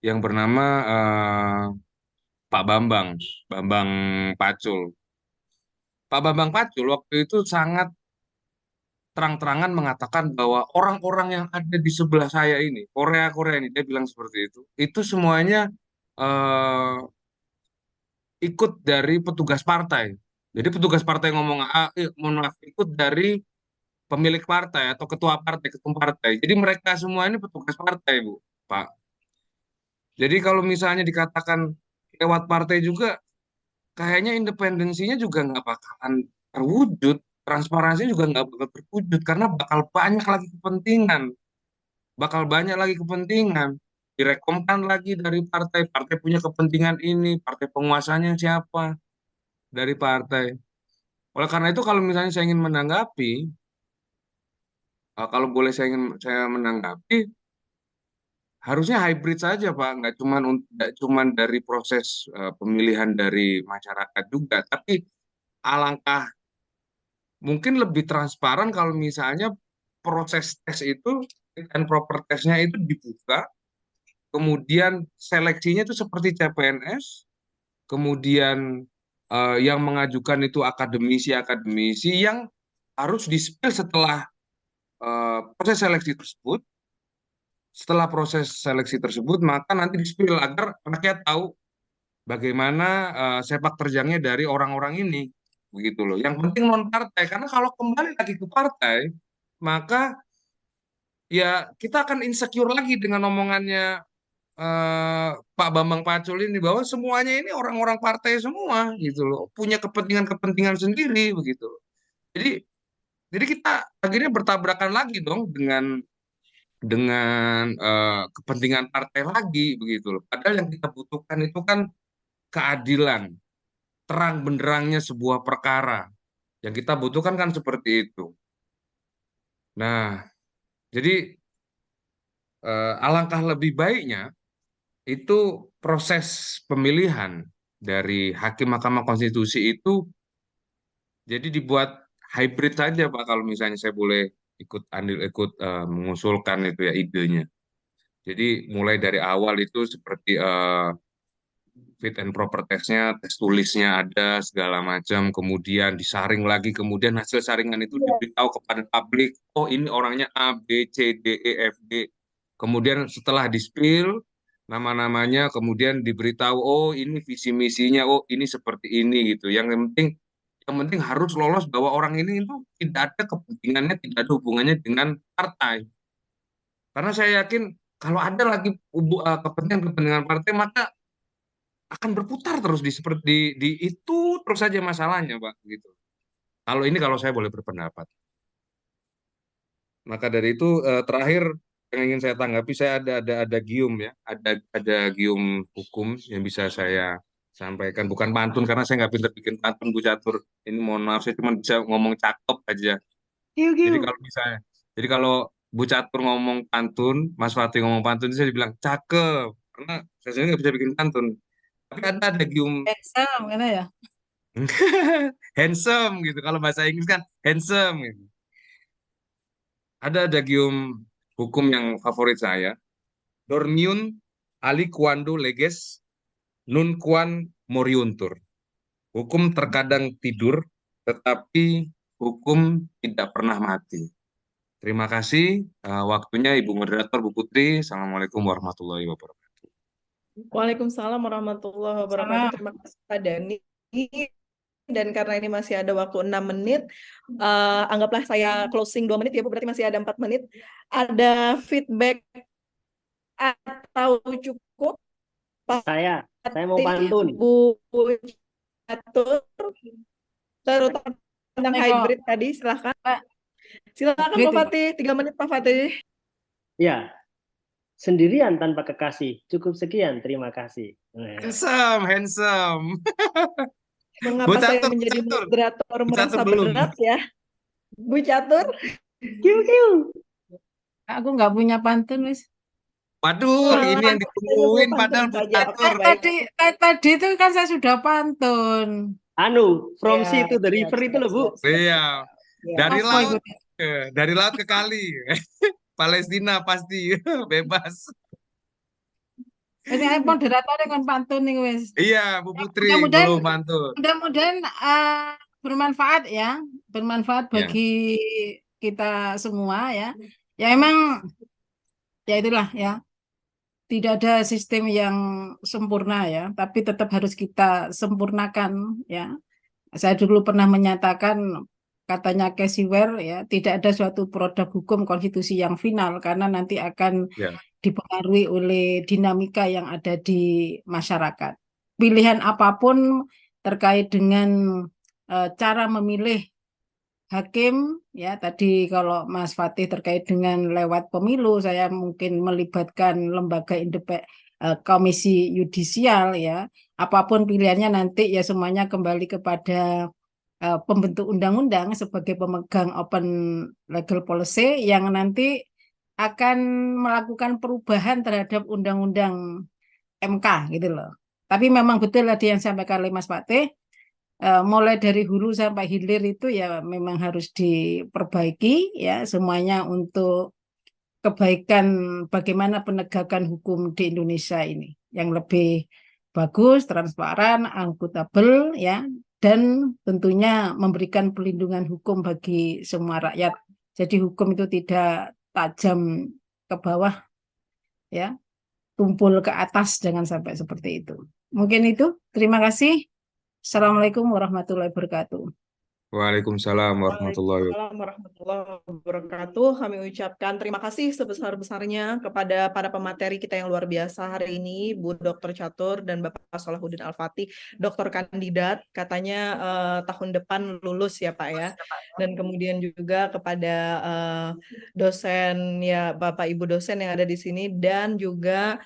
yang bernama Pak Bambang Pacul. Pak Bambang Pacul waktu itu sangat terang-terangan mengatakan bahwa orang-orang yang ada di sebelah saya ini, Korea-Korea ini, dia bilang seperti itu semuanya eh, ikut dari petugas partai. Jadi petugas partai ngomong, mohon maaf, ikut dari pemilik partai atau ketua partai, ketum partai. Jadi mereka semua ini petugas partai, Bu, Pak. Jadi kalau misalnya dikatakan lewat partai juga, kayaknya independensinya juga nggak bakalan terwujud, transparansi juga nggak bakal terwujud karena bakal banyak lagi kepentingan, direkomkan lagi dari partai, partai punya kepentingan ini, partai penguasanya siapa dari partai. Oleh karena itu kalau misalnya saya ingin menanggapi, kalau boleh saya menanggapi, harusnya hybrid saja Pak, nggak cuman dari proses pemilihan dari masyarakat juga, tapi alangkah mungkin lebih transparan kalau misalnya proses tes itu dan proper tesnya itu dibuka, kemudian seleksinya itu seperti CPNS, kemudian yang mengajukan itu akademisi-akademisi yang harus di-spill setelah proses seleksi tersebut. Setelah proses seleksi tersebut, maka nanti di-spill agar rakyat tahu bagaimana sepak terjangnya dari orang-orang ini, begitu loh. Yang penting non partai, karena kalau kembali lagi ke partai, maka ya kita akan insecure lagi dengan omongannya Pak Bambang Pacul ini, bahwa semuanya ini orang-orang partai semua gitu loh, punya kepentingan-kepentingan sendiri begitu. Jadi jadi kita akhirnya bertabrakan lagi dong dengan kepentingan partai lagi begitu loh. Padahal yang kita butuhkan itu kan keadilan, terang benderangnya sebuah perkara. Yang kita butuhkan kan seperti itu. Nah, jadi alangkah lebih baiknya itu proses pemilihan dari hakim Mahkamah Konstitusi itu jadi dibuat hybrid saja Pak, kalau misalnya saya boleh ikut andil mengusulkan itu ya idenya. Jadi mulai dari awal itu seperti fit and proper testnya, tes tulisnya ada segala macam, kemudian disaring lagi, kemudian hasil saringan itu diberitahu kepada publik, oh ini orangnya A, B, C, D, E, F, G. Kemudian setelah di-spill nama-namanya, kemudian diberitahu, oh ini visi misinya, oh ini seperti ini gitu. Yang penting harus lolos bahwa orang ini itu tidak ada kepentingannya, tidak ada hubungannya dengan partai. Karena saya yakin kalau ada lagi kepentingan-kepentingan partai, maka akan berputar terus di itu terus saja masalahnya, Pak, gitu. Kalau saya boleh berpendapat. Maka dari itu terakhir yang ingin saya tanggapi, saya ada gium ya, ada gium hukum yang bisa saya sampaikan, bukan pantun karena saya nggak pintar bikin pantun Bu Catur. Ini mohon maaf, saya cuma bisa ngomong cakep aja. Jadi kalau Bu Catur ngomong pantun, Mas Fatih ngomong pantun, saya dibilang cakep karena saya sendiri nggak bisa bikin pantun. Tapi ada gium Handsome, kan ya? handsome gitu. Kalau bahasa Inggris kan handsome gitu. Ada gium hukum yang favorit saya. Dormiun aliquando leges nunquam moriuntur. Hukum terkadang tidur, tetapi hukum tidak pernah mati. Terima kasih waktunya Ibu Moderator, Bu Putri. Assalamualaikum warahmatullahi wabarakatuh. Waalaikumsalam warahmatullahi wabarakatuh. Salam. Terima kasih Pak Dani. Dan karena ini masih ada waktu 6 menit, anggaplah saya closing 2 menit ya Bu, berarti masih ada 4 menit. Ada feedback atau cukup? Saya mau pantun. Bu Catur, terutama tentang Eko. hybrid tadi, silahkan. Silakan Hybrid Pak Fatih, 3 menit Pak Fatih. Ya, sendirian tanpa kekasih. Cukup sekian, terima kasih. Handsome. Mengapa Bu saya Catur, menjadi Bu Catur. moderator Bu merasa Catur belum. berat ya? Bu Catur? Aku nggak punya pantun, wis. Waduh, ini yang ditungguin padahal Bu Catur. Tadi itu kan saya sudah pantun. From Ya, sea to the river itu loh Bu. Iya. Ya. Dari laut ke kali. Palestina pasti bebas. Ini moderator dengan pantun nih, wis. Iya, Bu Putri Mudah-mudahan- belum pantun. Mudah-mudahan bermanfaat ya, bermanfaat bagi kita semua ya. Ya emang ya itulah ya. Tidak ada sistem yang sempurna ya, tapi tetap harus kita sempurnakan ya. Saya dulu pernah menyatakan, katanya Casey Ware ya, tidak ada suatu produk hukum konstitusi yang final karena nanti akan dipengaruhi oleh dinamika yang ada di masyarakat. Pilihan apapun terkait dengan cara memilih hakim ya, tadi kalau Mas Fatih terkait dengan lewat pemilu, saya mungkin melibatkan lembaga independen, komisi yudisial ya. Apapun pilihannya nanti ya semuanya kembali kepada pembentuk undang-undang sebagai pemegang open legal policy yang nanti akan melakukan perubahan terhadap undang-undang MK gitu loh. Tapi memang betul tadi yang disampaikan oleh Mas Fatih, mulai dari hulu sampai hilir itu ya memang harus diperbaiki ya semuanya untuk kebaikan bagaimana penegakan hukum di Indonesia ini yang lebih bagus, transparan, akuntabel ya, dan tentunya memberikan perlindungan hukum bagi semua rakyat. Jadi hukum itu tidak tajam ke bawah ya, tumpul ke atas, jangan sampai seperti itu. Mungkin itu. Terima kasih. Assalamualaikum warahmatullahi wabarakatuh. Waalaikumsalam warahmatullahi wabarakatuh. Waalaikumsalam warahmatullahi wabarakatuh. Kami ucapkan terima kasih sebesar-besarnya kepada para pemateri kita yang luar biasa hari ini, Bu Dr. Catur dan Bapak Salahuddin Al-Fatih, doktor kandidat, katanya tahun depan lulus ya Pak ya. Dan kemudian juga kepada dosen ya Bapak Ibu dosen yang ada di sini dan juga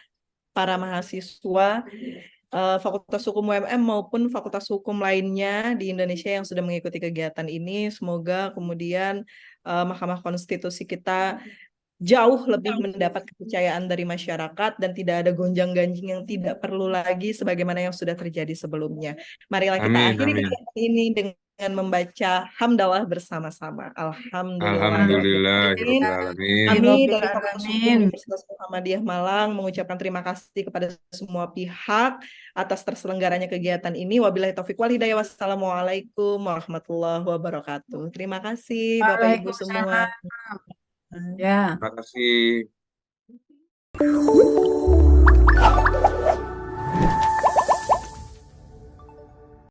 para mahasiswa Fakultas Hukum UMM maupun Fakultas Hukum lainnya di Indonesia yang sudah mengikuti kegiatan ini. Semoga kemudian Mahkamah Konstitusi kita jauh lebih mendapat kepercayaan dari masyarakat dan tidak ada gonjang-ganjing yang tidak perlu lagi sebagaimana yang sudah terjadi sebelumnya. Marilah kita Amin, akhiri amin. kegiatan ini dengan membaca hamdalah bersama-sama. Alhamdulillahirabbil alamin. Kami Rabbil dari Fakultas Hukum alamin. Universitas Muhammadiyah Malang mengucapkan terima kasih kepada semua pihak atas terselenggaranya kegiatan ini. Wabillahi taufik wal hidayah. Wassalamualaikum warahmatullahi wabarakatuh. Terima kasih Bapak Ibu semua. Ya. Terima kasih.